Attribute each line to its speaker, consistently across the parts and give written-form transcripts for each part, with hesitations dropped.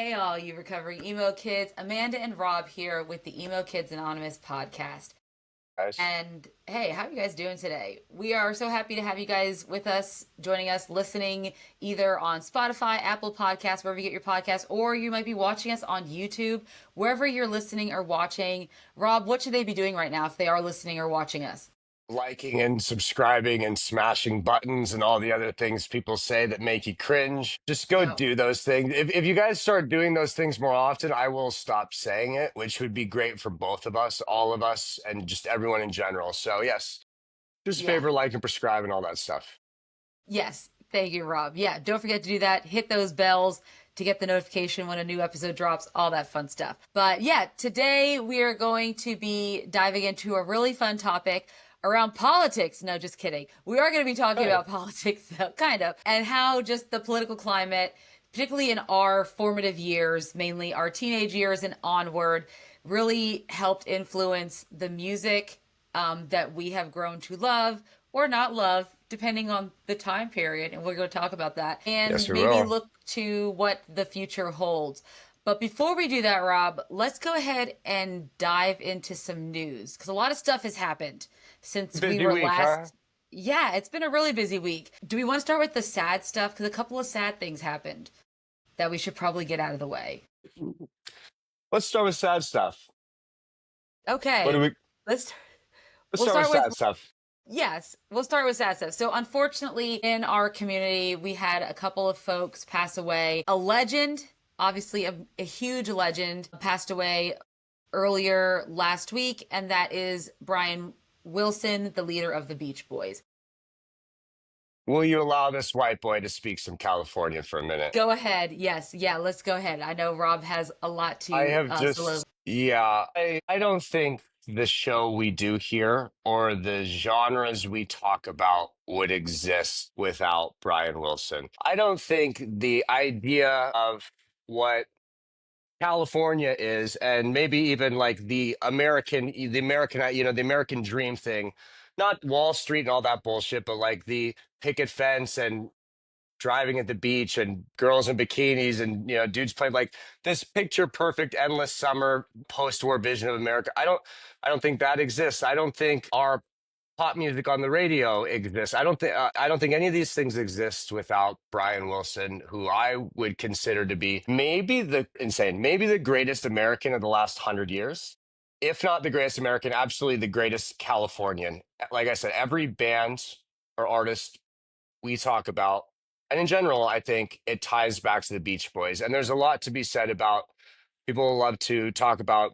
Speaker 1: Hey, all you recovering emo kids. Amanda and Rob here with the Emo Kids Anonymous podcast.
Speaker 2: Guys.
Speaker 1: And hey, how are you guys doing today? We are so happy to have you guys with us, joining us, listening either on Spotify, Apple Podcasts, wherever you get your podcasts, or you might be watching us on YouTube, wherever you're listening or watching. Rob, what should they be doing right now if they are listening or watching us?
Speaker 2: Liking and subscribing and smashing buttons and all the other things people say that make you cringe. Just go
Speaker 1: No.
Speaker 2: do those things. If you guys start doing those things more often, I will stop saying it, which would be great for both of us, all of us, and just everyone in general. So, yes, just
Speaker 1: Yeah.
Speaker 2: favor, like, and prescribe and all that stuff.
Speaker 1: Yes. Thank you, Rob. Yeah. Don't forget to do that. Hit those bells to get the notification when a new episode drops, all that fun stuff. But yeah, today we are going to be diving into a really fun topic around politics. No, just kidding. We are going to be talking
Speaker 2: Hey,
Speaker 1: about politics, though, kind of, and how just the political climate, particularly in our formative years, mainly our teenage years and onward, really helped influence the music that we have grown to love or not love, depending on the time period. And we're going to talk about that
Speaker 2: yes,
Speaker 1: and
Speaker 2: we
Speaker 1: maybe
Speaker 2: will.
Speaker 1: look to what the future holds. But before we do that, Rob, let's go ahead and dive into some news because a lot of stuff has happened since we
Speaker 2: Busy
Speaker 1: were
Speaker 2: week, huh?
Speaker 1: last. Yeah, it's been a really busy week. Do we want to start with the sad stuff? Because a couple of sad things happened that we should probably get out of the way.
Speaker 2: Let's start with sad stuff. What do
Speaker 1: Okay,
Speaker 2: we?
Speaker 1: let's
Speaker 2: Let's
Speaker 1: we'll
Speaker 2: start with
Speaker 1: start with
Speaker 2: sad stuff.
Speaker 1: yes, we'll start with sad stuff. So, unfortunately, in our community, we had a couple of folks pass away. A legend, obviously a huge legend, passed away earlier last week, and that is Brian Wilson, the leader of the Beach Boys.
Speaker 2: Will you allow this white boy to speak some California for a minute?
Speaker 1: Go ahead. Yes, yeah, let's go ahead. I know Rob has a lot
Speaker 2: I
Speaker 1: to
Speaker 2: have
Speaker 1: soliloquize.
Speaker 2: just, yeah, I don't think the show we do here or the genres we talk about would exist without Brian Wilson. I don't think the idea of what California is, and maybe even like the American dream thing, not Wall Street and all that bullshit, but like the picket fence and driving at the beach and girls in bikinis and dudes playing like this picture perfect endless summer post-war vision of America. I don't think that exists. I don't think our pop music on the radio exists. I don't think any of these things exist without Brian Wilson, who I would consider to be maybe the greatest American of the last 100 years, if not the greatest American, absolutely the greatest Californian. Like I said, every band or artist we talk about. And in general, I think it ties back to the Beach Boys. And there's a lot to be said about people love to talk about,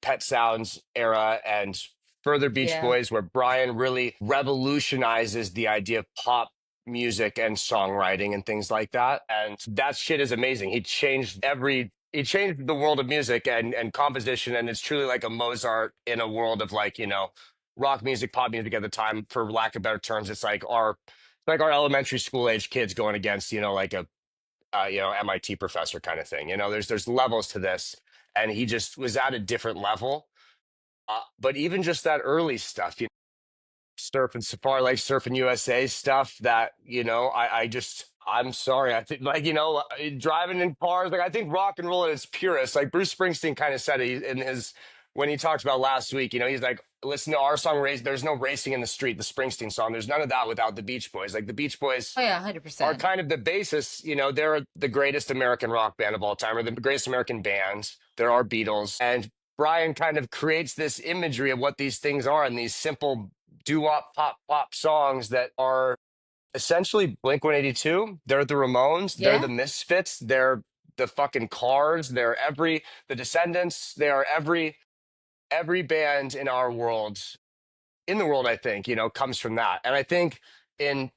Speaker 2: Pet Sounds era and further Beach
Speaker 1: Yeah,
Speaker 2: Boys, where Brian really revolutionizes the idea of pop music and songwriting and things like that. And that shit is amazing. He changed the world of music and composition. And it's truly like a Mozart in a world of like, rock music, pop music at the time, for lack of better terms. It's like our elementary school age kids going against, like a MIT professor kind of thing. There's levels to this, and he just was at a different level. But even just that early stuff, surf and safari, like surfing USA stuff, that I'm sorry. I think, like, driving in cars, like, I think rock and roll at its purest, like Bruce Springsteen kind of said it in his, when he talked about last week, he's like, listen to our song, Race. There's no racing in the street, the Springsteen song. There's none of that without the Beach Boys. Like, the Beach Boys
Speaker 1: oh yeah,
Speaker 2: are
Speaker 1: 100%.
Speaker 2: kind of the basis. They're the greatest American rock band of all time, or the greatest American band. There are Beatles. And Brian kind of creates this imagery of what these things are, and these simple doo-wop pop songs that are essentially Blink 182. They're the Ramones, they're
Speaker 1: Yeah,
Speaker 2: the Misfits, they're the fucking Cars, the Descendants, they are every band in the world, I think, comes from that. And I think in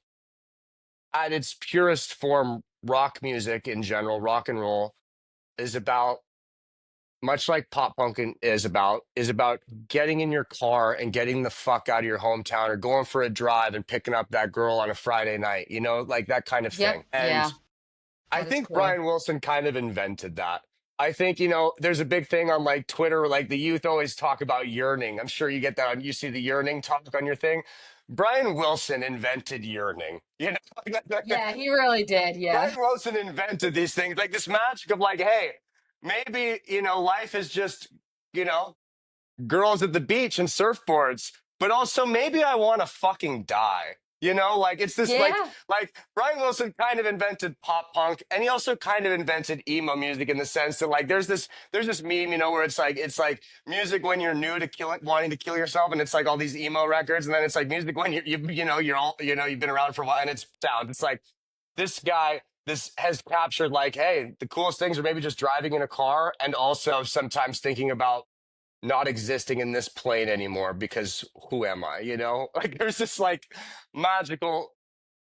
Speaker 2: at its purest form, rock music in general, rock and roll is about, much like pop punk is about getting in your car and getting the fuck out of your hometown, or going for a drive and picking up that girl on a Friday night, like that kind of
Speaker 1: yep,
Speaker 2: thing. And
Speaker 1: yeah,
Speaker 2: I
Speaker 1: at its
Speaker 2: think
Speaker 1: core.
Speaker 2: Brian Wilson kind of invented that. I think, there's a big thing on like Twitter, like the youth always talk about yearning. I'm sure you get that you see the yearning talk on your thing. Brian Wilson invented yearning.
Speaker 1: Yeah, he really did. Yeah.
Speaker 2: Brian Wilson invented these things, like this magic of like, hey, maybe, life is just, you know, girls at the beach and surfboards, but also maybe I want to fucking die. Like it's this
Speaker 1: Yeah,
Speaker 2: like Brian Wilson kind of invented pop punk, and he also kind of invented emo music in the sense that like there's this meme, where it's like music when you're new to wanting to kill yourself, and it's like all these emo records, and then it's like music when you're all you've been around for a while, and it's sound. It's like this guy this has captured like, hey, the coolest things are maybe just driving in a car, and also sometimes thinking about not existing in this plane anymore because who am I? Like there's this like magical,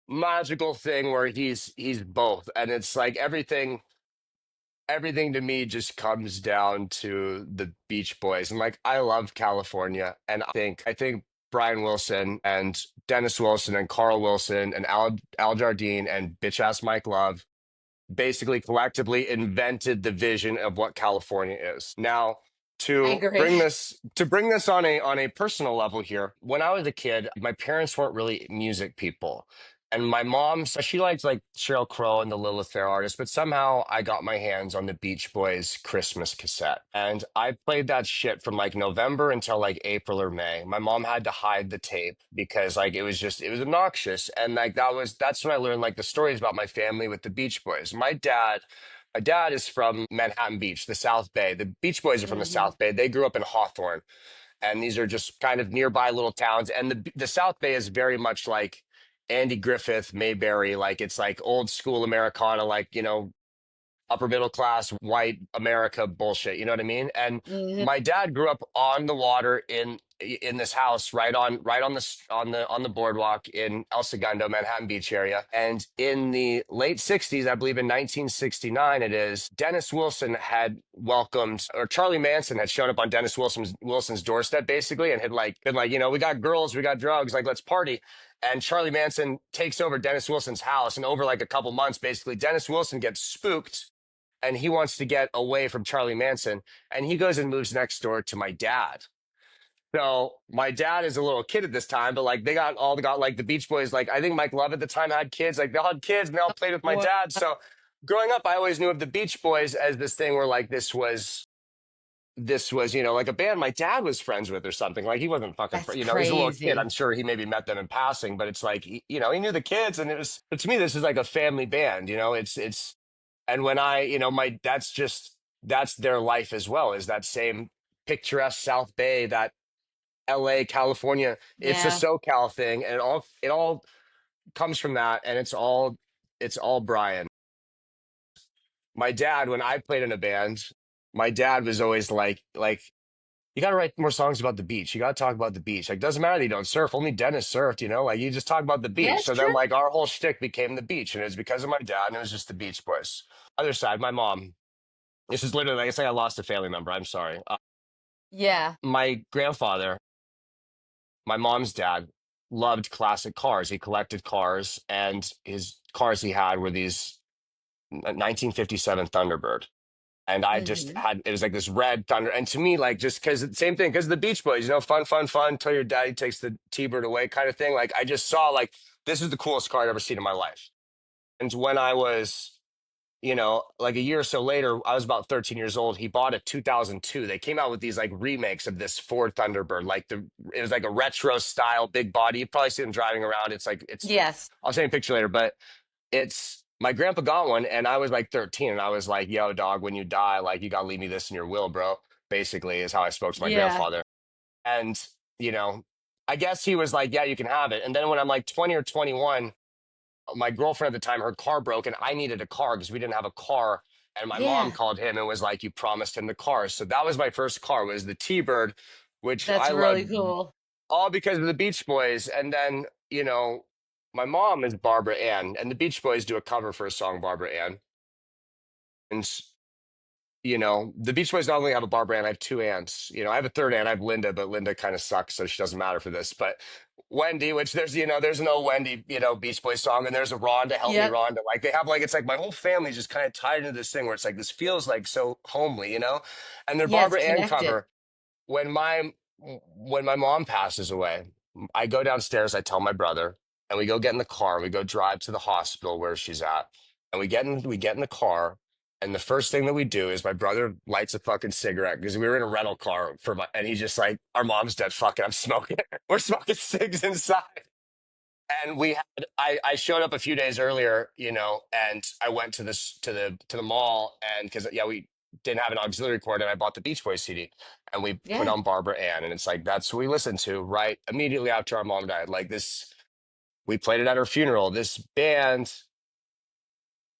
Speaker 2: magical thing where he's both, and it's like everything to me just comes down to the Beach Boys, and like I love California, and I think Brian Wilson and Dennis Wilson and Carl Wilson and Al Jardine and bitch ass Mike Love basically collectively invented the vision of what California is. Now,
Speaker 1: I
Speaker 2: to
Speaker 1: agree.
Speaker 2: bring this on a personal level here, when I was a kid, my parents weren't really music people. And my mom, so she liked like Sheryl Crow and the Lilith Fair artists, but somehow I got my hands on the Beach Boys Christmas cassette. And I played that shit from like November until like April or May. My mom had to hide the tape because like it was obnoxious. And like that's when I learned like the stories about my family with the Beach Boys. My dad is from Manhattan Beach, the South Bay. The Beach Boys are from the
Speaker 1: Hmm.
Speaker 2: South Bay. They grew up in Hawthorne, and these are just kind of nearby little towns. And the South Bay is very much like Andy Griffith, Mayberry, like it's like old school Americana, like upper middle class white America bullshit. You know what I mean? And
Speaker 1: Hmm.
Speaker 2: my dad grew up on the water in this house right on the boardwalk in El Segundo, Manhattan Beach area. And in the late 60s, I believe in 1969 it is, Dennis Wilson had welcomed, or Charlie Manson had shown up on Dennis Wilson's doorstep basically, and had like been like, we got girls, we got drugs, like let's party. And Charlie Manson takes over Dennis Wilson's house, and over like a couple months, basically, Dennis Wilson gets spooked, and he wants to get away from Charlie Manson, and he goes and moves next door to my dad. So my dad is a little kid at this time, but like they got like the Beach Boys. Like I think Mike Love at the time had kids. Like they all had kids, and they all played with my
Speaker 1: Wow,
Speaker 2: dad. So growing up, I always knew of the Beach Boys as this thing where like this was like a band my dad was friends with or something. Like he wasn't fucking
Speaker 1: that's
Speaker 2: he's a little kid.
Speaker 1: crazy.
Speaker 2: I'm sure he maybe met them in passing, but it's like he knew the kids, and it was, but to me this is like a family band. It's and when my that's their life as well, is that same picturesque South Bay, that LA, California. It's a
Speaker 1: Yeah.
Speaker 2: SoCal thing, and it all comes from that, and it's all Brian. My dad, when I played in a band, my dad was always like you got to write more songs about the beach. You got to talk about the beach. Like doesn't matter that you don't surf. Only Dennis surfed. Like you just talk about the
Speaker 1: Yeah,
Speaker 2: beach.
Speaker 1: it's
Speaker 2: So then
Speaker 1: true.
Speaker 2: like our whole shtick became the beach, and it was because of my dad, and it was just the Beach Boys. Other side, my mom. This is literally like it's like I lost a family member. I'm sorry.
Speaker 1: Yeah.
Speaker 2: My grandfather, my mom's dad, loved classic cars. He collected cars, and his cars he had were these 1957 Thunderbird. And I just
Speaker 1: Hmm.
Speaker 2: had, it was like this red Thunder. And to me, like, just because, same thing, because the Beach Boys, fun, fun, fun, till your daddy takes the T-Bird away kind of thing. Like, I just saw, like, this is the coolest car I'd ever seen in my life. And when I was, like a year or so later, I was about 13 years old. He bought a 2002. They came out with these like remakes of this Ford Thunderbird. It was like a retro style, big body. You probably see them driving around.
Speaker 1: Yes.
Speaker 2: I'll send you a picture later, but it's my grandpa got one, and I was like 13, and I was like, yo, dog, when you die, like you gotta leave me this in your will, bro. Basically, is how I spoke to my
Speaker 1: Yeah.
Speaker 2: grandfather. And, you know, I guess he was like, yeah, you can have it. And then when I'm like 20 or 21, my girlfriend at the time, her car broke, and I needed a car because we didn't have a car. And my mom
Speaker 1: Yeah.
Speaker 2: called him and was like, you promised him the car. So that was my first car, was the T-Bird, which
Speaker 1: That's
Speaker 2: I
Speaker 1: really
Speaker 2: loved
Speaker 1: cool.
Speaker 2: all because of the Beach Boys. And then, my mom is Barbara Ann, and the Beach Boys do a cover for a song, Barbara Ann. And, the Beach Boys not only have a Barbara Ann, I have two aunts. I have a third aunt, I have Linda, but Linda kind of sucks, so she doesn't matter for this. But Wendy, which there's an old Wendy, Beach Boys song, and there's a Rhonda, Help Me
Speaker 1: Yep.
Speaker 2: Rhonda. Like they have, like, it's like my whole family just kind of tied into this thing where it's like, this feels like so homely. And their
Speaker 1: Yes,
Speaker 2: Barbara Ann
Speaker 1: connected.
Speaker 2: cover, when my mom passes away, I go downstairs, I tell my brother, and we go get in the car, and we go drive to the hospital where she's at. And we get in the car, And the first thing that we do is my brother lights a fucking cigarette because we were in a rental car and he's just like, our mom's dead. Fuck it, I'm smoking. We're smoking cigs inside. And I showed up a few days earlier, and I went to the mall, and because yeah, we didn't have an auxiliary cord, and I bought the Beach Boys CD, and we put
Speaker 1: Yeah.
Speaker 2: on Barbara Ann, and it's like that's what we listened to right immediately after our mom died. Like this, we played it at her funeral. This band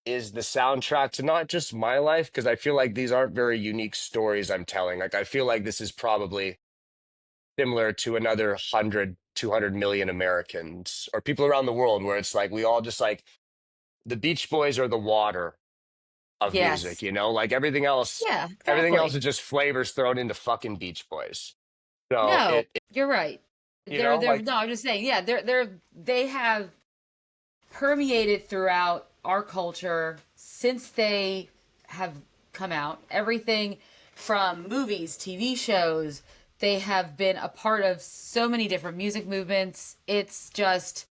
Speaker 2: is the soundtrack to not just my life, because I feel like these aren't very unique stories I'm telling. Like I feel like this is probably similar to another 100, 200 million Americans or people around the world, where it's like we all just like the Beach Boys are the water of music,
Speaker 1: Yes.
Speaker 2: like
Speaker 1: Yeah,
Speaker 2: everything else
Speaker 1: exactly.
Speaker 2: is just flavors thrown into fucking Beach Boys. So
Speaker 1: No, you're right. They're
Speaker 2: like,
Speaker 1: no, I'm just saying, yeah, they have permeated throughout our culture since they have come out. Everything from movies, TV shows, they have been a part of so many different music movements. It's just,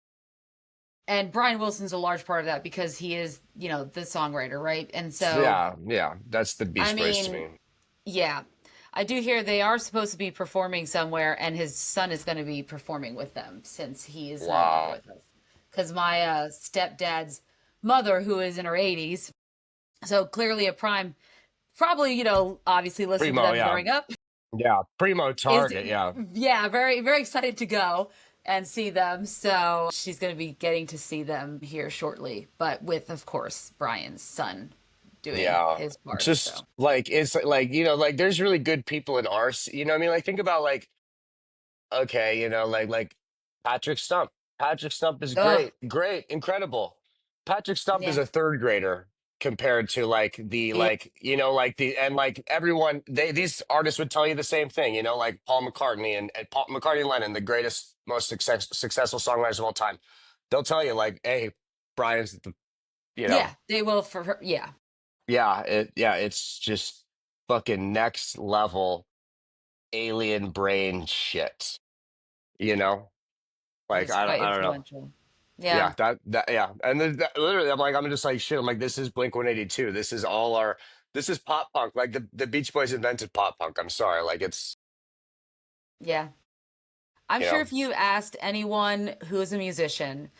Speaker 1: and Brian Wilson's a large part of that because he is, the songwriter, right? And so,
Speaker 2: yeah, yeah, that's the
Speaker 1: I
Speaker 2: Beach Boys to
Speaker 1: mean,
Speaker 2: me.
Speaker 1: yeah. I do hear they are supposed to be performing somewhere, and his son is going to be performing with them since he is no longer
Speaker 2: Wow.
Speaker 1: with us. Because my stepdad's mother, who is in her 80s, so clearly a prime, probably, obviously listened to
Speaker 2: Primo,
Speaker 1: them
Speaker 2: yeah.
Speaker 1: growing up,
Speaker 2: Yeah. Primo
Speaker 1: is,
Speaker 2: target, yeah.
Speaker 1: yeah, very, very excited to go and see them. So she's going to be getting to see them here shortly, but with, of course, Brian's son doing
Speaker 2: Yeah.
Speaker 1: his part.
Speaker 2: Just
Speaker 1: So,
Speaker 2: like it's like, like there's really good people in ours. What I mean? Like think about like, okay, like Patrick Stump. Patrick Stump is
Speaker 1: oh,
Speaker 2: great, great, incredible. Patrick Stump is
Speaker 1: yeah.
Speaker 2: a third grader compared to like the
Speaker 1: Yeah.
Speaker 2: like like the and like everyone these artists would tell you the same thing, like Paul McCartney and Paul McCartney and Lennon, the greatest, most successful songwriters of all time. They'll tell you like, hey, Brian's the you know,
Speaker 1: Yeah, they will for her. Yeah,
Speaker 2: it's just fucking next level alien brain shit, you know?
Speaker 1: it
Speaker 2: Like
Speaker 1: is quite
Speaker 2: I don't know.
Speaker 1: influential. Yeah,
Speaker 2: Yeah, that yeah. And then literally I'm just like shit. I'm like, this is Blink 182. This is pop punk. Like the Beach Boys invented pop punk. I'm sorry. Like it's
Speaker 1: yeah. I'm
Speaker 2: you
Speaker 1: sure
Speaker 2: know,
Speaker 1: if you asked anyone who is a musician,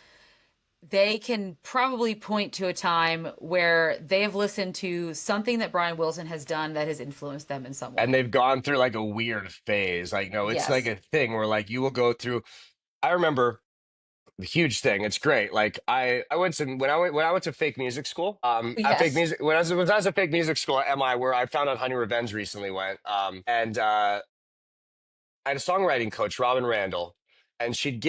Speaker 1: they can probably point to a time where they have listened to something that Brian Wilson has done that has influenced them in some
Speaker 2: and
Speaker 1: way.
Speaker 2: they've gone through like a weird phase. Like, no, it's like
Speaker 1: Yes.
Speaker 2: a thing where like you will go through. I remember the huge thing. It's great. Like I went to when I went to fake music school. At fake
Speaker 1: Yes.
Speaker 2: music when I was at fake music school at MI, where I found out Honey Revenge recently went. And I had a songwriting coach, Robin Randall, and she had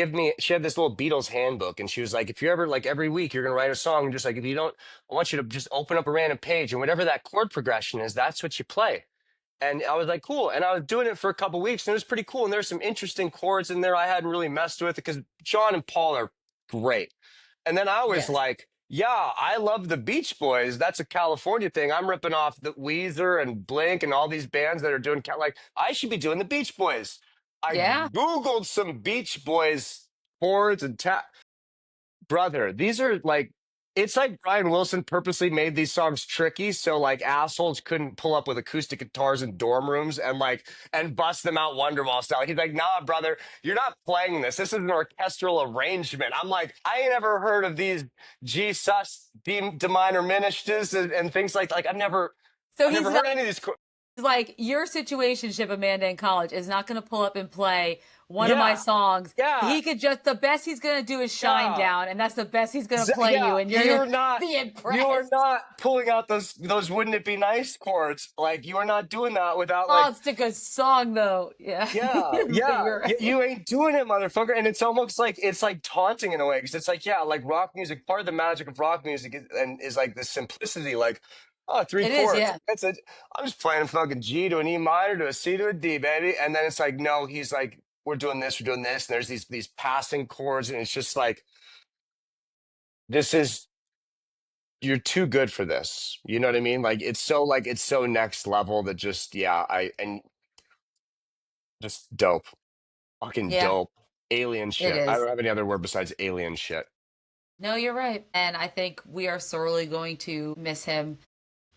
Speaker 2: this little Beatles handbook, and she was like, if you ever, like every week, you're going to write a song, just like, if you don't, I want you to just open up a random page, and whatever that chord progression is, that's what you play. And I was like, cool. And I was doing it for a couple weeks, and it was pretty cool. And there's some interesting chords in there I hadn't really messed with because John and Paul are great. And then I was
Speaker 1: Yes.
Speaker 2: like, yeah, I love the Beach Boys. That's a California thing. I'm ripping off the Weezer and Blink and all these bands that are doing like I should be doing the Beach Boys. I
Speaker 1: Yeah.
Speaker 2: Googled some Beach Boys chords and brother, these are like it's like Brian Wilson purposely made these songs tricky so like assholes couldn't pull up with acoustic guitars in dorm rooms and bust them out Wonderwall style. He's like, nah, brother, you're not playing this. This is an orchestral arrangement. I'm like, I ain't ever heard of these G sus D minor ministers and things like
Speaker 1: So
Speaker 2: I've
Speaker 1: he's
Speaker 2: never
Speaker 1: not
Speaker 2: heard any of these.
Speaker 1: like your situationship, Amanda, in college is not going to pull up and play one of my
Speaker 2: Yeah,
Speaker 1: songs.
Speaker 2: yeah,
Speaker 1: He could just the best he's going to do is Shine
Speaker 2: yeah.
Speaker 1: Down, and that's the best he's going to play
Speaker 2: Yeah,
Speaker 1: you, and you're going to be
Speaker 2: you are
Speaker 1: impressed.
Speaker 2: not pulling out those wouldn't it be nice chords. Like you are not doing that without
Speaker 1: Oh,
Speaker 2: like
Speaker 1: it's a good song though. Yeah,
Speaker 2: yeah,
Speaker 1: but
Speaker 2: yeah,
Speaker 1: you're right.
Speaker 2: you ain't doing it, motherfucker. And it's almost like it's like taunting in a way because it's like yeah, like rock music. Part of the magic of rock music is like the simplicity. Like oh, three
Speaker 1: It is,
Speaker 2: chords.
Speaker 1: yeah.
Speaker 2: I'm just playing a fucking G to an E minor to a C to a D, baby. And then it's like no, he's like we're doing this. And there's these passing chords, and it's just like this is you're too good for this. You know what I mean? Like it's so next level that just yeah, I and just dope. Fucking
Speaker 1: Yeah,
Speaker 2: dope. Alien
Speaker 1: it
Speaker 2: shit. I
Speaker 1: is.
Speaker 2: don't have any other word besides alien shit.
Speaker 1: No, you're right. And I think we are sorely going to miss him.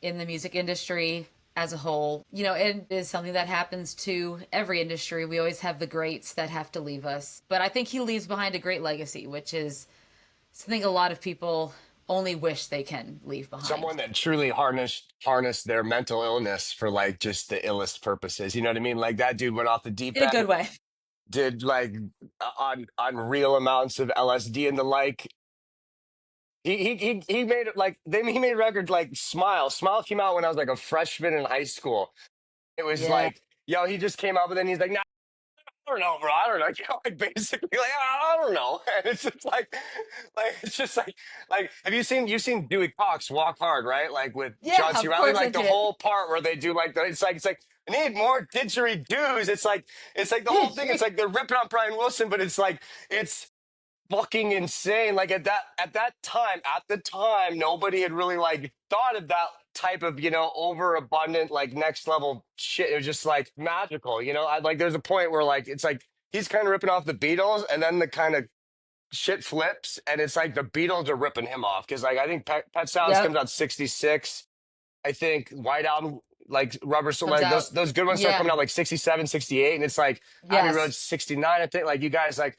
Speaker 1: in the music industry as a whole. It is something that happens to every industry. We always have the greats that have to leave us. But I think he leaves behind a great legacy, which is something a lot of people only wish they can leave behind.
Speaker 2: Someone that truly harnessed their mental illness for like just the illest purposes. You know what I mean? Like that dude went off the deep
Speaker 1: In a good
Speaker 2: end,
Speaker 1: way.
Speaker 2: did like on unreal amounts of LSD and the like. He made it like he made a record like Smile. Smile came out when I was like a freshman in high school. It was
Speaker 1: Yeah.
Speaker 2: like, yo, he just came out, but then he's like, nah, I don't know, bro. I don't know. You know, like basically, like I don't know. And it's just like it's just like have you've seen Dewey Cox Walk Hard, right? Like with John
Speaker 1: Yeah,
Speaker 2: C.
Speaker 1: of
Speaker 2: Riley,
Speaker 1: course I
Speaker 2: like the
Speaker 1: did.
Speaker 2: whole part where they do like it's like I need more didgeridoos. It's like the whole thing. It's like they're ripping on Brian Wilson, but it's like it's fucking insane. Like at the time, nobody had really like thought of that type of overabundant like next level shit. It was just like magical. I like there's a point where like it's like he's kind of ripping off the Beatles, and then the kind of shit flips, and it's like the Beatles are ripping him off because like I think Pet Sounds comes
Speaker 1: Yep.
Speaker 2: out 66. I think White Album, like Rubber Soul,
Speaker 1: Comes
Speaker 2: like
Speaker 1: out.
Speaker 2: those good ones start coming
Speaker 1: Yeah.
Speaker 2: out like 67, 68, and it's like Abbey
Speaker 1: Yes.
Speaker 2: Road 69. I think like you guys like,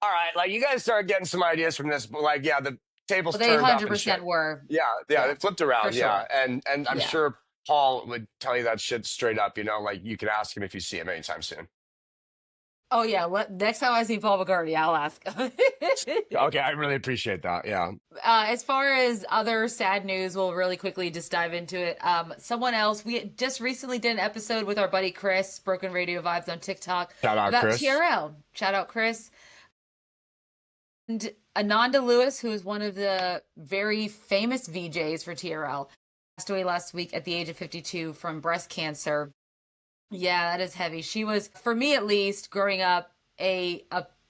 Speaker 2: all right, like you guys start getting some ideas from this, but like yeah, the tables
Speaker 1: Well, they
Speaker 2: turned up and shit.
Speaker 1: 100% were.
Speaker 2: Yeah, yeah,
Speaker 1: Yeah,
Speaker 2: they flipped
Speaker 1: for
Speaker 2: around, yeah,
Speaker 1: sure.
Speaker 2: and I'm
Speaker 1: Yeah.
Speaker 2: sure Paul would tell you that shit straight up. Like you could ask him if you see him anytime soon.
Speaker 1: Oh, yeah. Next time I see Paul McCartney, I'll ask.
Speaker 2: Okay, I really appreciate that. Yeah,
Speaker 1: As far as other sad news, we'll really quickly just dive into it. Someone else, we just recently did an episode with our buddy Chris, Broken Radio Vibes on TikTok,
Speaker 2: shout out
Speaker 1: about
Speaker 2: Chris.
Speaker 1: TRL. Shout out Chris. And Ananda Lewis, who is one of the very famous VJs for TRL, passed away last week at the age of 52 from breast cancer. Yeah, that is heavy. She was, for me at least, growing up, a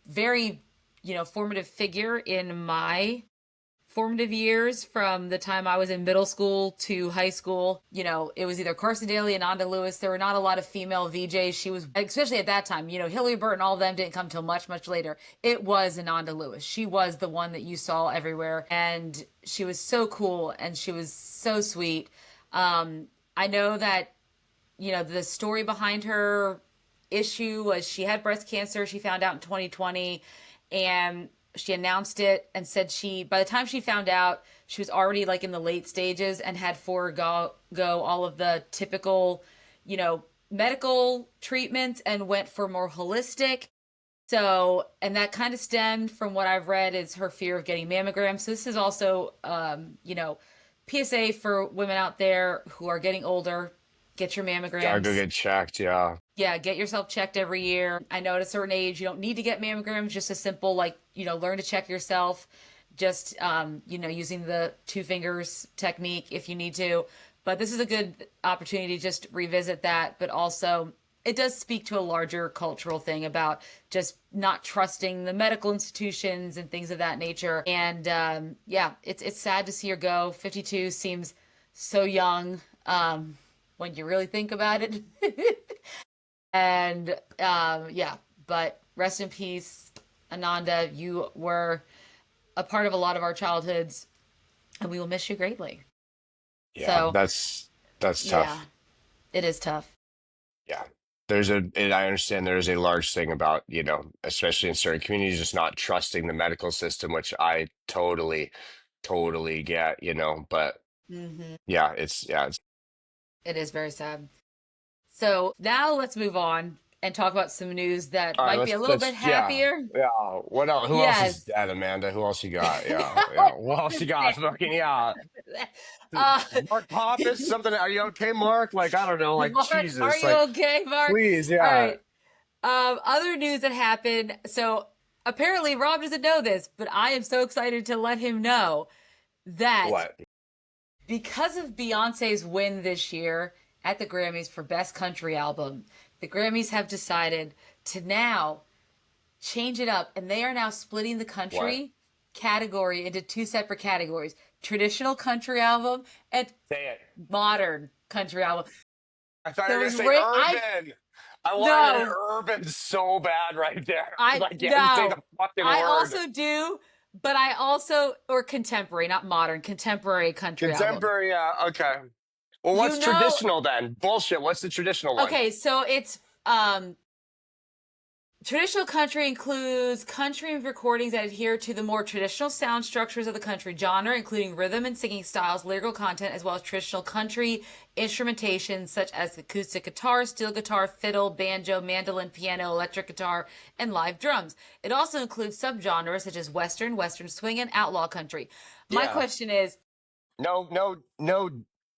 Speaker 1: very, formative figure in my formative years from the time I was in middle school to high school. It was either Carson Daly and Ananda Lewis. There were not a lot of female VJs. She was, especially at that time, Hillary Burton, all of them didn't come till much, much later. It was Ananda Lewis. She was the one that you saw everywhere. And she was so cool and she was so sweet. I know that, the story behind her issue was she had breast cancer. She found out in 2020 and she announced it and said by the time she found out, she was already like in the late stages and had forego all of the typical, medical treatments and went for more holistic. So, and that kind of stemmed from what I've read is her fear of getting mammograms. So this is also, PSA for women out there who are getting older. Get your
Speaker 2: Gotta go
Speaker 1: mammograms.
Speaker 2: get checked. Yeah,
Speaker 1: Yeah, get yourself checked every year. I know at a certain age you don't need to get mammograms, just a simple like, learn to check yourself. Just using the two fingers technique if you need to. But this is a good opportunity to just revisit that, but also it does speak to a larger cultural thing about just not trusting the medical institutions and things of that nature. And yeah, it's sad to see her go. 52 seems so young. When you really think about it. And yeah, but rest in peace, Ananda. You were a part of a lot of our childhoods, and we will miss you greatly.
Speaker 2: yeah,
Speaker 1: So
Speaker 2: that's
Speaker 1: yeah,
Speaker 2: tough.
Speaker 1: it is tough.
Speaker 2: Yeah. And I understand there is a large thing about, especially in certain communities, just not trusting the medical system, which I totally get, but
Speaker 1: Hmm.
Speaker 2: yeah, it's
Speaker 1: It is very sad. So now let's move on and talk about some news that
Speaker 2: all right,
Speaker 1: might be a little bit
Speaker 2: yeah.
Speaker 1: happier.
Speaker 2: Yeah. What else? Who else is
Speaker 1: Yes.
Speaker 2: dead, Amanda? Who else you got? Yeah, yeah. What else you got? Fucking yeah.
Speaker 1: uh,
Speaker 2: Mark Hoppus, something. Are you okay, Mark? Like, I don't know, like
Speaker 1: Mark, are
Speaker 2: Jesus.
Speaker 1: you
Speaker 2: Like,
Speaker 1: okay, Mark?
Speaker 2: please,
Speaker 1: All
Speaker 2: yeah.
Speaker 1: right. Other news that happened. So apparently Rob doesn't know this, but I am so excited to let him know that
Speaker 2: What?
Speaker 1: because of Beyonce's win this year at the Grammys for Best Country Album, the Grammys have decided to now change it up, and they are now splitting the
Speaker 2: What?
Speaker 1: country category into two separate categories: traditional country album and
Speaker 2: Say it.
Speaker 1: modern country album.
Speaker 2: I thought you
Speaker 1: There
Speaker 2: were gonna
Speaker 1: was
Speaker 2: say urban. I wanted an
Speaker 1: no,
Speaker 2: urban so bad right there.
Speaker 1: I
Speaker 2: Like, you had to say the
Speaker 1: no.
Speaker 2: fucking
Speaker 1: I
Speaker 2: word.
Speaker 1: also do, but I also or contemporary, not modern, contemporary country album.
Speaker 2: Contemporary, yeah, okay. Well,
Speaker 1: You
Speaker 2: what's
Speaker 1: know,
Speaker 2: traditional then? Bullshit. What's the traditional one?
Speaker 1: okay, so it's traditional country includes country recordings that adhere to the more traditional sound structures of the country genre, including rhythm and singing styles, lyrical content, as well as traditional country instrumentation such as acoustic guitar, steel guitar, fiddle, banjo, mandolin, piano, electric guitar, and live drums. It also includes subgenres such as Western, Western swing, and outlaw country. My
Speaker 2: Yeah.
Speaker 1: question is,
Speaker 2: No, no, no,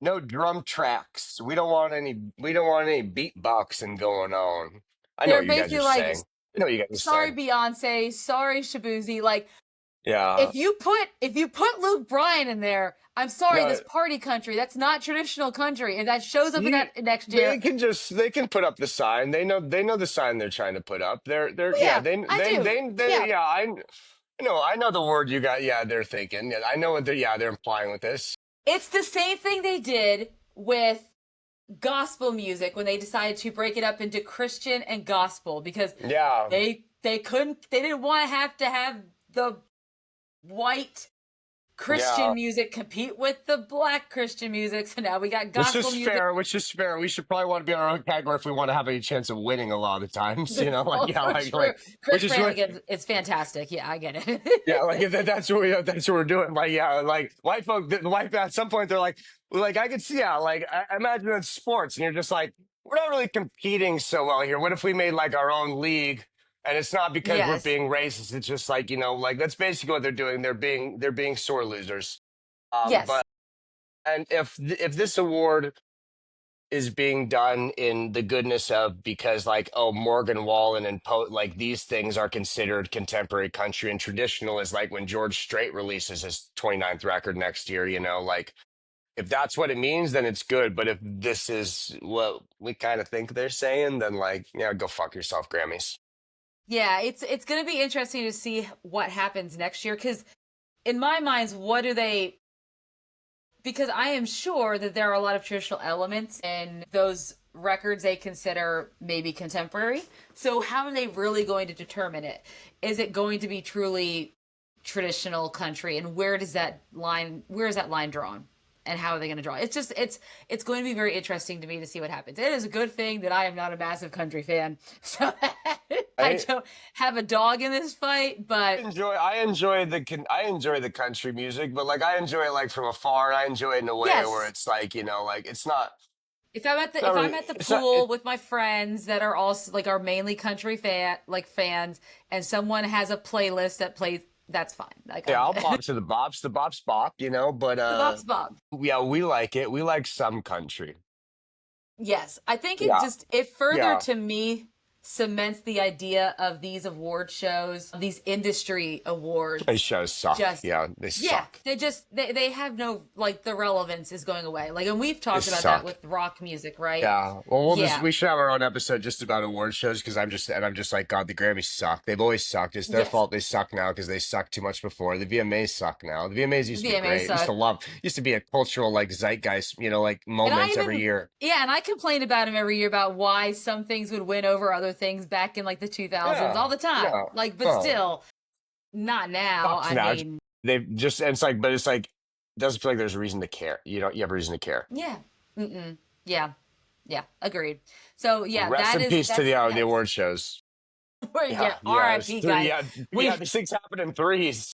Speaker 2: no drum tracks. We don't want any. We don't want any beatboxing going on. I know
Speaker 1: they're
Speaker 2: what you guys
Speaker 1: basically
Speaker 2: are
Speaker 1: like,
Speaker 2: saying. I know what you guys are
Speaker 1: sorry
Speaker 2: saying.
Speaker 1: Beyonce, sorry Shabuzi, like
Speaker 2: Yeah.
Speaker 1: if you put Luke Bryan in there, I'm sorry,
Speaker 2: No,
Speaker 1: this party country, that's not traditional country, and that shows up in
Speaker 2: you.
Speaker 1: that next
Speaker 2: They
Speaker 1: year.
Speaker 2: can just. They can put up the sign. They know the sign they're trying to put up. They're.
Speaker 1: Oh
Speaker 2: Yeah.
Speaker 1: yeah, I do.
Speaker 2: They.
Speaker 1: Yeah,
Speaker 2: Yeah. I know the word you got. Yeah. They're thinking. Yeah, I know what they're. Yeah. They're implying with this.
Speaker 1: it's the same thing they did with gospel music when they decided to break it up into Christian and gospel because
Speaker 2: Yeah.
Speaker 1: they didn't want to have the white
Speaker 2: Yeah.
Speaker 1: Christian music compete with the black Christian music. So now we got
Speaker 2: Which
Speaker 1: gospel
Speaker 2: is
Speaker 1: music.
Speaker 2: fair. Which is fair. We should probably want to be in our own category if we want to have any chance of winning a lot of the times. You
Speaker 1: That's
Speaker 2: know, like yeah,
Speaker 1: also true.
Speaker 2: which
Speaker 1: Chris
Speaker 2: is what.
Speaker 1: Brannigan is fantastic. Yeah, I get
Speaker 2: Yeah,
Speaker 1: it.
Speaker 2: like that's what we're doing. Like yeah, like white folk, the white at some point they're like I could see yeah, like I imagine it's sports, and you're just like we're not really competing so well here. What if we made like our own league? And it's not because we're
Speaker 1: Yes.
Speaker 2: being racist. It's just like like that's basically what they're doing. They're being sore losers.
Speaker 1: Yes.
Speaker 2: But and if this award is being done in the goodness of because like oh Morgan Wallen and like these things are considered contemporary country and traditional is like when George Strait releases his 29th record next year, like if that's what it means then it's good, but if this is what we kind of think they're saying then like yeah go fuck yourself Grammys.
Speaker 1: Yeah, it's going to be interesting to see what happens next year cuz in my minds what do they because I am sure that there are a lot of traditional elements in those records they consider maybe contemporary. So how are they really going to determine it? Is it going to be truly traditional country and where is that line drawn? And how are they going to draw? It's going to be very interesting to me to see what happens. It is a good thing that I am not a massive country fan. So I
Speaker 2: I
Speaker 1: don't have a dog in this fight, but
Speaker 2: I enjoy the country music, but like I enjoy it like from afar and I enjoy it in a way where
Speaker 1: yes,
Speaker 2: it's like, like it's not
Speaker 1: if I'm
Speaker 2: really
Speaker 1: at the
Speaker 2: it's not
Speaker 1: pool with my friends that are also like are mainly country fans, and someone has a playlist that plays, that's fine. Like
Speaker 2: yeah,
Speaker 1: I'm
Speaker 2: I'll bop to the bops. The bops bop, but
Speaker 1: the Bob's Bob.
Speaker 2: yeah, we like it. We like some country.
Speaker 1: Yes, I think
Speaker 2: Yeah,
Speaker 1: it further
Speaker 2: yeah.
Speaker 1: to me cements the idea of these award shows, these industry
Speaker 2: These
Speaker 1: awards.
Speaker 2: shows suck.
Speaker 1: Just
Speaker 2: Yeah, they
Speaker 1: yeah,
Speaker 2: suck.
Speaker 1: they have no, like, the relevance is going away. Like, and we've
Speaker 2: They
Speaker 1: talked about that
Speaker 2: suck.
Speaker 1: with rock music, right?
Speaker 2: Yeah. Well,
Speaker 1: Yeah.
Speaker 2: we should have our own episode just about award shows because I'm just like, God, the Grammys suck. They've always sucked. It's their
Speaker 1: Yes.
Speaker 2: fault they suck now because they sucked too much before. The VMAs suck now. The VMAs used to be
Speaker 1: VMA
Speaker 2: great.
Speaker 1: suck.
Speaker 2: Used to be a cultural like zeitgeist, like
Speaker 1: And I
Speaker 2: moments every
Speaker 1: even,
Speaker 2: year.
Speaker 1: yeah, and I complained about him every year about why some things would win over other things back in like the 2000s
Speaker 2: Yeah.
Speaker 1: all the time.
Speaker 2: Yeah.
Speaker 1: Like, but
Speaker 2: Oh,
Speaker 1: still, not now.
Speaker 2: sucks
Speaker 1: I
Speaker 2: now.
Speaker 1: mean,
Speaker 2: They've just, and it's like, but it's like, it doesn't feel like there's a reason to care. You have a reason to care.
Speaker 1: yeah. Mm-mm. Yeah. Yeah. Agreed. So, yeah,
Speaker 2: Rest in peace to the
Speaker 1: that's,
Speaker 2: award shows.
Speaker 1: yeah,
Speaker 2: Yeah. It's
Speaker 1: RIP,
Speaker 2: three.
Speaker 1: guys.
Speaker 2: Yeah, yeah.
Speaker 1: We,
Speaker 2: These things happen in threes.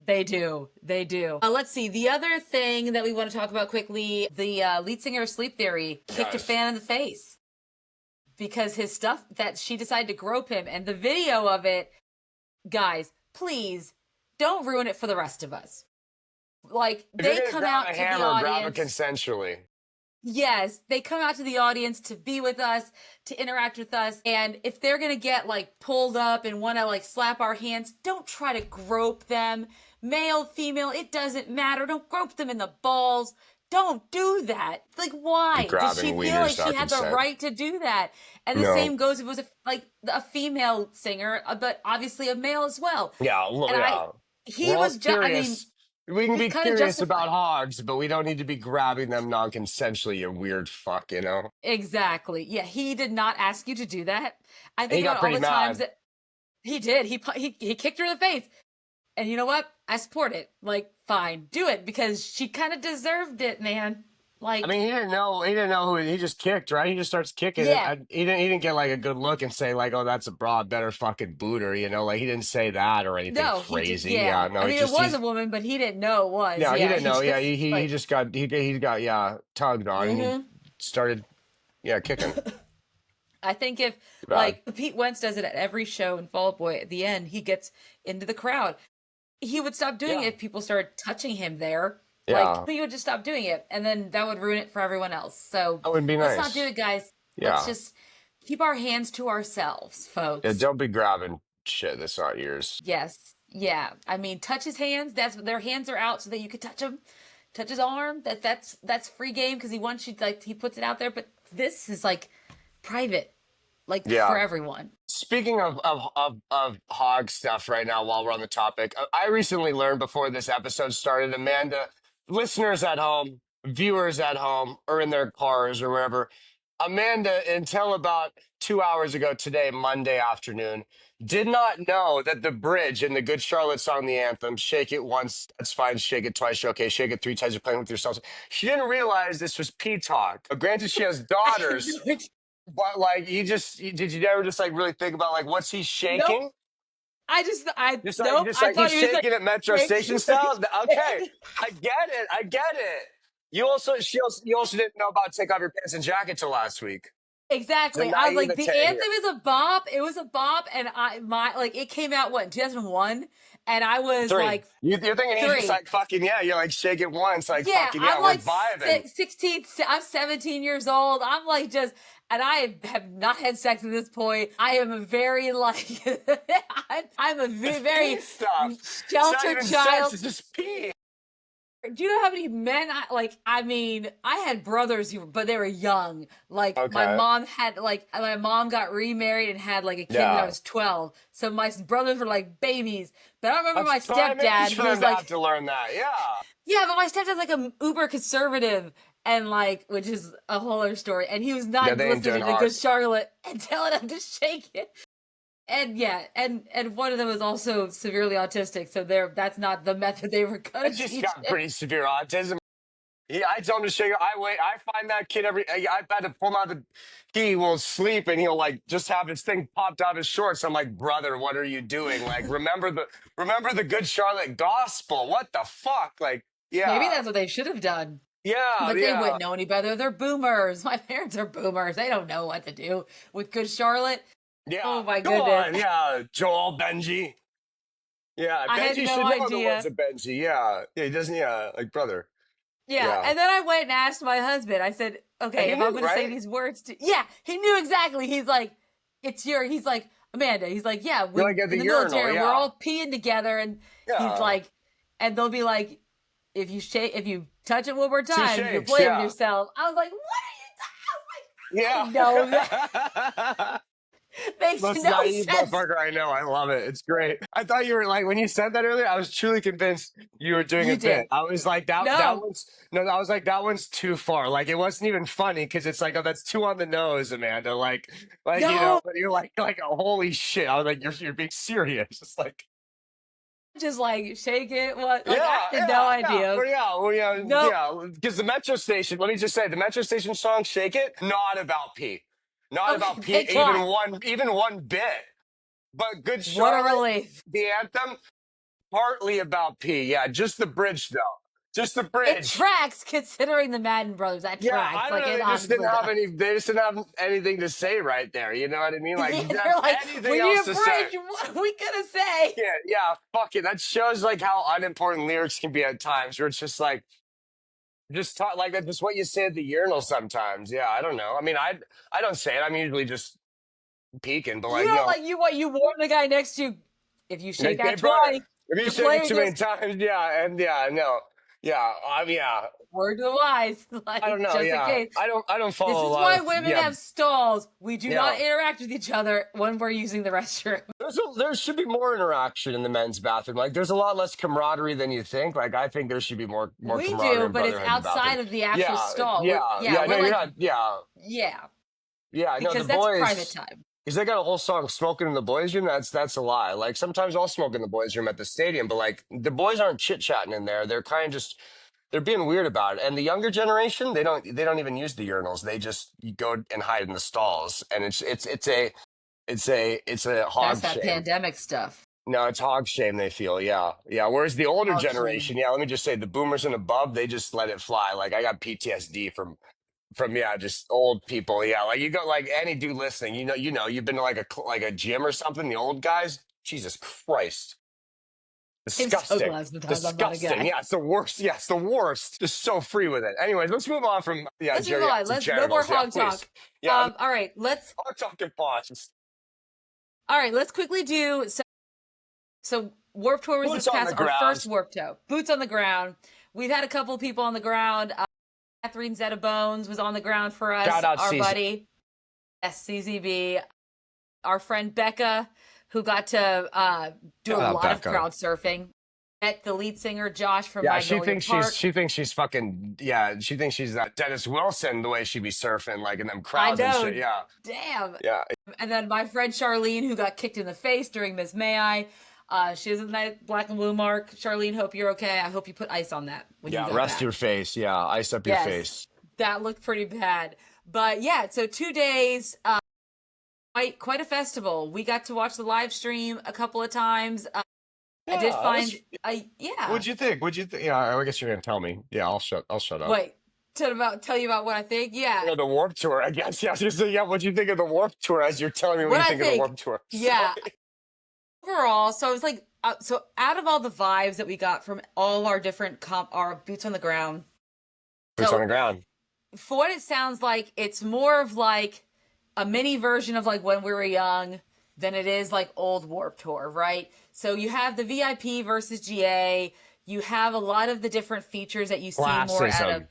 Speaker 1: they do. They do. Let's see. The other thing that we want to talk about quickly, the lead singer of Sleep Theory kicked a
Speaker 2: Yes.
Speaker 1: fan in the face because his stuff that she decided to grope him, and the video of it, guys, please don't ruin it for the rest of us. Like,
Speaker 2: If you're
Speaker 1: they
Speaker 2: gonna
Speaker 1: come
Speaker 2: grab
Speaker 1: out
Speaker 2: a
Speaker 1: to the
Speaker 2: hammer, grab it
Speaker 1: audience.
Speaker 2: consensually.
Speaker 1: Yes, they come out to the audience to be with us, to interact with us. And if they're going to get like pulled up and want to like slap our hands, don't try to grope them. Male, female, it doesn't matter. Don't grope them in the balls. Don't do that. Like, why? Did she
Speaker 2: Grabbing
Speaker 1: feel like
Speaker 2: wieners
Speaker 1: she
Speaker 2: without
Speaker 1: had the
Speaker 2: consent.
Speaker 1: right to do that? And the
Speaker 2: No.
Speaker 1: same goes if it was like a female singer, but obviously a male as well.
Speaker 2: Yeah,
Speaker 1: And
Speaker 2: yeah.
Speaker 1: he
Speaker 2: We're all
Speaker 1: was just, I mean,
Speaker 2: curious. We can
Speaker 1: he's
Speaker 2: be
Speaker 1: kind of
Speaker 2: curious about
Speaker 1: justified.
Speaker 2: hogs, but we don't need to be grabbing them non-consensually, you weird fuck.
Speaker 1: Exactly. Yeah, he did not ask you to do that. I
Speaker 2: And he
Speaker 1: think
Speaker 2: got
Speaker 1: about all
Speaker 2: pretty
Speaker 1: the times
Speaker 2: mad.
Speaker 1: that he did. He kicked her in the face. And you know what? I support it. Like, fine, do it because she kind of deserved it, man.
Speaker 2: I
Speaker 1: Like,
Speaker 2: mean, he didn't know. He didn't know who he just kicked, right? He just starts kicking, and
Speaker 1: yeah,
Speaker 2: he didn't. He didn't get like a good look and say like, "Oh, that's a broad, better fucking boot her," you know. Like he didn't say that or anything
Speaker 1: no, he did.
Speaker 2: crazy. Yeah,
Speaker 1: Yeah,
Speaker 2: no,
Speaker 1: I
Speaker 2: he
Speaker 1: mean, it
Speaker 2: just
Speaker 1: was
Speaker 2: he's
Speaker 1: a woman, but he didn't know it was.
Speaker 2: no, he
Speaker 1: Yeah,
Speaker 2: didn't
Speaker 1: he
Speaker 2: know. Yeah,
Speaker 1: just
Speaker 2: he
Speaker 1: like,
Speaker 2: just got he got tugged on and he
Speaker 1: hmm
Speaker 2: started kicking.
Speaker 1: I think if
Speaker 2: Too bad.
Speaker 1: like Pete Wentz does it at every show in Fall Out Boy, at the end he gets into the crowd. He would stop doing
Speaker 2: Yeah,
Speaker 1: it if people started touching him there. Like
Speaker 2: yeah,
Speaker 1: he would just stop doing it, and then that would ruin it for everyone else. So
Speaker 2: that would be
Speaker 1: let's not do
Speaker 2: nice.
Speaker 1: it, guys. Let's
Speaker 2: Yeah,
Speaker 1: just keep our hands to ourselves,
Speaker 2: yeah.
Speaker 1: folks.
Speaker 2: Don't be grabbing shit that's not yours.
Speaker 1: Yes, yeah. I mean, touch his hands. That's their hands are out so that you could touch him. Touch his arm. That's free game because he wants you like he puts it out there. But this is like private, like for
Speaker 2: Yeah.
Speaker 1: everyone.
Speaker 2: Speaking of hog stuff right now, while we're on the topic, I recently learned before this episode started, Amanda, listeners at home, viewers at home, or in their cars or wherever, Amanda, until about 2 hours ago today, Monday afternoon, did not know that the bridge in the Good Charlotte song, the anthem, "Shake it once, that's fine. Shake it twice, you're okay. Shake it three times, you're playing with yourself." She didn't realize this was P talk. Granted, she has
Speaker 1: I had no
Speaker 2: daughters.
Speaker 1: idea.
Speaker 2: But like did you ever just like really think about like what's he
Speaker 1: Nope.
Speaker 2: shaking?
Speaker 1: I nope.
Speaker 2: Just
Speaker 1: I
Speaker 2: like he's
Speaker 1: thought he was like
Speaker 2: shaking at Metro
Speaker 1: shake,
Speaker 2: Station style. Okay, I get it. I get it. You also didn't know about take off your pants and jacket till last week. So
Speaker 1: exactly.
Speaker 2: now
Speaker 1: I was
Speaker 2: you
Speaker 1: like,
Speaker 2: even
Speaker 1: the
Speaker 2: here.
Speaker 1: anthem is a bop. It was a bop, and I my like it came out what in 2001, and I was
Speaker 2: Three.
Speaker 1: like
Speaker 2: You're thinking he's just
Speaker 1: three.
Speaker 2: like fucking yeah. You're like shake it once, like
Speaker 1: Yeah,
Speaker 2: fucking
Speaker 1: I'm
Speaker 2: yeah. We're
Speaker 1: like
Speaker 2: vibing.
Speaker 1: 16. I'm 17 years old. I'm like just, and I have not had sex at this point. I am a very like, I'm a
Speaker 2: It's
Speaker 1: very
Speaker 2: pee stuff. It's not
Speaker 1: sheltered
Speaker 2: even sex.
Speaker 1: child.
Speaker 2: It's just pee.
Speaker 1: Do you know how many men I like? I mean, I had brothers who, but they were young. Like
Speaker 2: Okay.
Speaker 1: my mom got remarried and had like a kid when I
Speaker 2: Yeah.
Speaker 1: was 12. So my brothers were like babies. But I remember
Speaker 2: That's
Speaker 1: my
Speaker 2: prime
Speaker 1: stepdad
Speaker 2: age for
Speaker 1: who was
Speaker 2: them to
Speaker 1: like,
Speaker 2: have to learn that. Yeah.
Speaker 1: yeah, but my stepdad's like a uber conservative and like, which is a whole other story. And he was
Speaker 2: Yeah,
Speaker 1: not
Speaker 2: they ain't doing
Speaker 1: listening to Good
Speaker 2: hard.
Speaker 1: Charlotte and telling him to shake it. And yeah, and one of them was also severely autistic, so that's not the method they were
Speaker 2: I
Speaker 1: gonna
Speaker 2: just
Speaker 1: teach
Speaker 2: got
Speaker 1: him.
Speaker 2: pretty severe autism. Yeah, I tell him to shake it. I wait. I find that kid I've had to pull him out of the. He will sleep and he'll like just have his thing popped out his shorts. I'm like, brother, what are you doing? Like, remember the Good Charlotte gospel. What the fuck? Like,
Speaker 1: Maybe
Speaker 2: yeah,
Speaker 1: that's what they should have done.
Speaker 2: yeah,
Speaker 1: But they
Speaker 2: yeah,
Speaker 1: wouldn't know any better. They're boomers. My parents are boomers. They don't know what to do with Good Charlotte.
Speaker 2: yeah.
Speaker 1: Oh my
Speaker 2: Go
Speaker 1: goodness.
Speaker 2: on, yeah, Joel Benji. Yeah,
Speaker 1: I had
Speaker 2: Benji
Speaker 1: no
Speaker 2: should know the words
Speaker 1: idea.
Speaker 2: of Benji. Yeah, yeah, he doesn't. Yeah, like brother.
Speaker 1: Yeah.
Speaker 2: Yeah,
Speaker 1: And then I went and asked my husband, I said,
Speaker 2: and
Speaker 1: okay,
Speaker 2: he
Speaker 1: if I'm
Speaker 2: knew,
Speaker 1: going to say
Speaker 2: right?
Speaker 1: these words to, yeah, he knew exactly. He's like, he's like, Amanda, he's like, yeah,
Speaker 2: You're like
Speaker 1: when
Speaker 2: at the
Speaker 1: in the
Speaker 2: urinal.
Speaker 1: military, we're
Speaker 2: Yeah,
Speaker 1: all peeing together. And he's
Speaker 2: yeah.
Speaker 1: like, and they'll be like, if you touch it one more
Speaker 2: Two
Speaker 1: time, you're
Speaker 2: shakes.
Speaker 1: playing with
Speaker 2: Yeah,
Speaker 1: yourself. I was like, what are you talking? I
Speaker 2: yeah.
Speaker 1: was like, I didn't know that makes
Speaker 2: Most
Speaker 1: no
Speaker 2: naive
Speaker 1: sense.
Speaker 2: motherfucker I know. I love it. It's great. I thought you were like when you said that earlier. I was truly convinced you were doing a
Speaker 1: You
Speaker 2: bit.
Speaker 1: did.
Speaker 2: I was like that
Speaker 1: No,
Speaker 2: one's no. I was like that one's too far. Like it wasn't even funny because it's like oh that's too on the nose, Amanda. Like you know.
Speaker 1: no,
Speaker 2: But you're like oh, holy shit. I was like you're being serious. It's like
Speaker 1: just like shake it. What? Like I
Speaker 2: yeah
Speaker 1: had no
Speaker 2: yeah yeah.
Speaker 1: idea. Nope.
Speaker 2: Yeah. Because the Metro Station. Let me just say the Metro Station song "Shake It" not about pee. Not
Speaker 1: Okay,
Speaker 2: about P
Speaker 1: thank God.
Speaker 2: even one bit. But Good
Speaker 1: What a
Speaker 2: Charlotte,
Speaker 1: relief.
Speaker 2: the anthem, partly about P. Yeah, just the bridge though. Just the
Speaker 1: It
Speaker 2: bridge.
Speaker 1: tracks considering the Madden brothers. That
Speaker 2: Yeah, I
Speaker 1: tracks.
Speaker 2: don't
Speaker 1: Like
Speaker 2: know.
Speaker 1: it
Speaker 2: They just didn't
Speaker 1: honestly
Speaker 2: have
Speaker 1: does.
Speaker 2: any. They just didn't have anything to say right there. You know what I mean? Like,
Speaker 1: Yeah,
Speaker 2: you didn't
Speaker 1: they're
Speaker 2: have
Speaker 1: like,
Speaker 2: anything
Speaker 1: we need
Speaker 2: else
Speaker 1: a
Speaker 2: to say.
Speaker 1: bridge. What are we gonna say?
Speaker 2: Yeah, yeah. Fuck it. That shows like how unimportant lyrics can be at times, where it's just like just talk like that. Just what you say at the urinal sometimes. Yeah, I don't know. I mean, I don't say it. I'm usually just peeking, but
Speaker 1: You
Speaker 2: like
Speaker 1: don't like you what you warn the guy next to you. If you shake
Speaker 2: like, hey,
Speaker 1: out
Speaker 2: brother,
Speaker 1: twice,
Speaker 2: if you
Speaker 1: you're
Speaker 2: shake it
Speaker 1: playing
Speaker 2: too
Speaker 1: your
Speaker 2: many times, yeah, and yeah, no, yeah, yeah,
Speaker 1: word to the wise.
Speaker 2: I don't
Speaker 1: Like
Speaker 2: know,
Speaker 1: just in
Speaker 2: yeah,
Speaker 1: case.
Speaker 2: I don't
Speaker 1: This
Speaker 2: follow a
Speaker 1: is
Speaker 2: lot
Speaker 1: why
Speaker 2: of,
Speaker 1: women
Speaker 2: yeah,
Speaker 1: have stalls. We do
Speaker 2: yeah.
Speaker 1: not interact with each other when we're using the restroom.
Speaker 2: There should be more interaction in the men's bathroom. Like, there's a lot less camaraderie than you think. Like, I think there should be more
Speaker 1: We
Speaker 2: camaraderie
Speaker 1: do,
Speaker 2: and
Speaker 1: but it's
Speaker 2: brotherhood in the bathroom.
Speaker 1: outside of the actual
Speaker 2: Yeah,
Speaker 1: stall.
Speaker 2: yeah,
Speaker 1: Yeah,
Speaker 2: yeah. No,
Speaker 1: we're
Speaker 2: you're
Speaker 1: like,
Speaker 2: not. Yeah,
Speaker 1: yeah,
Speaker 2: yeah. No, the
Speaker 1: because that's private
Speaker 2: boys.
Speaker 1: time.
Speaker 2: Because they got a whole song "Smoking in the Boys' Room." That's a lie. Like sometimes I'll smoke in the boys' room at the stadium, but like the boys aren't chit chatting in there. They're kind of just they're being weird about it. And the younger generation, they don't even use the urinals. They just you go and hide in the stalls, and it's a
Speaker 1: That's
Speaker 2: hog
Speaker 1: that
Speaker 2: shame.
Speaker 1: pandemic stuff.
Speaker 2: No, it's hog shame they feel, yeah. Yeah. Whereas the older
Speaker 1: Hog shame.
Speaker 2: generation, yeah, let me just say the boomers and above, they just let it fly. Like I got PTSD from yeah, just old people. Yeah. Like you go like any dude listening, you've been to like a gym or something, the old guys, Jesus Christ.
Speaker 1: I'm so
Speaker 2: Disgusting.
Speaker 1: glad sometimes I'm not a
Speaker 2: Disgusting.
Speaker 1: guy.
Speaker 2: Yeah, it's the worst. Yeah, it's the worst. Just so free with it. Anyways, let's move on from
Speaker 1: Let's move on.
Speaker 2: geriatric
Speaker 1: Let's no more
Speaker 2: genitals. Yeah,
Speaker 1: hog
Speaker 2: please.
Speaker 1: talk.
Speaker 2: Yeah,
Speaker 1: All right,
Speaker 2: hog talking pause.
Speaker 1: let's quickly do so Warp Tour was
Speaker 2: Boots
Speaker 1: this
Speaker 2: on
Speaker 1: past
Speaker 2: the
Speaker 1: our
Speaker 2: ground.
Speaker 1: first Warp Tour. Boots on the ground. We've had a couple people on the ground. Catherine Zeta Bones was on the ground for us.
Speaker 2: Shout out
Speaker 1: Our
Speaker 2: CZ.
Speaker 1: buddy, SCZB. Our friend Becca, who got to do a
Speaker 2: Shout out
Speaker 1: lot of
Speaker 2: Becca.
Speaker 1: crowd surfing. Met the lead singer Josh from
Speaker 2: Yeah, she
Speaker 1: Magnolia
Speaker 2: thinks
Speaker 1: Park.
Speaker 2: she's fucking she thinks she's Dennis Wilson the way she be surfing like in them
Speaker 1: I
Speaker 2: crowds and
Speaker 1: know.
Speaker 2: shit. Yeah.
Speaker 1: Damn.
Speaker 2: Yeah.
Speaker 1: And then my friend Charlene, who got kicked in the face during Miss May I. She was a nice black and blue mark. Charlene, hope you're okay. I hope you put ice on that when you
Speaker 2: Yeah,
Speaker 1: got
Speaker 2: rest
Speaker 1: back.
Speaker 2: your face. Yeah, ice up your
Speaker 1: Yes,
Speaker 2: face.
Speaker 1: that looked pretty bad. But yeah, so 2 days, quite a festival. We got to watch the live stream a couple of times. I
Speaker 2: Yeah,
Speaker 1: did find, yeah.
Speaker 2: what'd you think? What'd you think? Yeah, I guess you're gonna tell me. Yeah, I'll shut up.
Speaker 1: Wait, tell you about what I think. Yeah,
Speaker 2: Yeah, the Warp Tour, I guess. Yeah, I was gonna say, yeah, what'd you think of the Warp Tour as you're telling me what
Speaker 1: what
Speaker 2: you
Speaker 1: I
Speaker 2: think of the
Speaker 1: think.
Speaker 2: Warp Tour?
Speaker 1: Yeah, overall, so I was like, so out of all the vibes that we got from all our different our boots on the ground.
Speaker 2: Boots on
Speaker 1: So
Speaker 2: the ground.
Speaker 1: for what it sounds like, it's more of like a mini version of like when we were young than it is like old Warp Tour, right? So you have the VIP versus GA. You have a lot of the different features that you see more out of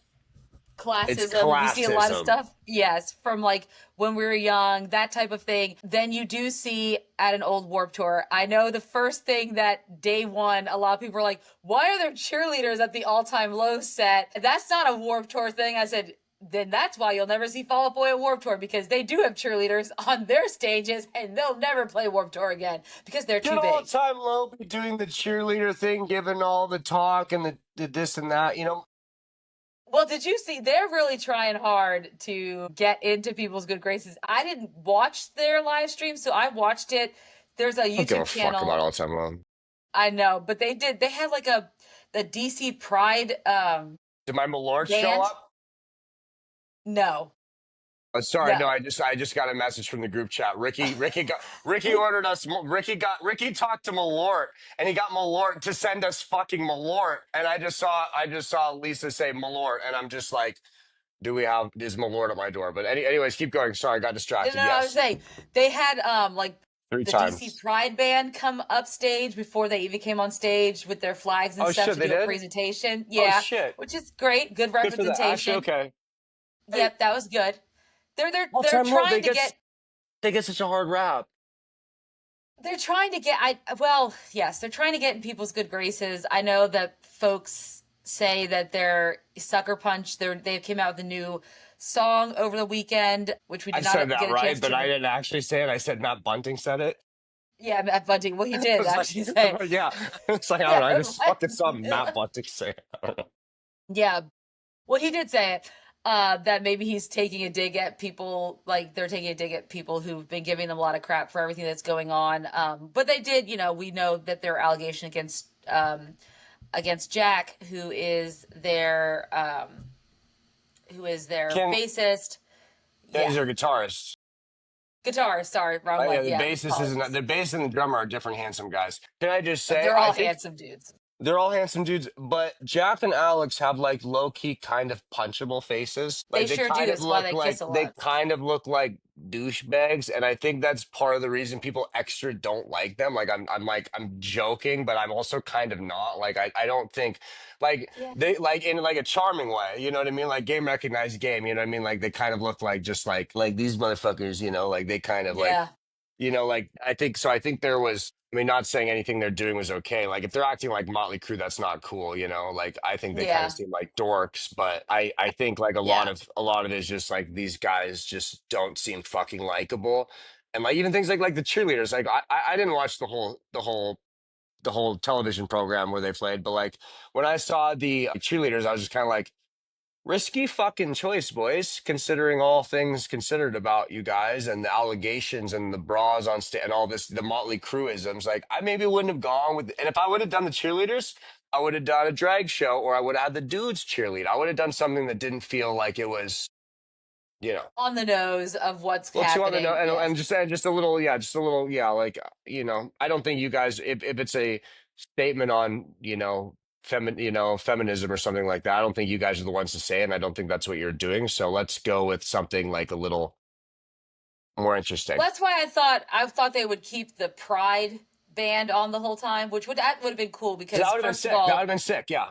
Speaker 2: Classism. It's
Speaker 1: classism. You see a lot of
Speaker 2: classism.
Speaker 1: stuff, yes, from like when we were young, that type of thing. Then you do see at an old Warp Tour. I know the first thing that day one, a lot of people were like, why are there cheerleaders at the all-time low set? That's not a Warp Tour thing. I said, then that's why you'll never see Fall Out Boy at Warp Tour, because they do have cheerleaders on their stages and they'll never play Warp Tour again because they're
Speaker 2: Did
Speaker 1: too
Speaker 2: all
Speaker 1: big.
Speaker 2: time low be doing the cheerleader thing, giving all the talk and the this and that,
Speaker 1: Well, did you see? They're really trying hard to get into people's good graces. I didn't watch their live stream, so I watched it. There's a
Speaker 2: I don't give a
Speaker 1: YouTube
Speaker 2: fuck about
Speaker 1: channel.
Speaker 2: all time low.
Speaker 1: I know, but they did. They had like the DC Pride
Speaker 2: Did my Malort show
Speaker 1: band.
Speaker 2: up?
Speaker 1: No,
Speaker 2: Sorry, no.
Speaker 1: no.
Speaker 2: I just got a message from the group chat. Ricky ordered us. Ricky talked to Malort, and he got Malort to send us fucking Malort. And I just saw Lisa say Malort, and I'm just like, is Malort at my door? But anyways, keep going. Sorry, I got
Speaker 1: No,
Speaker 2: distracted.
Speaker 1: no, I was
Speaker 2: Yes,
Speaker 1: saying they had like
Speaker 2: three
Speaker 1: the DC
Speaker 2: times.
Speaker 1: Pride band come up stage before they even came on stage with their flags and
Speaker 2: Oh
Speaker 1: stuff
Speaker 2: shit,
Speaker 1: to
Speaker 2: they
Speaker 1: do a
Speaker 2: did.
Speaker 1: presentation.
Speaker 2: Oh
Speaker 1: Yeah,
Speaker 2: shit,
Speaker 1: which is great. Good
Speaker 2: good for that. Actually,
Speaker 1: representation.
Speaker 2: okay. Hey,
Speaker 1: Yep, that was good.
Speaker 2: all
Speaker 1: They're
Speaker 2: time low.
Speaker 1: trying to get
Speaker 2: They get such a hard rap.
Speaker 1: they're trying to get yes, they're trying to get in people's good graces. I know that folks say that they're Sucker Punch. They came out with a new song over the weekend, which we
Speaker 2: I
Speaker 1: did
Speaker 2: said
Speaker 1: not
Speaker 2: that
Speaker 1: get a chance
Speaker 2: right, but
Speaker 1: to
Speaker 2: I didn't actually say it. I said Matt Bunting said it.
Speaker 1: yeah, Matt Bunting. Well, he
Speaker 2: I
Speaker 1: did
Speaker 2: was like,
Speaker 1: actually say
Speaker 2: yeah. It's like, I don't
Speaker 1: yeah,
Speaker 2: know. I just fucking saw
Speaker 1: Matt-
Speaker 2: Matt Bunting say it. I don't know.
Speaker 1: yeah. Well, he did say it. That maybe he's taking a dig at people, like they're taking a dig at people who've been giving them a lot of crap for everything that's going on. But they did, we know that their allegation against Jack, who is their
Speaker 2: Can
Speaker 1: bassist.
Speaker 2: yeah,
Speaker 1: Yeah,
Speaker 2: he's our guitarist.
Speaker 1: guitar. Sorry, wrong
Speaker 2: Oh yeah,
Speaker 1: one.
Speaker 2: the
Speaker 1: Yeah,
Speaker 2: bassist isn't.
Speaker 1: apologies.
Speaker 2: The bass and the drummer are different handsome guys. Can I just say,
Speaker 1: They're
Speaker 2: I
Speaker 1: all
Speaker 2: think
Speaker 1: handsome dudes.
Speaker 2: they're all handsome dudes, but Jack and Alex have like low key kind of punchable faces.
Speaker 1: They
Speaker 2: Like
Speaker 1: sure do. That's why they kiss a
Speaker 2: they
Speaker 1: lot.
Speaker 2: kind of look like douchebags, and I think that's part of the reason people extra don't like them. Like I'm joking, but I'm also kind of not. Like I don't think like
Speaker 1: Yeah.
Speaker 2: they like in like a charming way, you know what I mean? Like game recognized game, you know what I mean? Like they kind of look like just like these motherfuckers, like they kind of like
Speaker 1: Yeah.
Speaker 2: like I think so. I think there was. I mean, not saying anything they're doing was okay. Like if they're acting like Motley Crue, that's not cool. Like I think they kind of
Speaker 1: Yeah.
Speaker 2: seem like dorks. But I think like a lot
Speaker 1: Yeah.
Speaker 2: of it is just like these guys just don't seem fucking likable. And like even things like the cheerleaders. Like I didn't watch the whole the whole television program where they played. But like when I saw the cheerleaders, I was just kind of like, risky fucking choice, boys, considering all things considered about you guys and the allegations and the bras on stage and all this, the Motley Crue-isms. Like, I maybe wouldn't have gone with, and if I would have done the cheerleaders, I would have done a drag show or I would have had the dudes cheerlead. I would have done something that didn't feel like it was, you know,
Speaker 1: On the nose of what's
Speaker 2: well, two on the
Speaker 1: happening.
Speaker 2: note,
Speaker 1: Yes.
Speaker 2: and just a little, yeah, just a little, yeah, like I don't think you guys, if it's a statement on, feminism or something like that, I don't think you guys are the ones to say it, and I don't think that's what you're doing. So let's go with something like a little more interesting.
Speaker 1: Well, that's why I thought they would keep the Pride band on the whole time, which that would have been cool because
Speaker 2: That would have been
Speaker 1: first
Speaker 2: sick.
Speaker 1: of all,
Speaker 2: That would have been sick. Yeah.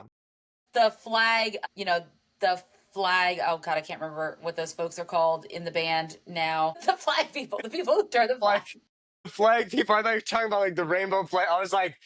Speaker 1: the flag, the flag, oh god, I can't remember what those folks are called in the band now. The flag people, the people who turn the flag.
Speaker 2: Like flag people. I thought you were talking about like the rainbow flag. I was like,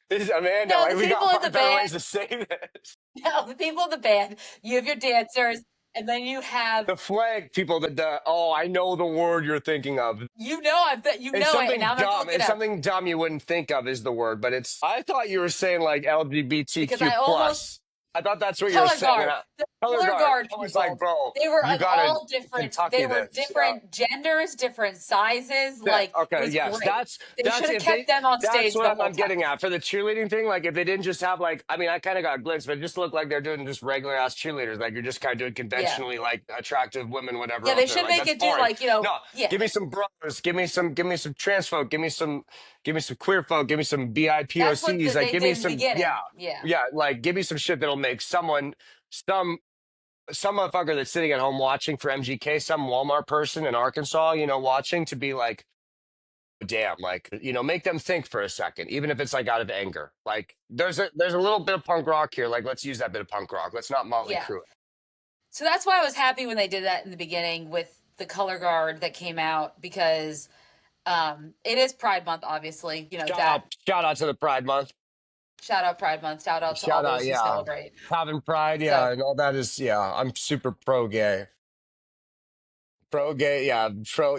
Speaker 2: this is Amanda.
Speaker 1: No,
Speaker 2: Like
Speaker 1: the
Speaker 2: we
Speaker 1: people in
Speaker 2: got
Speaker 1: the
Speaker 2: better
Speaker 1: band.
Speaker 2: ways to say this.
Speaker 1: No, the people in the band. You have your dancers, and then you have
Speaker 2: The flag people. Oh, I know the word you're thinking of.
Speaker 1: I bet you
Speaker 2: It's
Speaker 1: know it, and
Speaker 2: something
Speaker 1: now I'm gonna have to
Speaker 2: dumb.
Speaker 1: look it
Speaker 2: It's
Speaker 1: up
Speaker 2: something dumb you wouldn't think of is the word, but it's. I thought you were saying like
Speaker 1: because
Speaker 2: LGBTQ
Speaker 1: I almost
Speaker 2: plus. I thought that's what you were
Speaker 1: color
Speaker 2: saying.
Speaker 1: guard. The
Speaker 2: Color
Speaker 1: color
Speaker 2: guard.
Speaker 1: guard
Speaker 2: I was like,
Speaker 1: people.
Speaker 2: bro,
Speaker 1: They were
Speaker 2: you
Speaker 1: like
Speaker 2: gotta
Speaker 1: all different.
Speaker 2: Kentucky
Speaker 1: They were
Speaker 2: this. Yeah.
Speaker 1: different genders, different sizes. Like it
Speaker 2: Okay.
Speaker 1: was
Speaker 2: Yes.
Speaker 1: great. They
Speaker 2: That's
Speaker 1: should have
Speaker 2: if they.
Speaker 1: kept them on
Speaker 2: That's
Speaker 1: stage
Speaker 2: what
Speaker 1: the
Speaker 2: I'm,
Speaker 1: whole
Speaker 2: I'm
Speaker 1: time.
Speaker 2: getting at for the cheerleading thing. Like if they didn't just have like, I mean, I kind of got a glimpse, but it just looked like they're doing just regular ass cheerleaders. Like you're just kind of doing
Speaker 1: Yeah,
Speaker 2: conventionally like attractive women, whatever
Speaker 1: yeah.
Speaker 2: out
Speaker 1: They
Speaker 2: there.
Speaker 1: should
Speaker 2: Like
Speaker 1: make
Speaker 2: that's
Speaker 1: it do
Speaker 2: boring.
Speaker 1: like
Speaker 2: No,
Speaker 1: yeah.
Speaker 2: give me some brothers. Give me some trans folk. Give me some queer folk. Give me some
Speaker 1: That's what
Speaker 2: BIPOCs. Like
Speaker 1: they
Speaker 2: give me
Speaker 1: did in the
Speaker 2: some, yeah,
Speaker 1: beginning. Yeah,
Speaker 2: yeah. Like give me some shit that'll make some some motherfucker that's sitting at home watching for MGK, some Walmart person in Arkansas, watching to be like, damn, like, make them think for a second, even if it's like out of anger. Like there's a little bit of punk rock here. Like let's use that bit of punk rock. Let's not Motley
Speaker 1: yeah.
Speaker 2: Crue it.
Speaker 1: So that's why I was happy when they did that in the beginning with the color guard that came out because it is Pride Month, obviously.
Speaker 2: Shout out to the Pride Month.
Speaker 1: Shout out Pride Month. Shout out to all
Speaker 2: Shout out,
Speaker 1: those who
Speaker 2: yeah.
Speaker 1: celebrate.
Speaker 2: Having pride, yeah,
Speaker 1: So
Speaker 2: and all that is, yeah. I'm super pro gay. Pro gay, yeah,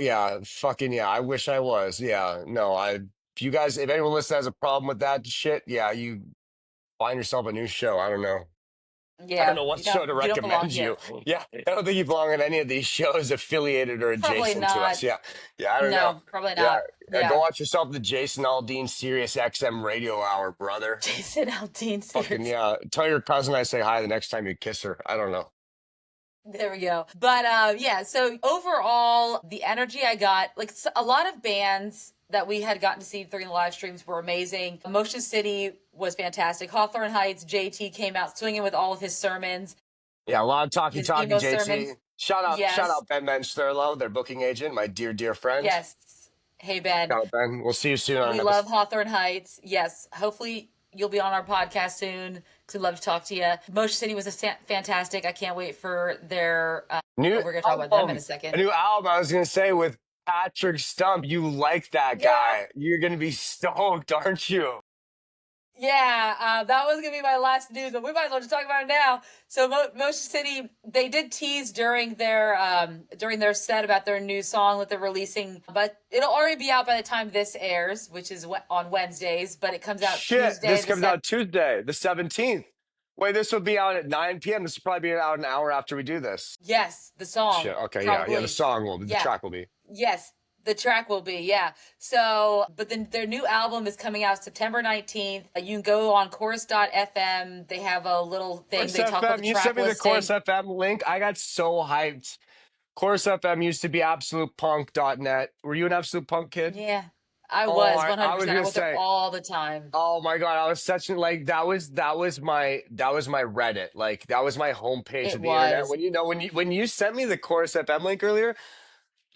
Speaker 2: yeah, fucking yeah. I wish I was, yeah. No, if you guys, if anyone listening has a problem with that shit, yeah, you find yourself a new show. I don't know. I don't
Speaker 1: yeah,
Speaker 2: know what show to
Speaker 1: you don't belong
Speaker 2: recommend
Speaker 1: here.
Speaker 2: you. Yeah, I don't think you belong on any of these shows affiliated or
Speaker 1: Probably
Speaker 2: adjacent to
Speaker 1: not.
Speaker 2: us. Yeah, yeah, I don't know.
Speaker 1: No, probably
Speaker 2: Yeah,
Speaker 1: not.
Speaker 2: yeah, go
Speaker 1: Yeah.
Speaker 2: watch yourself the Jason Aldean Sirius XM Radio Hour, brother.
Speaker 1: Jason Aldean
Speaker 2: Fucking
Speaker 1: series.
Speaker 2: yeah. Tell your cousin I say hi the next time you kiss her. I don't know.
Speaker 1: There we go. But yeah, so overall, the energy I got, like a lot of bands that we had gotten to see during the live streams were amazing. Motion City was fantastic. Hawthorne Heights, JT came out swinging with all of his sermons,
Speaker 2: Yeah, a lot of talky
Speaker 1: his
Speaker 2: talky,
Speaker 1: emo
Speaker 2: JT.
Speaker 1: sermons.
Speaker 2: Shout
Speaker 1: Yes,
Speaker 2: out Ben Sterlo, their booking agent, my dear friend.
Speaker 1: yes. Hey, Ben.
Speaker 2: Shout out Ben. We'll see you soon on
Speaker 1: We
Speaker 2: another.
Speaker 1: love Hawthorne Heights. Yes. Hopefully you'll be on our podcast soon. We'd love to talk to you. Motion City was fantastic. I can't wait for their.
Speaker 2: New
Speaker 1: We're gonna talk about them in
Speaker 2: album.
Speaker 1: a
Speaker 2: A
Speaker 1: second.
Speaker 2: new album. I was gonna say with Patrick Stump. You like that
Speaker 1: Yeah.
Speaker 2: guy. You're gonna be stoked, aren't you?
Speaker 1: Yeah, that was gonna be my last news, but we might as well just talk about it now. So Motion City, they did tease during their set about their new song that they're releasing, but it'll already be out by the time this airs, which is on Wednesdays. But it comes out
Speaker 2: Shit,
Speaker 1: Tuesday.
Speaker 2: this comes out Tuesday, the 17th. Wait, this will be out at 9 p.m. This will probably be out an hour after we do this.
Speaker 1: Yes, the song.
Speaker 2: Shit, okay,
Speaker 1: Probably.
Speaker 2: yeah, the
Speaker 1: Yeah.
Speaker 2: track will be.
Speaker 1: Yes, the track will be, yeah. So, but then their new album is coming out September 19th. You can go on chorus.fm. They have a little thing.
Speaker 2: Chorus
Speaker 1: They talk about
Speaker 2: FM,
Speaker 1: the
Speaker 2: you
Speaker 1: track
Speaker 2: sent me the
Speaker 1: listing.
Speaker 2: Chorus FM link. I got so hyped. Chorus FM used to be absolutepunk.net. Were you an Absolute Punk kid?
Speaker 1: Yeah, I
Speaker 2: Oh,
Speaker 1: was
Speaker 2: I
Speaker 1: 100%.
Speaker 2: was
Speaker 1: I
Speaker 2: gonna
Speaker 1: was there
Speaker 2: say,
Speaker 1: all the time.
Speaker 2: oh my God, I was such an like that was my Reddit. Like that was my homepage
Speaker 1: It
Speaker 2: of the internet.
Speaker 1: was.
Speaker 2: When you sent me the Chorus FM link earlier,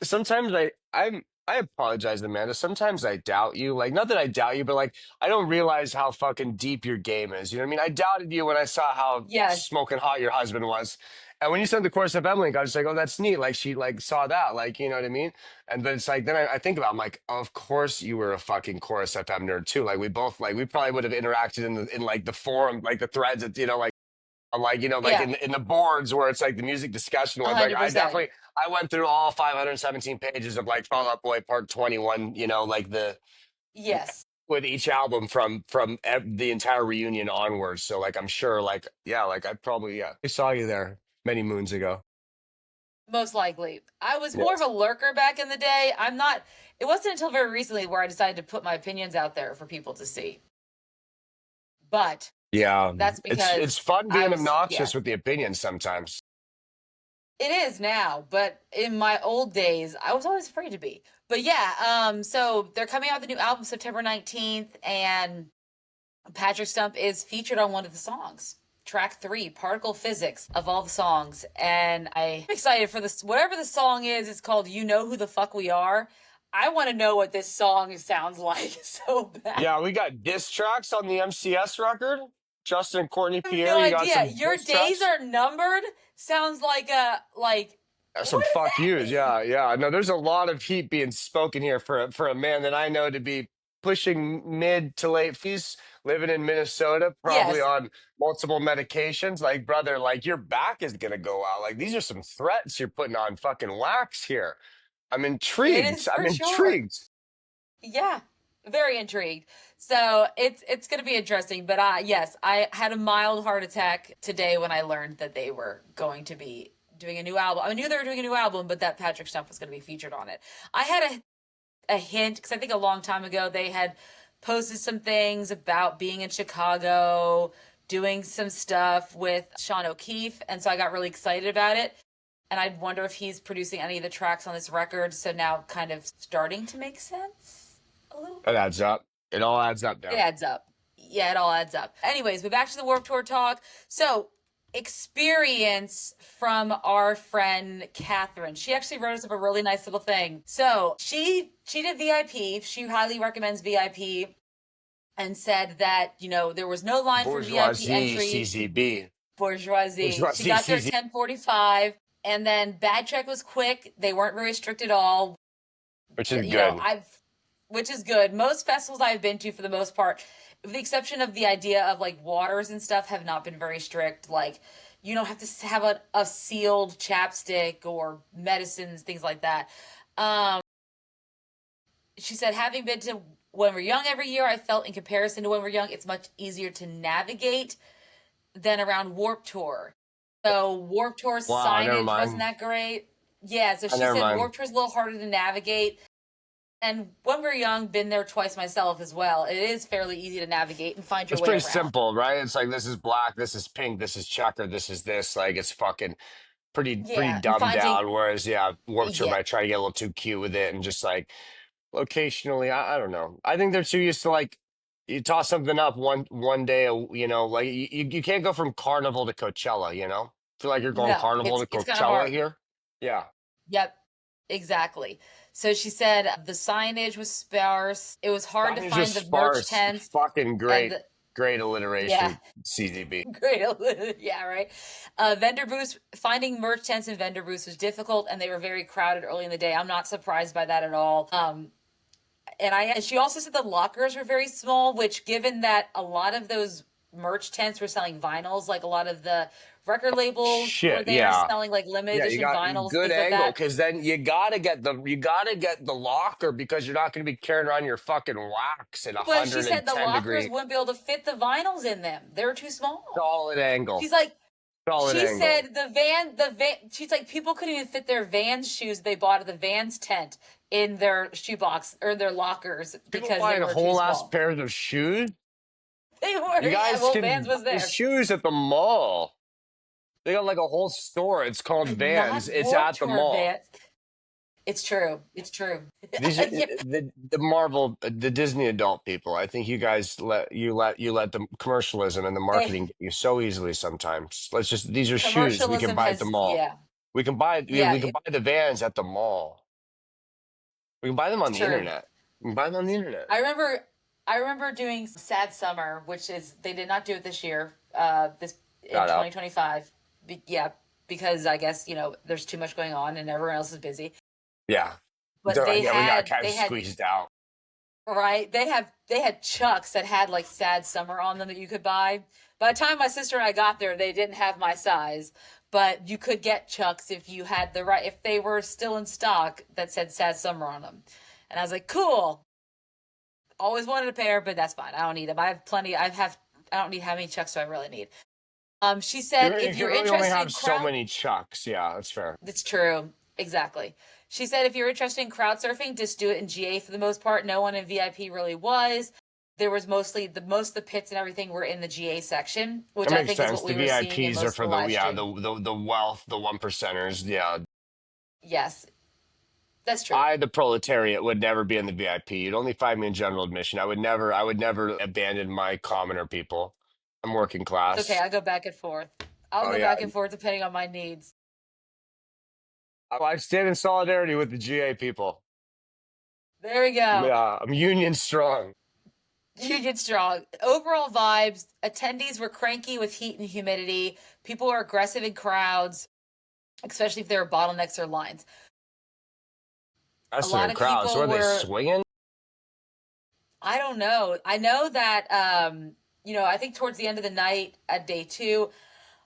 Speaker 2: sometimes I apologize, Amanda. Sometimes I doubt you. Like, not that I doubt you, but like I don't realize how fucking deep your game is. You know what I mean? I doubted you when I saw how
Speaker 1: Yes.
Speaker 2: smoking hot your husband was. And when you sent the Chorus FM link, I was just like, oh, that's neat. Like she like saw that, like, you know what I mean? And then it's like, then I think about it, I'm like, of course you were a fucking Chorus FM nerd too. Like we both like we probably would have interacted in like the forum, like the threads that, like on like, like
Speaker 1: Yeah,
Speaker 2: in the boards where it's like the music discussion ones. Like
Speaker 1: 100%.
Speaker 2: I went through all 517 pages of like Fall Out Boy Part 21, like the
Speaker 1: Yes.
Speaker 2: with each album the entire reunion onwards. So like I'm sure like yeah, like I probably I saw you there many moons ago.
Speaker 1: Most likely. I was more of a
Speaker 2: Yes.
Speaker 1: lurker back in the day. I'm not, it wasn't until very recently where I decided to put my opinions out there for people to see. But
Speaker 2: Yeah.
Speaker 1: that's
Speaker 2: It's
Speaker 1: because
Speaker 2: fun
Speaker 1: I
Speaker 2: being
Speaker 1: was, yeah,
Speaker 2: obnoxious with the opinions sometimes.
Speaker 1: it is now. But in my old days, I was always afraid to be. But yeah, so they're coming out with a new album September 19th, and Patrick Stump is featured on one of the songs. Track 3, Particle Physics, of all the songs. And I'm excited for this. Whatever the song is, it's called You Know Who the Fuck We Are. I want to know what this song sounds like so bad.
Speaker 2: Yeah, we got diss tracks on the MCS record. Justin and Courtney
Speaker 1: I have
Speaker 2: Pierre,
Speaker 1: no
Speaker 2: you got
Speaker 1: idea.
Speaker 2: some
Speaker 1: Your
Speaker 2: diss
Speaker 1: days
Speaker 2: tracks?
Speaker 1: are numbered sounds like
Speaker 2: Some
Speaker 1: what does
Speaker 2: fuck
Speaker 1: that
Speaker 2: yous.
Speaker 1: mean?
Speaker 2: Yeah, yeah. No, there's a lot of heat being spoken here for a man that I know to be pushing mid to late fees, living in Minnesota, probably
Speaker 1: Yes,
Speaker 2: on multiple medications. Like, brother, like your back is gonna go out. Like, these are some threats you're putting on fucking wax here. I'm
Speaker 1: it
Speaker 2: intrigued.
Speaker 1: is
Speaker 2: I'm
Speaker 1: for sure.
Speaker 2: intrigued.
Speaker 1: Yeah, very intrigued. So it's going to be interesting. But yes, I had a mild heart attack today when I learned that they were going to be doing a new album. I knew they were doing a new album, but that Patrick Stump was going to be featured on it. I had a hint because I think a long time ago they had posted some things about being in Chicago, doing some stuff with Sean O'Keefe, and so I got really excited about it. And I wonder if he's producing any of the tracks on this record. So now, kind of starting to make sense a little
Speaker 2: It
Speaker 1: bit.
Speaker 2: adds up. It all adds up
Speaker 1: It
Speaker 2: now.
Speaker 1: adds up. Yeah, it all adds up. Anyways, we're back to the Warped Tour talk. So, experience from our friend Catherine. She actually wrote us up a really nice little thing. So she did VIP. She highly recommends VIP and said that, there was no line for VIP
Speaker 2: Bourgeoisie
Speaker 1: entry.
Speaker 2: CZB.
Speaker 1: Bourgeoisie. She
Speaker 2: Bourgeoisie
Speaker 1: got there at
Speaker 2: CZ.
Speaker 1: 10:45, and then bag check was quick. They weren't very strict at all.
Speaker 2: Which is
Speaker 1: You know,
Speaker 2: good.
Speaker 1: I've which is good. Most festivals I've been to, for the most part, with the exception of the idea of like waters and stuff, have not been very strict. Like, you don't have to have a sealed chapstick or medicines, things like that. Um, she said, having been to When We're Young every year, I felt in comparison to When We're Young, it's much easier to navigate than around Warp Tour. So Warp Tour
Speaker 2: Wow, never
Speaker 1: signage wasn't
Speaker 2: mind.
Speaker 1: that great. Yeah, so she
Speaker 2: Never
Speaker 1: said
Speaker 2: mind.
Speaker 1: Warp Tour's a little harder to navigate. And When We're Young, been there twice myself as well. It is fairly easy to navigate and find your
Speaker 2: It's
Speaker 1: way
Speaker 2: pretty
Speaker 1: around.
Speaker 2: simple, right? It's like this is black, this is pink, this is checker, this is this. Like it's fucking pretty
Speaker 1: Yeah, and
Speaker 2: dumbed
Speaker 1: finding
Speaker 2: down. Whereas yeah, Warped Tour
Speaker 1: yeah,
Speaker 2: might try to get a little too cute with it and just like locationally, I don't know. I think they're too used to like you toss something up one day, like you can't go from Carnival to Coachella, Feel like you're going
Speaker 1: no,
Speaker 2: Carnival to
Speaker 1: it's kind of
Speaker 2: Coachella
Speaker 1: hard.
Speaker 2: here. Yeah,
Speaker 1: Yep, exactly. So she said the signage was sparse. It was hard to
Speaker 2: signage was
Speaker 1: find the merch
Speaker 2: sparse.
Speaker 1: tents
Speaker 2: Fucking
Speaker 1: and
Speaker 2: great,
Speaker 1: the
Speaker 2: great
Speaker 1: yeah,
Speaker 2: alliteration, CZB.
Speaker 1: great. Yeah, right. Vendor booths, finding merch tents and vendor booths was difficult, and they were very crowded early in the day. I'm not surprised by that at all. And she also said the lockers were very small, which, given that a lot of those merch tents were selling vinyls, like a lot of the record labels were
Speaker 2: Shit,
Speaker 1: there
Speaker 2: yeah.
Speaker 1: selling like limited
Speaker 2: Yeah, you
Speaker 1: edition
Speaker 2: got
Speaker 1: vinyls,
Speaker 2: good
Speaker 1: things like
Speaker 2: angle
Speaker 1: that.
Speaker 2: because then you gotta get the locker because you're not gonna be carrying around your fucking wax at
Speaker 1: But she said the
Speaker 2: 110
Speaker 1: lockers
Speaker 2: degree.
Speaker 1: wouldn't be able to fit the vinyls in them. They were too small.
Speaker 2: Solid angle.
Speaker 1: She's like,
Speaker 2: Solid
Speaker 1: she
Speaker 2: angle.
Speaker 1: said the van, she's like, people couldn't even fit their Vans shoes they bought at the Vans tent in their shoebox or their lockers
Speaker 2: People
Speaker 1: because they
Speaker 2: buying
Speaker 1: were too
Speaker 2: whole ass
Speaker 1: small.
Speaker 2: pairs of shoes.
Speaker 1: They were,
Speaker 2: You
Speaker 1: yeah,
Speaker 2: guys
Speaker 1: well, Vans
Speaker 2: can
Speaker 1: was
Speaker 2: buy
Speaker 1: there.
Speaker 2: shoes at the mall. They got like a whole store. It's called
Speaker 1: Not
Speaker 2: Vans. It's
Speaker 1: Warped
Speaker 2: at the
Speaker 1: Tour
Speaker 2: mall.
Speaker 1: Vans. It's true. It's true.
Speaker 2: These are
Speaker 1: Yeah,
Speaker 2: the Marvel, the Disney adult people. I think you guys let the commercialism and the
Speaker 1: eh,
Speaker 2: marketing get you so easily sometimes. Let's just these are shoes we can
Speaker 1: commercialism
Speaker 2: buy at the
Speaker 1: has,
Speaker 2: mall.
Speaker 1: yeah,
Speaker 2: We
Speaker 1: yeah,
Speaker 2: can buy the Vans at the mall. We can buy them on
Speaker 1: it's
Speaker 2: the
Speaker 1: true.
Speaker 2: internet. We can buy them on the internet.
Speaker 1: I remember, I remember doing Sad Summer, which is they did not do it this year. This in
Speaker 2: Shout out.
Speaker 1: 2025. Yeah, because I guess there's too much going on and everyone else is busy.
Speaker 2: Yeah.
Speaker 1: But
Speaker 2: We got kind of
Speaker 1: they had
Speaker 2: squeezed out.
Speaker 1: right. They had Chucks that had like Sad Summer on them that you could buy. By the time my sister and I got there, they didn't have my size, but you could get Chucks if you had the right if they were still in stock that said Sad Summer on them. And I was like, cool. Always wanted a pair, but that's fine. I don't need them. I have plenty. I don't need how many chucks do I really need. She said
Speaker 2: You
Speaker 1: if
Speaker 2: can
Speaker 1: you're
Speaker 2: really only
Speaker 1: interested
Speaker 2: have
Speaker 1: in
Speaker 2: so
Speaker 1: crowd,
Speaker 2: many chucks. Yeah, that's fair.
Speaker 1: that's true. Exactly. She said if you're interested in crowd surfing, just do it in GA for the most part. No one in VIP really was. There was mostly the most of the pits and everything were in the GA section, which
Speaker 2: That
Speaker 1: I
Speaker 2: makes
Speaker 1: think is
Speaker 2: sense.
Speaker 1: what
Speaker 2: The
Speaker 1: we were seeing in
Speaker 2: VIPs are
Speaker 1: most of
Speaker 2: for
Speaker 1: the
Speaker 2: the
Speaker 1: live
Speaker 2: yeah
Speaker 1: stream.
Speaker 2: the wealth, the one percenters. Yeah,
Speaker 1: Yes, that's true.
Speaker 2: I, the proletariat, would never be in the VIP. You'd only find me in general admission. I would never abandon my commoner people. I'm working
Speaker 1: It's okay.
Speaker 2: class.
Speaker 1: I'll go back and forth. I'll
Speaker 2: Oh
Speaker 1: go
Speaker 2: yeah,
Speaker 1: back and forth depending on my needs.
Speaker 2: I stand in solidarity with the GA people.
Speaker 1: There we go.
Speaker 2: Yeah, I'm union strong.
Speaker 1: Union strong. Overall vibes. Attendees were cranky with heat and humidity. People were aggressive in crowds, especially if there were bottlenecks or lines. A
Speaker 2: That's
Speaker 1: lot
Speaker 2: in
Speaker 1: of
Speaker 2: crowds. So
Speaker 1: people
Speaker 2: are they
Speaker 1: were,
Speaker 2: swinging?
Speaker 1: I don't know. I know that, I think towards the end of the night at day two,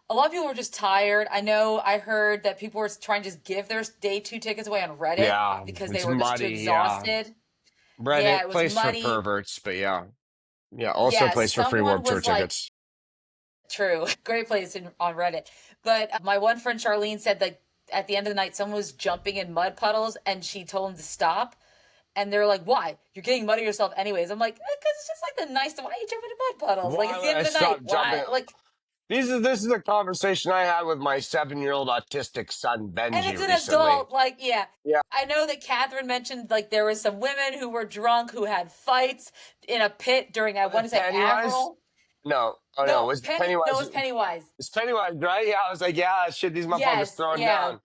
Speaker 1: a lot of people were just tired. I know I heard that people were trying to just give their day two tickets away on Reddit
Speaker 2: Yeah,
Speaker 1: because they
Speaker 2: it's
Speaker 1: were just too
Speaker 2: muddy. Yeah,
Speaker 1: exhausted. Yeah,
Speaker 2: Reddit
Speaker 1: it was
Speaker 2: place for
Speaker 1: muddy.
Speaker 2: perverts, but yeah, yeah, also a
Speaker 1: Yeah,
Speaker 2: place for free
Speaker 1: someone
Speaker 2: Warp Tour
Speaker 1: was like,
Speaker 2: tickets.
Speaker 1: true, great place on Reddit. But my one friend Charlene said that at the end of the night, someone was jumping in mud puddles and she told him to stop. And they're like, why? You're getting muddy yourself anyways. I'm like, because it's just like the nice, why are you jumping in mud puddles? Like,
Speaker 2: Why
Speaker 1: it's the
Speaker 2: would
Speaker 1: end
Speaker 2: I
Speaker 1: of the night.
Speaker 2: stop jumping?
Speaker 1: Why? Like,
Speaker 2: This is a conversation I had with my 7-year old autistic son
Speaker 1: and
Speaker 2: Benji
Speaker 1: it's an
Speaker 2: recently.
Speaker 1: adult. Like, yeah.
Speaker 2: Yeah,
Speaker 1: I know that Catherine mentioned like there was some women who were drunk who had fights in a pit during I
Speaker 2: was
Speaker 1: want
Speaker 2: it
Speaker 1: to say
Speaker 2: Pennywise?
Speaker 1: Avril.
Speaker 2: No, oh no,
Speaker 1: No,
Speaker 2: was it
Speaker 1: Penny. No,
Speaker 2: Pennywise?
Speaker 1: it was Pennywise.
Speaker 2: It's Pennywise, right? Yeah, I was like, yeah, shit, these motherfuckers
Speaker 1: Yes,
Speaker 2: throwing
Speaker 1: yeah.
Speaker 2: down.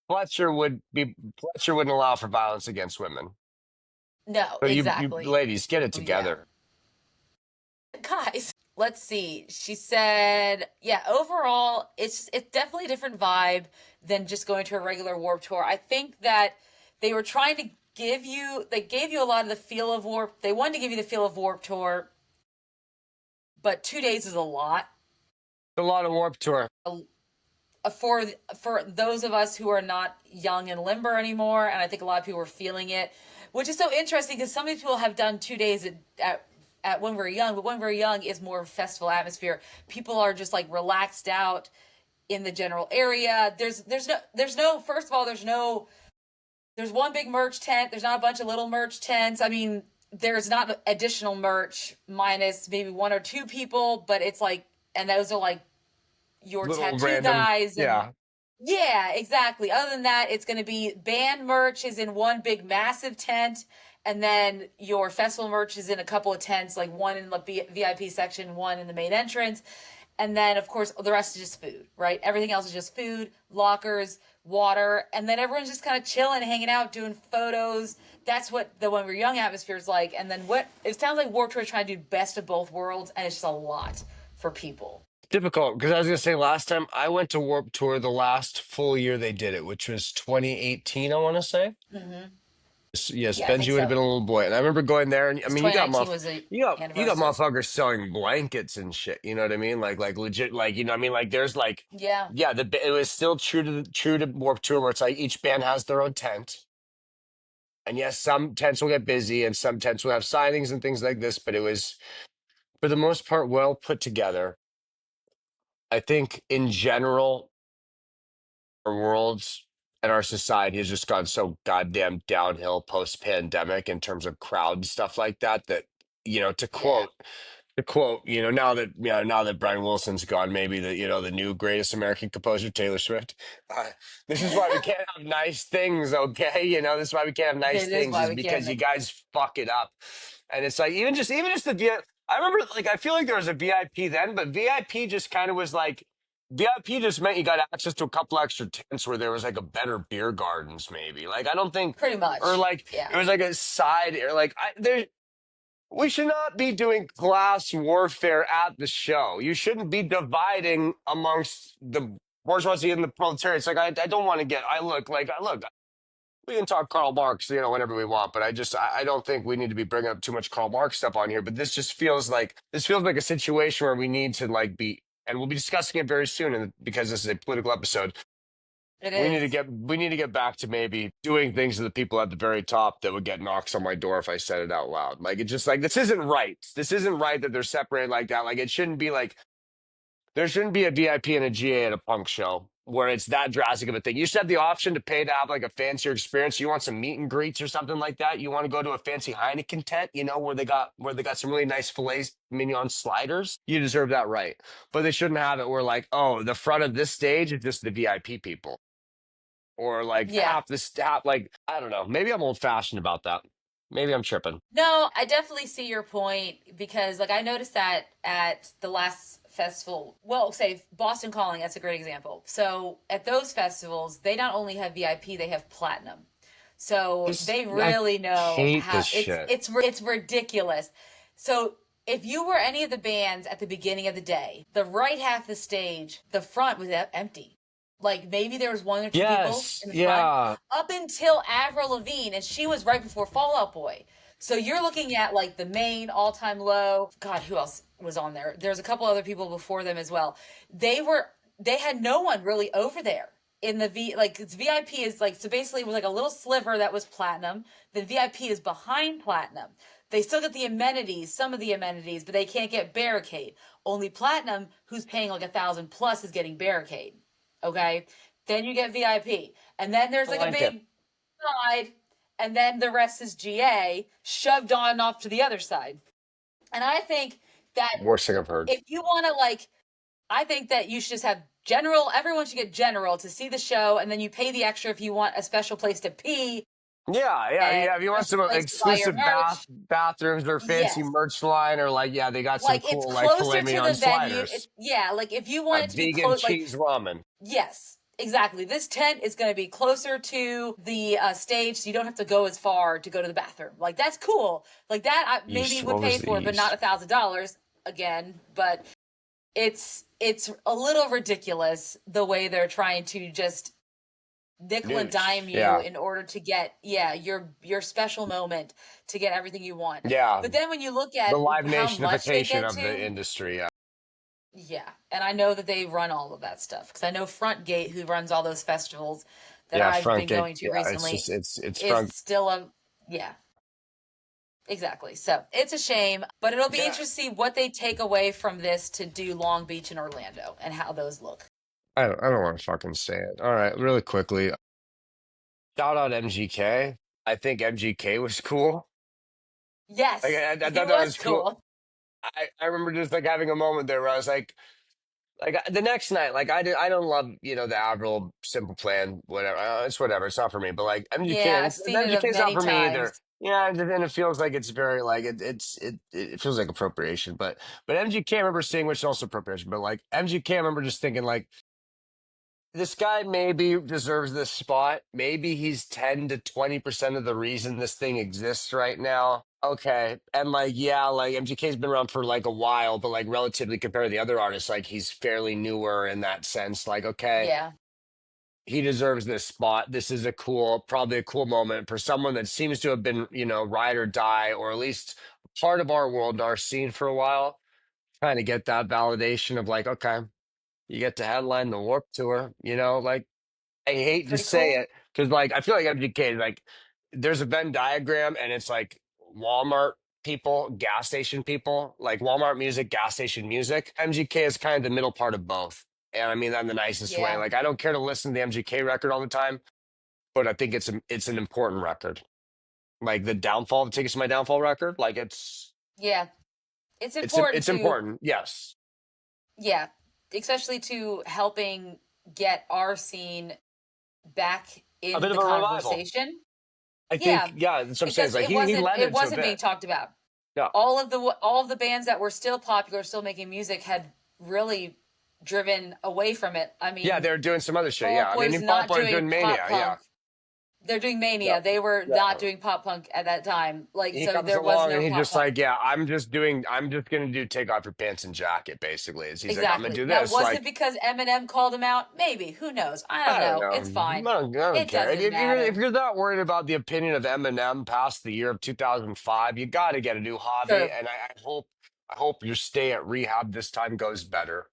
Speaker 2: Fletcher wouldn't allow for violence against women.
Speaker 1: No,
Speaker 2: So you
Speaker 1: exactly.
Speaker 2: ladies, get it
Speaker 1: Yeah.
Speaker 2: together.
Speaker 1: Guys, let's see. She said, yeah, overall, it's definitely a different vibe than just going to a regular Warp Tour. I think that they were trying to they gave you a lot of the feel of Warp. They wanted to give you the feel of Warp Tour, but 2 days is a lot.
Speaker 2: A lot of Warp Tour.
Speaker 1: For for those of us who are not young and limber anymore, and I think a lot of people are feeling it, which is so interesting because some of these people have done 2 days at when we're young, but when we're young is more festival atmosphere. People are just like relaxed out in the general area. There's no first of all there's one big merch tent. There's not a bunch of little merch tents. I mean, there's not additional merch minus maybe one or two people, but it's like, and those are like your
Speaker 2: Little
Speaker 1: tattoo
Speaker 2: random.
Speaker 1: guys and
Speaker 2: Yeah.
Speaker 1: yeah, exactly. Other than that, it's going to be band merch is in one big massive tent, and then your festival merch is in a couple of tents, like one in the VIP section, one in the main entrance, and then of course the rest is just food, right? Everything else is just food, lockers, water, and then everyone's just kind of chilling, hanging out, doing photos. That's what the When We're Young atmosphere is like. And then what it sounds like Warped Tour is trying to do best of both worlds, and it's just a lot for people.
Speaker 2: Difficult because I was gonna say last time I went to Warp Tour the last full year they did it, which was 2018, I want to say.
Speaker 1: Mm-hmm.
Speaker 2: Yes,
Speaker 1: Yeah, I think
Speaker 2: Benji would have
Speaker 1: so.
Speaker 2: been a little boy, and I remember going there, and I
Speaker 1: Because
Speaker 2: mean,
Speaker 1: 2019 was the
Speaker 2: you got
Speaker 1: anniversary.
Speaker 2: motherfuckers selling blankets and shit. You know what I mean? Like legit, like you know, what I mean, like there's like,
Speaker 1: Yeah,
Speaker 2: yeah, it was still true to Warp Tour, where it's like each band has their own tent, and yes, some tents will get busy, and some tents will have signings and things like this, but it was for the most part well put together. I think in general, our worlds and our society has just gone so goddamn downhill post pandemic in terms of crowd stuff like that. That you know,
Speaker 1: yeah.
Speaker 2: to quote, now that Brian Wilson's gone, maybe the new greatest American composer Taylor Swift. Uh, this is why we can't have nice things, okay? This is why we can't have nice
Speaker 1: It is
Speaker 2: things
Speaker 1: why
Speaker 2: is
Speaker 1: we can't
Speaker 2: because you
Speaker 1: make.
Speaker 2: guys fuck it up, and it's like even just the I remember like I feel like there was a VIP then, but VIP just kind of was like. VIP just meant you got access to a couple extra tents where there was like a better beer gardens, maybe. Like I don't think,
Speaker 1: Pretty
Speaker 2: or
Speaker 1: much.
Speaker 2: like
Speaker 1: Yeah.
Speaker 2: it was like a side, or like there. We should not be doing class warfare at the show. You shouldn't be dividing amongst the bourgeoisie and the proletariat. It's like I don't want to get. I look. We can talk Karl Marx, whenever we want, but I don't think we need to be bringing up too much Karl Marx stuff on here. But this feels like a situation where we need to like be, and we'll be discussing it very soon, and because this is a political episode,
Speaker 1: It is.
Speaker 2: We need to get back to maybe doing things to the people at the very top that would get knocks on my door if I said it out loud. Like it's just like this isn't right. This isn't right that they're separated like that. Like it shouldn't be like there shouldn't be a VIP and a GA at a punk show where it's that drastic of a thing. You should have the option to pay to have like a fancier experience. You want some meet and greets or something like that. You want to go to a fancy Heineken tent, you know, where they got some really nice fillets mignon sliders. You deserve that right. But they shouldn't have it where like, oh, the front of this stage is just the VIP people. Or like
Speaker 1: Yeah.
Speaker 2: half the half like I don't know. Maybe I'm old fashioned about that. Maybe I'm tripping.
Speaker 1: No, I definitely see your point because, like, I noticed that at the last festival. Well, say Boston Calling, that's a great example. So at those festivals, they not only have VIP, they have platinum. So
Speaker 2: Just
Speaker 1: they
Speaker 2: I
Speaker 1: really know
Speaker 2: hate
Speaker 1: how
Speaker 2: this shit.
Speaker 1: it's ridiculous. So if you were any of the bands at the beginning of the day, the right half of the stage, the front was empty. Like maybe there was one or two people
Speaker 2: Yes.
Speaker 1: in the front
Speaker 2: Yeah.
Speaker 1: up until Avril Lavigne, and she was right before Fall Out Boy. So you're looking at like the main all-time low. God, who else was on there? There's a couple other people before them as well. They had no one really over there in the like it's VIP is like so basically it was like a little sliver that was platinum. The VIP is behind platinum. They still get the amenities, some of the amenities, but they can't get barricade. Only platinum, who's paying like 1,000 plus, is getting barricade. Okay. Then you get VIP. And then there's
Speaker 2: I
Speaker 1: like a
Speaker 2: like it.
Speaker 1: big side, and then the rest is GA shoved on off to the other side. And I think that
Speaker 2: Worst thing I've heard.
Speaker 1: if you want to, like, I think that you should just have general, everyone should get general to see the show, and then you pay the extra if you want a special place to pee
Speaker 2: Yeah, yeah,
Speaker 1: and
Speaker 2: yeah. If you
Speaker 1: a
Speaker 2: want
Speaker 1: special
Speaker 2: some
Speaker 1: place to buy your
Speaker 2: exclusive
Speaker 1: merch.
Speaker 2: bathrooms or fancy
Speaker 1: Yes.
Speaker 2: merch line, or like, yeah, they got some
Speaker 1: Like it's
Speaker 2: cool like filet
Speaker 1: closer to
Speaker 2: mignon
Speaker 1: the venue.
Speaker 2: sliders,
Speaker 1: Yeah, like if you want
Speaker 2: a
Speaker 1: it to be
Speaker 2: vegan
Speaker 1: close, like
Speaker 2: cheese ramen.
Speaker 1: yes, exactly. This tent is going to be closer to the stage, so you don't have to go as far to go to the bathroom. Like that's cool. Like that, I maybe
Speaker 2: Yeesh,
Speaker 1: would
Speaker 2: what
Speaker 1: pay
Speaker 2: was the
Speaker 1: for, but not
Speaker 2: yeesh?
Speaker 1: $1,000 again. But it's a little ridiculous the way they're trying to just nickel and dime
Speaker 2: Yeesh.
Speaker 1: you
Speaker 2: Yeah,
Speaker 1: in order to get your special moment to get everything you want.
Speaker 2: yeah.
Speaker 1: But then when you look
Speaker 2: The
Speaker 1: at
Speaker 2: Live
Speaker 1: how much they
Speaker 2: Nationification
Speaker 1: get
Speaker 2: of the
Speaker 1: to,
Speaker 2: industry. Yeah,
Speaker 1: yeah, and I know that they run all of that stuff because I know Frontgate, who runs all those festivals that
Speaker 2: yeah.
Speaker 1: I've
Speaker 2: Front
Speaker 1: been
Speaker 2: gate.
Speaker 1: going to
Speaker 2: Yeah, it's
Speaker 1: recently,
Speaker 2: just it's
Speaker 1: is
Speaker 2: front.
Speaker 1: still a yeah, exactly. So it's a shame, but it'll be
Speaker 2: Yeah,
Speaker 1: interesting to see what they take away from this to do Long Beach and Orlando and how those look.
Speaker 2: I don't want to fucking say it. All right, really quickly. Shout out MGK. I think MGK was cool. Like
Speaker 1: Yes,
Speaker 2: I
Speaker 1: he
Speaker 2: thought that
Speaker 1: was
Speaker 2: was cool.
Speaker 1: cool.
Speaker 2: I remember just like having a moment there where I was like the next night, like I don't love the Avril Simple Plan, whatever. It's whatever. It's not for me. But like
Speaker 1: Yeah, I've seen it of
Speaker 2: MGK is not
Speaker 1: many
Speaker 2: for me either.
Speaker 1: times.
Speaker 2: Yeah, and it feels like it's very like it feels like appropriation. But MGK I remember seeing, which is also appropriation. But like MGK, I remember just thinking like this guy maybe deserves this spot. Maybe he's 10 to 20% of the reason this thing exists right now. Okay. And like, yeah, like MGK's been around for like a while, but like relatively compared to the other artists, like he's fairly newer in that sense. Like, okay,
Speaker 1: Yeah,
Speaker 2: he deserves this spot. This is probably a cool moment for someone that seems to have been, ride or die, or at least part of our world and our scene for a while. Trying to get that validation of like, okay, you get to headline the Warp Tour, like I hate to
Speaker 1: pretty
Speaker 2: say
Speaker 1: cool.
Speaker 2: it because, like, I feel like MGK, like, there's a Venn diagram and it's like Walmart people, gas station people, like Walmart music, gas station music. MGK is kind of the middle part of both. And I mean that in the nicest way.
Speaker 1: Yeah,
Speaker 2: Like, I don't care to listen to the MGK record all the time, but I think it's an important record. Like the Downfall, the Tickets to My Downfall record, like
Speaker 1: yeah. It's important
Speaker 2: it's
Speaker 1: to,
Speaker 2: important. Yes,
Speaker 1: yeah, especially to helping get our scene back
Speaker 2: a bit
Speaker 1: in
Speaker 2: of
Speaker 1: the
Speaker 2: a revival.
Speaker 1: conversation.
Speaker 2: I
Speaker 1: Yeah,
Speaker 2: think, yeah, that's what I'm saying. It's
Speaker 1: because
Speaker 2: like he led
Speaker 1: it
Speaker 2: into a
Speaker 1: wasn't being
Speaker 2: bit.
Speaker 1: talked about.
Speaker 2: Yeah.
Speaker 1: All of the bands that were still popular, still making music, had really driven away from it. I
Speaker 2: Yeah,
Speaker 1: mean,
Speaker 2: they're doing some other shit.
Speaker 1: Fall
Speaker 2: Yeah,
Speaker 1: Out
Speaker 2: I mean,
Speaker 1: Boy's
Speaker 2: in Fall Out
Speaker 1: not
Speaker 2: Boy is
Speaker 1: doing
Speaker 2: doing
Speaker 1: pop
Speaker 2: Mania. Yeah,
Speaker 1: punk. They're doing
Speaker 2: yeah,
Speaker 1: Mania. They were not
Speaker 2: yeah.
Speaker 1: doing pop punk at that time. Like,
Speaker 2: He
Speaker 1: so
Speaker 2: comes
Speaker 1: there was
Speaker 2: along
Speaker 1: no
Speaker 2: and he's
Speaker 1: pop
Speaker 2: just
Speaker 1: punk.
Speaker 2: like, yeah, I'm just gonna do take off your pants and jacket. Basically, he's like, I'm gonna
Speaker 1: Exactly.
Speaker 2: do
Speaker 1: Now,
Speaker 2: this.
Speaker 1: was it
Speaker 2: Like,
Speaker 1: because Eminem called him out? Maybe. Who knows? I don't
Speaker 2: I don't
Speaker 1: know. It's
Speaker 2: know.
Speaker 1: fine.
Speaker 2: I don't
Speaker 1: It
Speaker 2: care.
Speaker 1: doesn't
Speaker 2: If
Speaker 1: matter.
Speaker 2: you're that worried about the opinion of Eminem past the year of 2005, you got to get a new hobby.
Speaker 1: True.
Speaker 2: And I hope your stay at rehab this time goes better.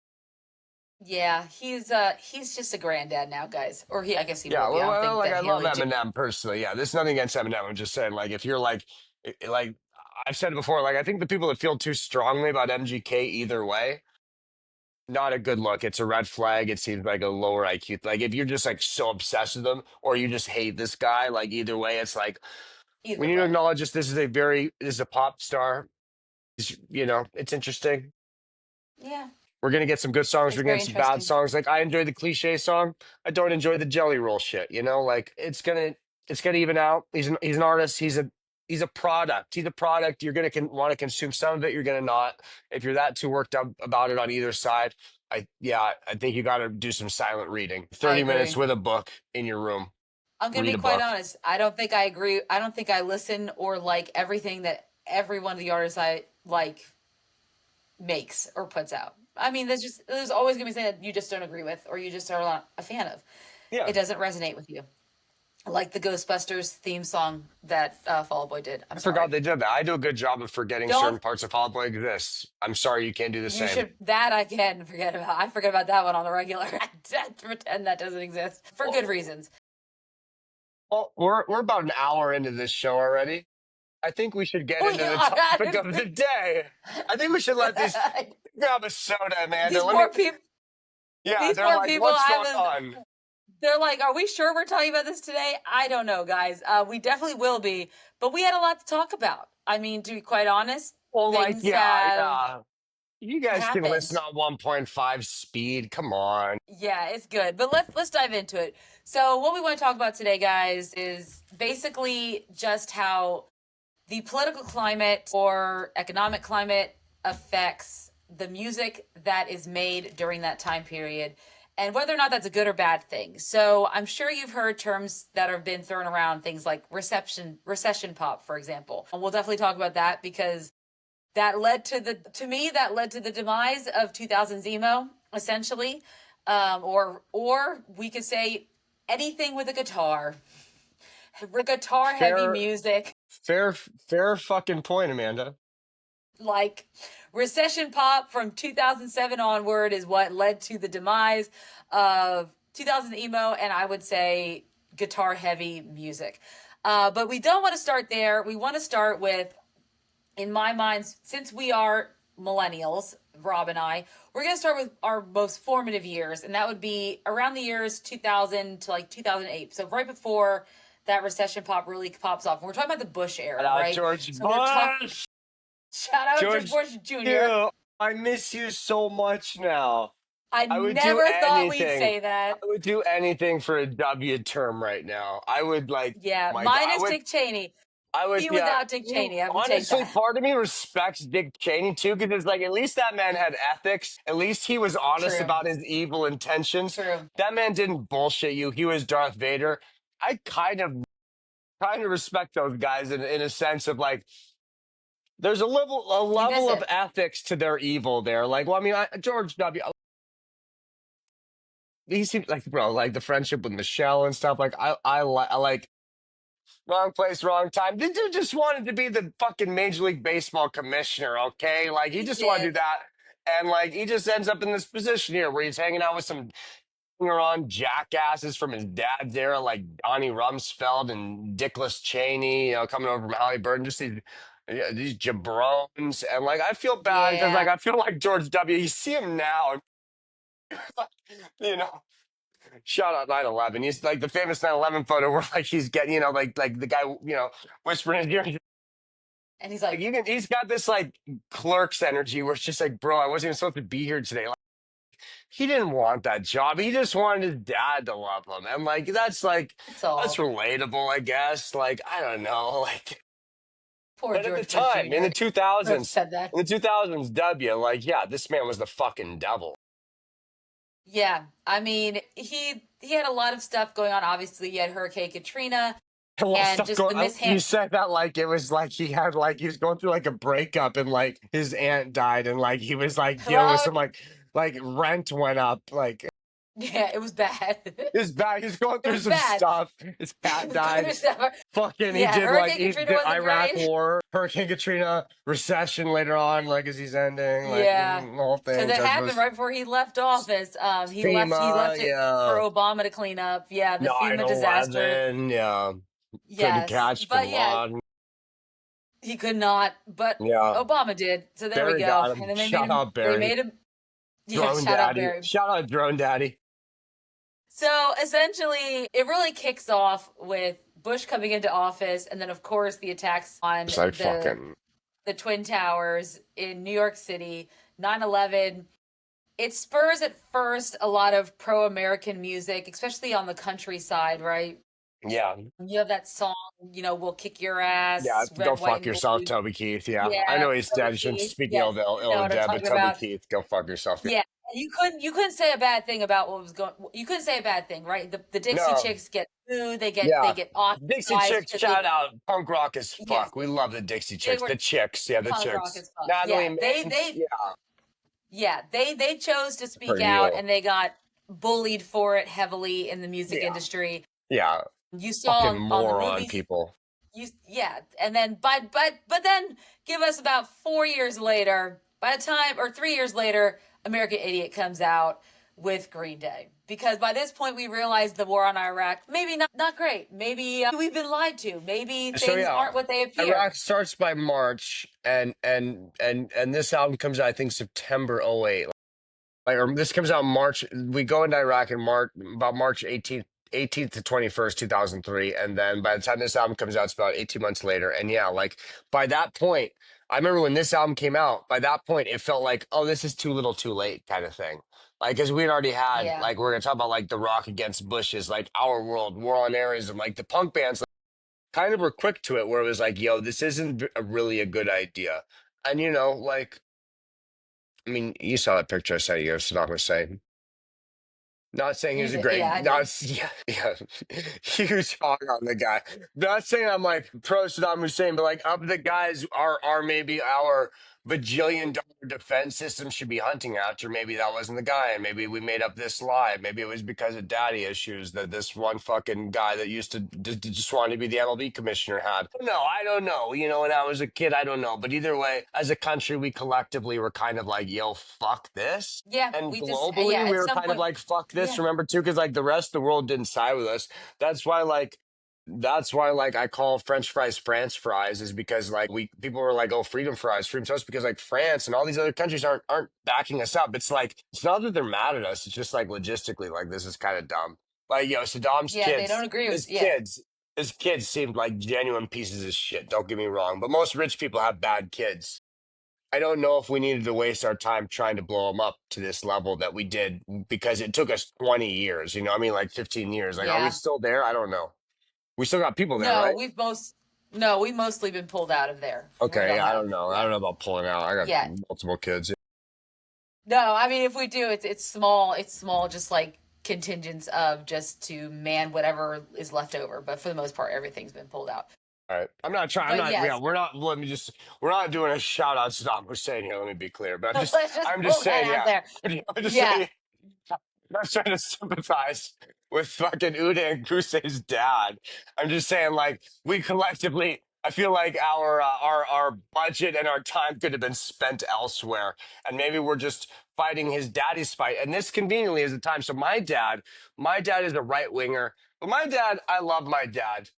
Speaker 1: Yeah, he's just a granddad now, guys. Or he I guess he
Speaker 2: Yeah,
Speaker 1: will be. I don't think
Speaker 2: like
Speaker 1: that
Speaker 2: I
Speaker 1: he
Speaker 2: love
Speaker 1: really
Speaker 2: Eminem personally. Yeah, there's nothing against Eminem. I'm just saying, like, if you're like, like I've said it before, like I think the people that feel too strongly about MGK either way, not a good look. It's a red flag. It seems like a lower IQ. Like if you're just like so obsessed with him, or you just hate this guy, like either way, it's like we
Speaker 1: either
Speaker 2: need to
Speaker 1: way.
Speaker 2: acknowledge this is a pop star. It's interesting.
Speaker 1: Yeah,
Speaker 2: We're gonna get some good songs.
Speaker 1: it's
Speaker 2: We're gonna
Speaker 1: very
Speaker 2: get some bad
Speaker 1: interesting.
Speaker 2: songs. Like I enjoy the cliche song. I don't enjoy the jelly roll shit. Like it's gonna even out. He's an artist. He's a product. He's a product. You're gonna want to consume some of it. You're gonna not. If you're that too worked up about it on either side, I think you got to do some silent reading.
Speaker 1: I
Speaker 2: 30 minutes
Speaker 1: agree.
Speaker 2: with a book in your room.
Speaker 1: I'm gonna
Speaker 2: Read
Speaker 1: be
Speaker 2: a
Speaker 1: quite
Speaker 2: book.
Speaker 1: honest. I don't think I agree. I don't think I listen or like everything that every one of the artists I like makes or puts out. I mean, there's always gonna be something that you just don't agree with or you just are not a fan of.
Speaker 2: Yeah.
Speaker 1: It doesn't resonate with you. Like the Ghostbusters theme song that Fall Out Boy did. I'm
Speaker 2: I forgot
Speaker 1: sorry.
Speaker 2: they did that. I do a good job of forgetting certain
Speaker 1: Don't
Speaker 2: parts of Fall Out Boy exists. I'm sorry you can't do the
Speaker 1: you
Speaker 2: same.
Speaker 1: should that I can forget about. I forget about that one on the regular. I pretend that doesn't exist for good reasons.
Speaker 2: Well, we're about an hour into this show already. I think we should get
Speaker 1: We
Speaker 2: into the
Speaker 1: are
Speaker 2: topic of the day. I think we should let these grab a soda, Amanda.
Speaker 1: these
Speaker 2: Let me.
Speaker 1: poor people.
Speaker 2: Yeah,
Speaker 1: These
Speaker 2: they're
Speaker 1: poor
Speaker 2: like,
Speaker 1: people
Speaker 2: what's going
Speaker 1: haven't.
Speaker 2: on?
Speaker 1: They're like, "Are we sure we're talking about this today?" I don't know, guys. We definitely will be, but we had a lot to talk about. I mean, to be quite honest,
Speaker 2: Well, like,
Speaker 1: things
Speaker 2: yeah,
Speaker 1: have
Speaker 2: yeah. You guys can listen
Speaker 1: happened.
Speaker 2: on 1.5 speed. Come on.
Speaker 1: Yeah, it's good. But let's dive into it. So, what we want to talk about today, guys, is basically just how the political climate or economic climate affects the music that is made during that time period and whether or not that's a good or bad thing. So I'm sure you've heard terms that have been thrown around, things like recession pop, for example. And we'll definitely talk about that because that led to me that led to the demise of 2000s emo, essentially. Or we could say anything with a guitar, guitar heavy
Speaker 2: Fair,
Speaker 1: music.
Speaker 2: fair fucking point, Amanda.
Speaker 1: Like recession pop from 2007 onward is what led to the demise of 2000 emo and I would say guitar heavy music. But we don't want to start there. We want to start with, in my mind, since we are millennials, Rob and I, we're going to start with our most formative years, and that would be around the years 2000 to like 2008. So right before that recession pop really pops off. And we're talking about the Bush era, right?
Speaker 2: George
Speaker 1: So we're talking.
Speaker 2: Bush.
Speaker 1: Shout out George
Speaker 2: George,
Speaker 1: Bush Jr.
Speaker 2: you. I miss you so much now.
Speaker 1: I
Speaker 2: I would do
Speaker 1: never thought we'd
Speaker 2: anything.
Speaker 1: say that.
Speaker 2: I would do anything for a W term right now. I would like,
Speaker 1: Yeah,
Speaker 2: my God,
Speaker 1: minus Dick Cheney.
Speaker 2: I would,
Speaker 1: Even
Speaker 2: yeah.
Speaker 1: without Dick Cheney, I would take
Speaker 2: Honestly,
Speaker 1: that.
Speaker 2: part of me respects Dick Cheney too, because it's like at least that man had ethics. At least he was honest
Speaker 1: True.
Speaker 2: about his evil intentions.
Speaker 1: True.
Speaker 2: That man didn't bullshit you. He was Darth Vader. I kind of respect those guys in a sense of like there's a
Speaker 1: You miss
Speaker 2: level of
Speaker 1: it.
Speaker 2: ethics to their evil there. Like, well, I mean, George W. He seems like bro, like the friendship with Michelle and stuff. Like I like wrong place, wrong time. The dude just wanted to be the fucking Major League Baseball commissioner, okay? Like he
Speaker 1: He
Speaker 2: just wanted to do
Speaker 1: did.
Speaker 2: that. And like he just ends up in this position here where he's hanging out with some on jackasses from his dad's era, like Donnie Rumsfeld and Dickless Cheney, coming over from Halliburton, just these jabrones. And like I feel bad because like
Speaker 1: Yeah.
Speaker 2: I feel like George W. You see him now, you know. Shout out 9/11. He's like the famous 9/11 photo where like he's getting, like the guy, whispering in his ear.
Speaker 1: And he's
Speaker 2: Like
Speaker 1: like,
Speaker 2: you can, he's got this like clerk's energy where it's just like, bro, I wasn't even supposed to be here today. Like he didn't want that job. He just wanted his dad to love him. And like
Speaker 1: that's
Speaker 2: that's
Speaker 1: all.
Speaker 2: relatable, I guess. Like, I don't know. Like
Speaker 1: Poor
Speaker 2: but at the
Speaker 1: George Bush
Speaker 2: time,
Speaker 1: Jr. Whoever said that.
Speaker 2: in the 2000s, W, like, yeah, this man was the fucking devil.
Speaker 1: Yeah. I mean, he had a lot of stuff going on. Obviously, he had Hurricane Katrina
Speaker 2: A lot of
Speaker 1: and
Speaker 2: stuff
Speaker 1: just
Speaker 2: going.
Speaker 1: the
Speaker 2: You
Speaker 1: mishap.
Speaker 2: said that like it was like he was going through like a breakup and like his aunt died and like he was like dealing with
Speaker 1: Well,
Speaker 2: some like rent went up like
Speaker 1: Yeah, it was bad.
Speaker 2: His back, he's going
Speaker 1: It
Speaker 2: through
Speaker 1: was
Speaker 2: some
Speaker 1: bad.
Speaker 2: stuff. His
Speaker 1: It
Speaker 2: cat
Speaker 1: was going
Speaker 2: died.
Speaker 1: through stuff.
Speaker 2: Fucking, he
Speaker 1: Yeah,
Speaker 2: did like
Speaker 1: Hurricane
Speaker 2: he
Speaker 1: Katrina
Speaker 2: did
Speaker 1: wasn't
Speaker 2: Iraq
Speaker 1: great.
Speaker 2: War, Hurricane Katrina, recession later on, like as he's ending, like
Speaker 1: Yeah,
Speaker 2: the whole
Speaker 1: because
Speaker 2: thing.
Speaker 1: it
Speaker 2: Judge
Speaker 1: happened
Speaker 2: was
Speaker 1: right before he left office. He
Speaker 2: FEMA,
Speaker 1: left it for
Speaker 2: yeah,
Speaker 1: Obama to clean up. Yeah, the
Speaker 2: nine
Speaker 1: FEMA disaster.
Speaker 2: 11, yeah, couldn't
Speaker 1: Yes,
Speaker 2: catch
Speaker 1: but
Speaker 2: bin
Speaker 1: yeah,
Speaker 2: Laden,
Speaker 1: he could not, but
Speaker 2: yeah.
Speaker 1: Obama did. So there we
Speaker 2: Barry
Speaker 1: go.
Speaker 2: got
Speaker 1: And
Speaker 2: him.
Speaker 1: then they made
Speaker 2: Shout
Speaker 1: him.
Speaker 2: out
Speaker 1: They
Speaker 2: Barry,
Speaker 1: made him. Yeah,
Speaker 2: Drone
Speaker 1: shout out
Speaker 2: Daddy.
Speaker 1: Barry.
Speaker 2: Shout out Drone Daddy.
Speaker 1: So essentially, it really kicks off with Bush coming into office, and then of course the attacks on
Speaker 2: It's like
Speaker 1: the
Speaker 2: fucking
Speaker 1: the Twin Towers in New York City, 9/11. It spurs at first a lot of pro-American music, especially on the countryside, right?
Speaker 2: yeah.
Speaker 1: You have that song, "We'll kick your
Speaker 2: Yeah,
Speaker 1: ass,"
Speaker 2: go
Speaker 1: red, white,
Speaker 2: fuck
Speaker 1: and
Speaker 2: yourself,
Speaker 1: blue.
Speaker 2: Toby Keith. Yeah, I
Speaker 1: Yeah,
Speaker 2: know he's
Speaker 1: Toby
Speaker 2: dead. You shouldn't
Speaker 1: Keith.
Speaker 2: speak
Speaker 1: Yeah,
Speaker 2: ill
Speaker 1: you know
Speaker 2: of
Speaker 1: what I'm
Speaker 2: dead, but
Speaker 1: talking
Speaker 2: Toby
Speaker 1: about.
Speaker 2: Keith, go fuck yourself. Yeah.
Speaker 1: Yeah, and you couldn't say a bad thing about what was going. You couldn't say a bad thing, right? The Dixie
Speaker 2: No,
Speaker 1: Chicks get sued. They
Speaker 2: yeah.
Speaker 1: get
Speaker 2: Dixie
Speaker 1: ostracized
Speaker 2: Chicks,
Speaker 1: because they
Speaker 2: shout out. Punk rock as
Speaker 1: yes
Speaker 2: fuck. We love the Dixie
Speaker 1: they
Speaker 2: Chicks.
Speaker 1: were
Speaker 2: The chicks, yeah, the
Speaker 1: punk rock
Speaker 2: chicks.
Speaker 1: as fuck.
Speaker 2: Natalie
Speaker 1: Yeah,
Speaker 2: Maines, yeah,
Speaker 1: they chose to
Speaker 2: for
Speaker 1: speak out,
Speaker 2: you.
Speaker 1: and they got bullied for it heavily in the music
Speaker 2: Yeah,
Speaker 1: industry.
Speaker 2: yeah.
Speaker 1: You saw
Speaker 2: Fucking
Speaker 1: on the
Speaker 2: moron
Speaker 1: movies.
Speaker 2: people.
Speaker 1: Yeah, and then but then give us about 4 years later, by the time or 3 years later, American Idiot comes out with Green Day. Because by this point we realized the war on Iraq maybe not great. Maybe we've been lied to. Maybe
Speaker 2: So
Speaker 1: things
Speaker 2: yeah,
Speaker 1: aren't what they appear.
Speaker 2: Iraq starts by March, and this album comes out I think September '08. Like, or this comes out March. We go into Iraq in March, about March 18th to 21st, 2003. And then by the time this album comes out, it's about 18 months later. And yeah, like by that point, I remember when this album came out, by that point, it felt like, oh, this is too little too late kind of thing. Like, because we'd already had,
Speaker 1: Yeah.
Speaker 2: like, we're going to talk about like The Rock Against Bushes, like Our World, War on Aries, and like the punk bands kind of were quick to it where it was like, yo, this isn't really a good idea. And, like, I mean, you saw that picture I sent you of Saddam Hussein. Not saying he
Speaker 1: You
Speaker 2: was a
Speaker 1: did,
Speaker 2: great,
Speaker 1: yeah, I
Speaker 2: not
Speaker 1: did.
Speaker 2: yeah, yeah, huge hog on the guy. Not saying I'm like pro Saddam Hussein, but like of the guys are maybe our bajillion-dollar defense system should be hunting after. Maybe that wasn't the guy, and maybe we made up this lie. Maybe it was because of daddy issues that this one fucking guy that used to just wanted to be the MLB commissioner had. No, I don't know. When I was a kid, I don't know. But either way, as a country, we collectively were kind of like, yo, fuck this.
Speaker 1: Yeah,
Speaker 2: And
Speaker 1: we just
Speaker 2: globally,
Speaker 1: yeah,
Speaker 2: we
Speaker 1: at
Speaker 2: were
Speaker 1: some
Speaker 2: kind of
Speaker 1: point
Speaker 2: like, fuck this,
Speaker 1: yeah.
Speaker 2: remember too? Because like the rest of the world didn't side with us. That's why, I call French fries France fries, is because like people were like, oh, freedom fries, freedom toast, because like France and all these other countries aren't backing us up. It's like, it's not that they're mad at us. It's just like logistically, like this is kind of dumb. Like, Saddam's
Speaker 1: Yeah, they don't
Speaker 2: kids,
Speaker 1: agree with
Speaker 2: his
Speaker 1: yeah.
Speaker 2: kids, his kids seemed like genuine pieces of shit. Don't get me wrong. But most rich people have bad kids. I don't know if we needed to waste our time trying to blow them up to this level that we did, because it took us 20 years, I mean, like 15 years. Like, are we
Speaker 1: Yeah.
Speaker 2: still there? I don't know. We still got people there,
Speaker 1: No,
Speaker 2: right?
Speaker 1: we've mostly been pulled out of there. We
Speaker 2: Okay,
Speaker 1: don't
Speaker 2: I
Speaker 1: have
Speaker 2: don't know. I
Speaker 1: yeah.
Speaker 2: don't know about pulling out. I got
Speaker 1: Yeah.
Speaker 2: multiple kids.
Speaker 1: No, I mean if we do it's small just like contingents of just to man whatever is left over, but for the most part everything's been pulled out.
Speaker 2: All right. I'm not trying. I'm
Speaker 1: But
Speaker 2: not. Yeah,
Speaker 1: yes,
Speaker 2: we're not. We're not doing a shout out to Saddam Hussein here. Let me be clear. But I'm just.
Speaker 1: let's just
Speaker 2: I'm just
Speaker 1: pull that
Speaker 2: saying.
Speaker 1: out
Speaker 2: Yeah.
Speaker 1: there.
Speaker 2: I'm just
Speaker 1: Yeah.
Speaker 2: saying. I'm not trying to sympathize with fucking Uday and Kuse's dad. I'm just saying, like, we collectively, I feel like our budget and our time could have been spent elsewhere, and maybe we're just fighting his daddy's fight. And this conveniently is the time. So my dad is a right winger, but my dad, I love my dad.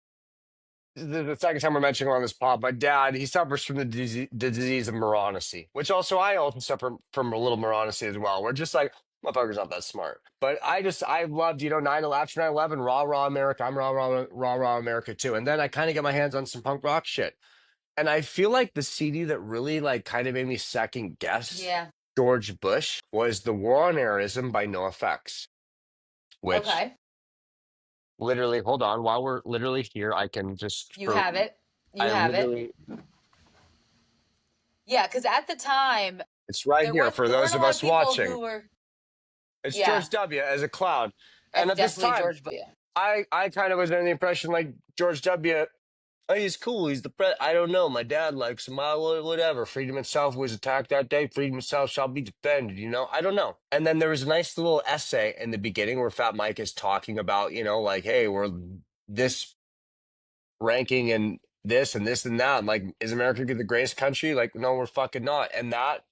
Speaker 2: This is the second time we're mentioning him on this pod. My dad, he suffers from the disease of moronity, which also I also suffer from a little moronity as well. We're just like, motherfucker's not that smart. But I loved, 9/11, after 9/11, rah, rah, America. I'm rah, rah, rah, rah, America too. And then I kind of get my hands on some punk rock shit. And I feel like the CD that really like kind of made me second guess
Speaker 1: Yeah.
Speaker 2: George Bush was The War on Terrorism by NoFX, which
Speaker 1: Okay.
Speaker 2: literally, hold on, while we're literally here, I can just,
Speaker 1: You have it. You
Speaker 2: I
Speaker 1: have it.
Speaker 2: literally,
Speaker 1: Yeah, cuz at the time
Speaker 2: it's right here for
Speaker 1: there weren't
Speaker 2: those
Speaker 1: a
Speaker 2: of
Speaker 1: lot of
Speaker 2: us
Speaker 1: people
Speaker 2: watching.
Speaker 1: who were
Speaker 2: It's
Speaker 1: yeah,
Speaker 2: George W. as a clown. And
Speaker 1: that's
Speaker 2: at this
Speaker 1: definitely
Speaker 2: time,
Speaker 1: George Bush.
Speaker 2: I kind of was under the impression like George W. Oh, he's cool. He's the I don't know. My dad likes him. Whatever. Freedom itself was attacked that day. Freedom itself shall be defended. I don't know. And then there was a nice little essay in the beginning where Fat Mike is talking about, like, hey, we're this ranking and this and this and that. I'm like, is America the greatest country? Like, no, we're fucking not. And that,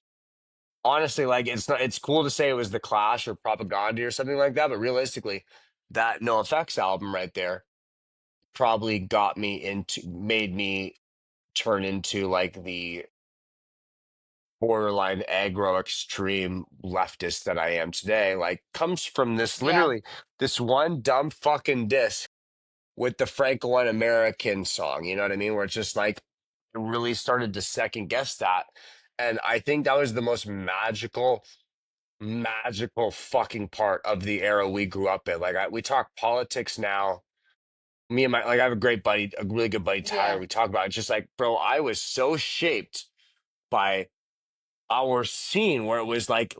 Speaker 2: honestly, like, it's not. It's cool to say it was the Clash or Propaganda or something like that, but realistically, that No Effects album right there probably made me turn into like the borderline aggro extreme leftist that I am today, like comes from this
Speaker 1: Yeah.
Speaker 2: literally this one dumb fucking diss with the Franco and American song, you know what I mean? Where it's just like it really started to second guess that. And I think that was the most magical fucking part of the era we grew up in. Like we talk politics now. Me and I have a great buddy, a really good buddy, Tyler.
Speaker 1: Yeah.
Speaker 2: We talk about it just like, bro, I was so shaped by our scene where it was like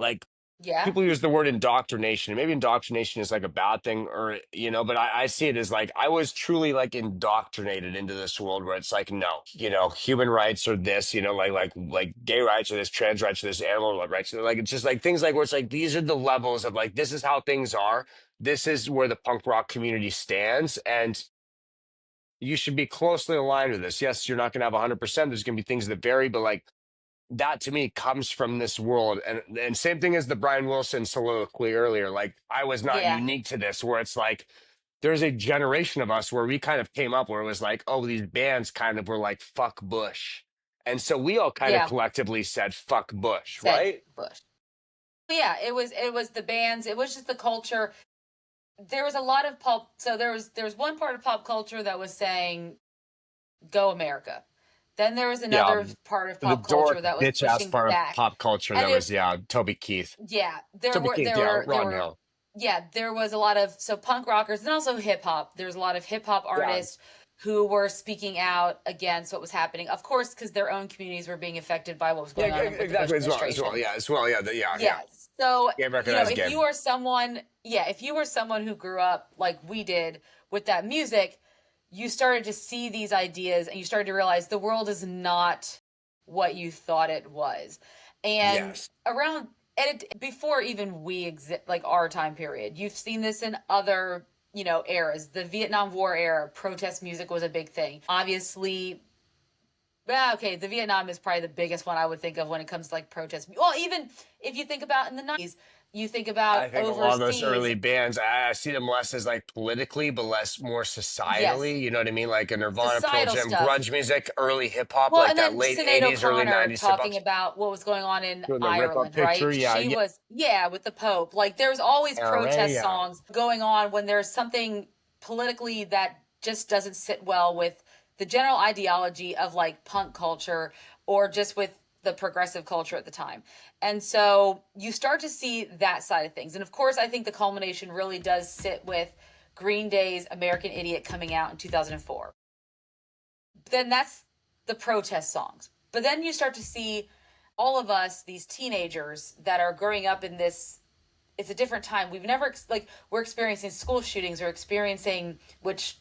Speaker 1: Yeah.
Speaker 2: people use the word indoctrination. Maybe indoctrination is like a bad thing, or but I see it as like I was truly like indoctrinated into this world where it's like, no, human rights are this, like gay rights or this, trans rights or this, animal rights. Like it's just like things like where it's like these are the levels of like this is how things are. This is where the punk rock community stands, and you should be closely aligned with this. Yes, you're not going to have 100%. There's going to be things that vary, but like that to me comes from this world. And same thing as the Brian Wilson soliloquy earlier. Like I was not
Speaker 1: Yeah.
Speaker 2: unique to this, where it's like there's a generation of us where we kind of came up where it was like, oh, these bands kind of were like fuck Bush. And so we all kind of
Speaker 1: Yeah.
Speaker 2: collectively said fuck Bush,
Speaker 1: Said
Speaker 2: right?
Speaker 1: Bush. But yeah, it was the bands, it was just the culture. There was a lot of pop, so there was one part of pop culture that was saying go America. Then there was
Speaker 2: Yeah.
Speaker 1: another part of
Speaker 2: The
Speaker 1: pop culture
Speaker 2: dork
Speaker 1: that was
Speaker 2: bitch ass
Speaker 1: pushing
Speaker 2: part of
Speaker 1: back.
Speaker 2: pop culture
Speaker 1: And
Speaker 2: that
Speaker 1: it
Speaker 2: was, Toby Keith.
Speaker 1: yeah,
Speaker 2: Toby Keith, yeah,
Speaker 1: there
Speaker 2: Ron
Speaker 1: were
Speaker 2: Hill.
Speaker 1: yeah, there was a lot of so punk rockers and also hip hop. There's a lot of hip hop
Speaker 2: Yeah.
Speaker 1: artists who were speaking out against what was happening. Of course, because their own communities were being affected by what was
Speaker 2: Yeah,
Speaker 1: going on with the Bush
Speaker 2: exactly as well.
Speaker 1: administration.
Speaker 2: Yeah, as well. Yeah, yeah.
Speaker 1: Yeah. So,
Speaker 2: Game recognized
Speaker 1: if
Speaker 2: game.
Speaker 1: you are someone, yeah, if you were someone who grew up like we did with that music, you started to see these ideas and you started to realize the world is not what you thought it was. And
Speaker 2: Yes.
Speaker 1: around and before even we exist, like our time period, you've seen this in other, eras. The Vietnam War era, protest music was a big thing. Obviously, yeah, okay, the Vietnam is probably the biggest one I would think of when it comes to like protest. Well, even if you think about in the 90s, you think about
Speaker 2: I think a lot of those
Speaker 1: overseas.
Speaker 2: early bands, I see them less as like politically, but more
Speaker 1: Yes,
Speaker 2: societally. You know what I mean? Like a Nirvana, Pearl
Speaker 1: societal
Speaker 2: Jam,
Speaker 1: stuff.
Speaker 2: grunge music, early hip hop,
Speaker 1: Well,
Speaker 2: like
Speaker 1: and
Speaker 2: that
Speaker 1: then
Speaker 2: late
Speaker 1: Sinead
Speaker 2: 80s, early
Speaker 1: O'Connor
Speaker 2: 90s hip hop.
Speaker 1: talking about what was going on in
Speaker 2: Doing the rip up
Speaker 1: Ireland,
Speaker 2: picture.
Speaker 1: right?
Speaker 2: Yeah,
Speaker 1: She
Speaker 2: yeah.
Speaker 1: was, yeah, with the Pope. Like, there's always
Speaker 2: LA,
Speaker 1: protest
Speaker 2: yeah.
Speaker 1: songs going on when there's something politically that just doesn't sit well with the general ideology of like punk culture or just with the progressive culture at the time. And so you start to see that side of things. And of course, I think the culmination really does sit with Green Day's American Idiot coming out in 2004. Then that's the protest songs. But then you start to see all of us, these teenagers that are growing up in this, it's a different time. We've never, like, we're experiencing school shootings, we're experiencing, which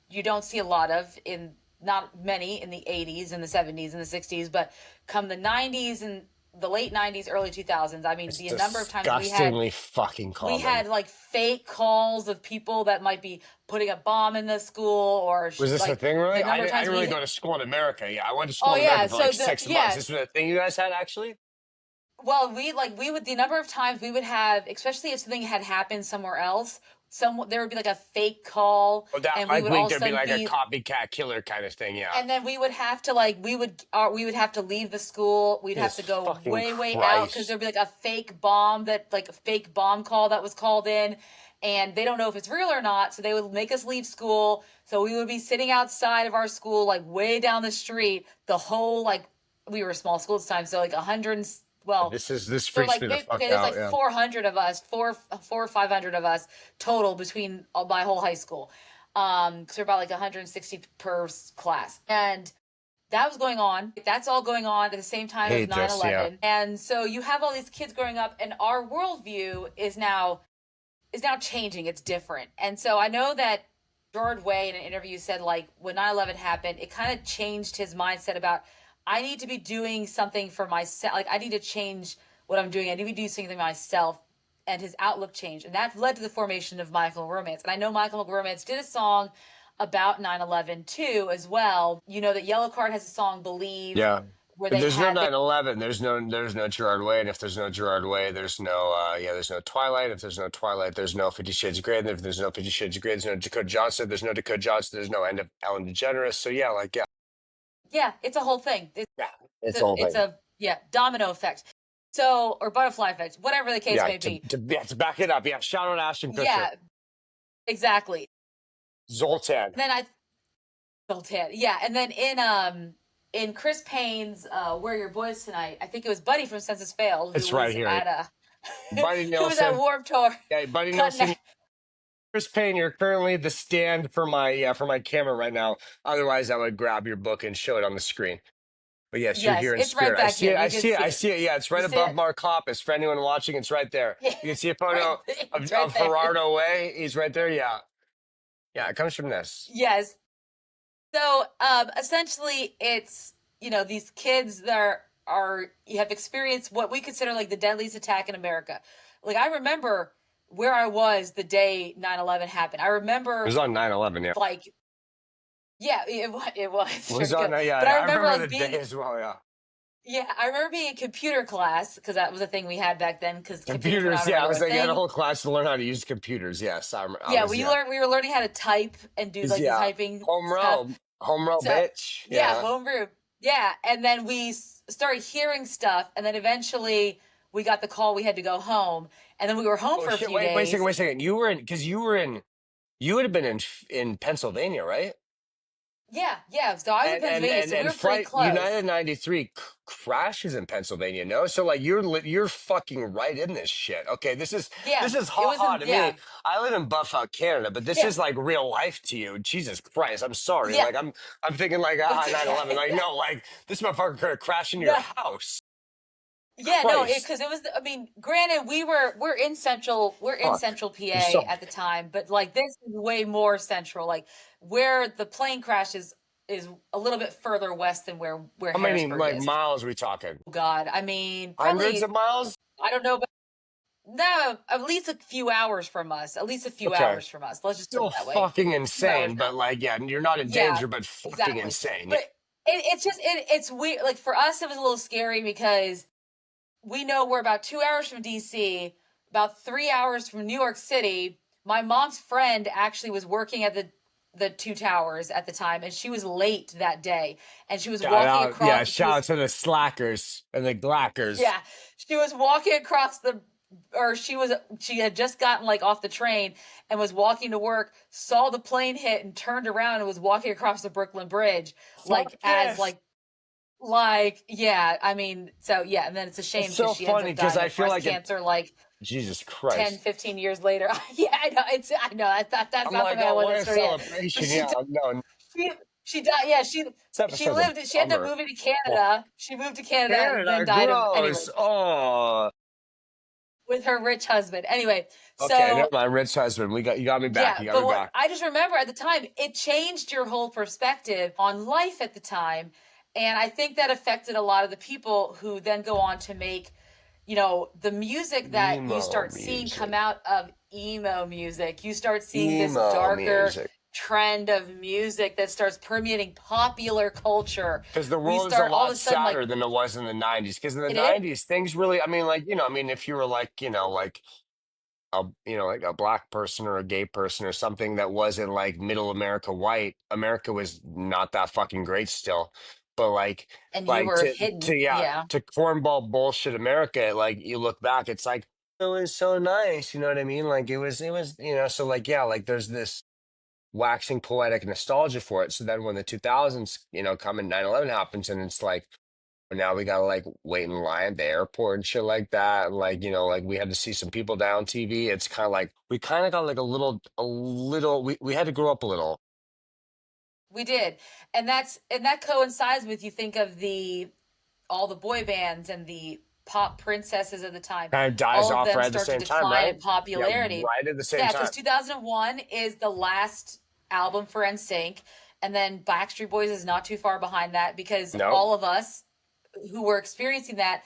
Speaker 1: you don't see a lot of in, not many in the 80s and the 70s and the 60s, but come the 90s and the late 90s, early 2000s, I mean,
Speaker 2: It's
Speaker 1: the number of times we had
Speaker 2: disgustingly fucking
Speaker 1: we
Speaker 2: common.
Speaker 1: had like fake calls of people that might be putting a bomb in the school or
Speaker 2: Was this a
Speaker 1: like
Speaker 2: thing
Speaker 1: the
Speaker 2: really?
Speaker 1: number of
Speaker 2: I
Speaker 1: times
Speaker 2: didn't really go to school in America. Yeah, I went to school
Speaker 1: oh
Speaker 2: in
Speaker 1: yeah,
Speaker 2: America for
Speaker 1: so
Speaker 2: like
Speaker 1: the
Speaker 2: 6 months.
Speaker 1: yeah,
Speaker 2: This was a thing you guys had actually?
Speaker 1: well, we would the number of times we would have, especially if something had happened somewhere else, there would be like a fake call,
Speaker 2: Oh, that
Speaker 1: and we
Speaker 2: like
Speaker 1: would all
Speaker 2: week
Speaker 1: of a
Speaker 2: there'd be
Speaker 1: sudden
Speaker 2: like a
Speaker 1: be,
Speaker 2: copycat killer kind of thing. Yeah.
Speaker 1: and then we would have to like we would have to leave the school. We'd have
Speaker 2: Jesus
Speaker 1: to go
Speaker 2: fucking
Speaker 1: way out because
Speaker 2: Christ.
Speaker 1: there'd be like a fake bomb like a fake bomb call that was called in, and they don't know if it's real or not. So they would make us leave school. So we would be sitting outside of our school, like way down the street, the whole like we were a small school at the time, so like 100. Well,
Speaker 2: This
Speaker 1: so
Speaker 2: freaks
Speaker 1: like
Speaker 2: me the
Speaker 1: okay,
Speaker 2: fuck
Speaker 1: there's like
Speaker 2: out. Yeah.
Speaker 1: 400 of us, four or 500 of us total between my whole high school. Because we're about like 160 per class, and that was going on. That's all going on at the same time as
Speaker 2: Hate
Speaker 1: nine
Speaker 2: this. Yeah.
Speaker 1: eleven. And so you have all these kids growing up, and our worldview is now changing. It's different, and so I know that Gerard Way in an interview said like when 9/11 happened, it kind of changed his mindset about I need to be doing something for myself. Like I need to change what I'm doing. I need to be doing something myself. And his outlook changed. And that led to the formation of My Chemical Romance. And I know My Chemical Romance did a song about 9/11 too as well. You know that Yellow Card has a song Believe
Speaker 2: Yeah.
Speaker 1: where
Speaker 2: If
Speaker 1: they
Speaker 2: there's no
Speaker 1: had
Speaker 2: 9/11, there's no Gerard Way, and if there's no Gerard Way, there's no Twilight. If there's no Twilight, there's no 50 Shades of Grey. And if there's no 50 Shades of Grey, there's no Dakota Johnson. There's no Dakota Johnson. There's no end of Ellen DeGeneres. So yeah, like yeah,
Speaker 1: yeah, it's a whole thing.
Speaker 2: yeah, it's the whole
Speaker 1: It's
Speaker 2: thing.
Speaker 1: a yeah, domino effect. So or butterfly effect, whatever the case
Speaker 2: Yeah,
Speaker 1: may be.
Speaker 2: to back it up, yeah. Shout out Ashton Kutcher,
Speaker 1: Yeah, exactly.
Speaker 2: Zoltan.
Speaker 1: Then I Sultan. Yeah, and then in Chris Payne's Where Are Your Boys Tonight, I think it was Buddy from Census Failed who
Speaker 2: It's right
Speaker 1: was
Speaker 2: here,
Speaker 1: at a
Speaker 2: Buddy
Speaker 1: who was at
Speaker 2: Nielsen.
Speaker 1: Warped Tour
Speaker 2: Yeah, Buddy
Speaker 1: cutting
Speaker 2: Nielsen. Chris Payne, you're currently the stand for my camera right now. Otherwise, I would grab your book and show it on the screen. But yes, you're
Speaker 1: Yes,
Speaker 2: here in
Speaker 1: it's right
Speaker 2: spirit. I
Speaker 1: back
Speaker 2: see
Speaker 1: here.
Speaker 2: it. I
Speaker 1: You can
Speaker 2: see it.
Speaker 1: see
Speaker 2: I
Speaker 1: it.
Speaker 2: see it. Yeah, it's
Speaker 1: You
Speaker 2: right
Speaker 1: see
Speaker 2: above
Speaker 1: it?
Speaker 2: Mark Hoppus. For anyone watching, it's right there.
Speaker 1: Yeah,
Speaker 2: You can see a
Speaker 1: right.
Speaker 2: photo
Speaker 1: It's right
Speaker 2: of
Speaker 1: there.
Speaker 2: Gerardo Way. He's right there. Yeah. Yeah, it comes from this.
Speaker 1: Yes. So essentially, it's these kids that are you have experienced what we consider like the deadliest attack in America. Like I remember where I was the day 9/11 happened. I
Speaker 2: It
Speaker 1: remember
Speaker 2: was on 9/11. Yeah.
Speaker 1: like yeah, it was
Speaker 2: It
Speaker 1: sure
Speaker 2: was on,
Speaker 1: good.
Speaker 2: yeah,
Speaker 1: But
Speaker 2: yeah.
Speaker 1: I
Speaker 2: I
Speaker 1: remember
Speaker 2: remember
Speaker 1: like
Speaker 2: the day
Speaker 1: being
Speaker 2: as well. Yeah.
Speaker 1: yeah, I remember being in computer class because that was a thing we had back then because computers were
Speaker 2: Computers.
Speaker 1: not a
Speaker 2: Yeah. I
Speaker 1: regular
Speaker 2: was like, I had a
Speaker 1: thing.
Speaker 2: whole class to learn how to use computers. Yes. I
Speaker 1: Yeah,
Speaker 2: was,
Speaker 1: we
Speaker 2: yeah.
Speaker 1: learned we were learning how to type and do like the
Speaker 2: Yeah.
Speaker 1: typing
Speaker 2: Home
Speaker 1: stuff.
Speaker 2: row. Home row,
Speaker 1: So
Speaker 2: bitch.
Speaker 1: yeah,
Speaker 2: Yeah.
Speaker 1: homeroom. Yeah, and then we started hearing stuff, and then eventually we got the call we had to go home, and then we were home
Speaker 2: Oh,
Speaker 1: for a
Speaker 2: shit.
Speaker 1: few
Speaker 2: Wait a second.
Speaker 1: days.
Speaker 2: Wait a second. You would have been in Pennsylvania, right?
Speaker 1: Yeah, yeah. So I was in Pennsylvania, so we
Speaker 2: And
Speaker 1: were pretty
Speaker 2: flight
Speaker 1: close.
Speaker 2: United 93 crashes in Pennsylvania. No, so like you're fucking right in this shit. Okay,
Speaker 1: Yeah,
Speaker 2: this is
Speaker 1: it
Speaker 2: ha
Speaker 1: was
Speaker 2: ha
Speaker 1: in
Speaker 2: to me.
Speaker 1: yeah,
Speaker 2: I live in Buffout, Canada, but this
Speaker 1: yeah,
Speaker 2: is like real life to you. Jesus Christ, I'm sorry.
Speaker 1: yeah.
Speaker 2: Like I'm thinking like
Speaker 1: It's
Speaker 2: 9/11. Like
Speaker 1: okay.
Speaker 2: no, like this motherfucker could have crashed into your
Speaker 1: No,
Speaker 2: house.
Speaker 1: yeah, no, it
Speaker 2: Christ,
Speaker 1: because it was. I mean, granted, we're in
Speaker 2: fuck.
Speaker 1: Central
Speaker 2: You're
Speaker 1: PA
Speaker 2: so.
Speaker 1: at the time, but like this is way more central. Like where the plane crashes is a little bit further west than where
Speaker 2: How many
Speaker 1: Harrisburg
Speaker 2: like
Speaker 1: is.
Speaker 2: miles are we talking?
Speaker 1: Oh, God, I mean,
Speaker 2: Hundreds of
Speaker 1: probably
Speaker 2: miles?
Speaker 1: I don't know, but no, at least a few hours from us. At least a few
Speaker 2: Okay.
Speaker 1: hours from us. Let's just put it
Speaker 2: Still
Speaker 1: that way.
Speaker 2: fucking
Speaker 1: A few hours
Speaker 2: insane,
Speaker 1: from
Speaker 2: but
Speaker 1: us.
Speaker 2: like, yeah, you're not in
Speaker 1: Yeah,
Speaker 2: danger, but fucking
Speaker 1: exactly.
Speaker 2: insane.
Speaker 1: But it's weird. Like for us, it was a little scary because we know we're about 2 hours from DC, about 3 hours from New York City. My mom's friend actually was working at the two towers at the time, and she was late that day, and she was
Speaker 2: Shout
Speaker 1: walking
Speaker 2: out, yeah,
Speaker 1: across. She
Speaker 2: shout
Speaker 1: was
Speaker 2: out to the slackers and the glackers.
Speaker 1: yeah, she was walking across the or she had just gotten like off the train and was walking to work, saw the plane hit and turned around and was walking across the Brooklyn Bridge
Speaker 2: Fuck
Speaker 1: like as
Speaker 2: yes.
Speaker 1: like yeah, I mean, so yeah, and then it's a
Speaker 2: It's
Speaker 1: shame because
Speaker 2: so
Speaker 1: she ends
Speaker 2: funny
Speaker 1: up
Speaker 2: because
Speaker 1: dying
Speaker 2: I
Speaker 1: of
Speaker 2: feel
Speaker 1: breast
Speaker 2: like it.
Speaker 1: cancer like
Speaker 2: Jesus
Speaker 1: 10,
Speaker 2: Christ.
Speaker 1: 15 years later. Yeah, I know that's
Speaker 2: I'm
Speaker 1: not the
Speaker 2: like,
Speaker 1: way I
Speaker 2: oh,
Speaker 1: want
Speaker 2: what
Speaker 1: that
Speaker 2: a
Speaker 1: story yet. But
Speaker 2: celebration. Yeah, no,
Speaker 1: she she died. Yeah,
Speaker 2: this
Speaker 1: she
Speaker 2: episode's a
Speaker 1: lived. She ended up
Speaker 2: bummer.
Speaker 1: moving to
Speaker 2: Oh,
Speaker 1: Canada. She moved to Canada and then
Speaker 2: Canada,
Speaker 1: died of anyway
Speaker 2: gross. Oh,
Speaker 1: with her rich husband. Anyway,
Speaker 2: okay, never
Speaker 1: so
Speaker 2: mind. Rich husband, you got me back.
Speaker 1: yeah,
Speaker 2: You got
Speaker 1: but
Speaker 2: me
Speaker 1: what
Speaker 2: back.
Speaker 1: I just remember at the time, it changed your whole perspective on life at the time. And I think that affected a lot of the people who then go on to make, the music that you
Speaker 2: Emo
Speaker 1: start seeing come
Speaker 2: music.
Speaker 1: out of emo music. You start seeing this
Speaker 2: Emo
Speaker 1: darker
Speaker 2: music.
Speaker 1: trend of music that starts permeating popular culture.
Speaker 2: Because the
Speaker 1: We
Speaker 2: world is a
Speaker 1: start all of
Speaker 2: lot
Speaker 1: a sudden like,
Speaker 2: sadder than it was in the 90s. Because in the
Speaker 1: it is?
Speaker 2: 90s, things really, I mean, like, if you were like, like a black person or a gay person or something that wasn't like middle America white, America was not that fucking great still. But
Speaker 1: And you
Speaker 2: like
Speaker 1: were
Speaker 2: to
Speaker 1: hidden.
Speaker 2: yeah,
Speaker 1: Yeah.
Speaker 2: to cornball bullshit America, like you look back, it's like it was so nice, you know what I mean? Like it was, so like yeah, like there's this waxing poetic nostalgia for it. So then when the 2000s, come and 9/11 happens and it's like now we gotta like wait in line at the airport and shit like that. And like, like we had to see some people down TV. It's kind of like we kind of got like we had to grow up a little.
Speaker 1: We did. And that coincides with you think of the all the boy bands and the pop princesses of the time.
Speaker 2: Kind of dies
Speaker 1: All of
Speaker 2: off
Speaker 1: them
Speaker 2: right at the
Speaker 1: start to
Speaker 2: same time,
Speaker 1: decline
Speaker 2: right?
Speaker 1: in
Speaker 2: Yeah,
Speaker 1: popularity.
Speaker 2: right at the same
Speaker 1: Yeah,
Speaker 2: time.
Speaker 1: because 2001 is the last album for NSYNC, and then Backstreet Boys is not too far behind that because
Speaker 2: No,
Speaker 1: all of us who were experiencing that,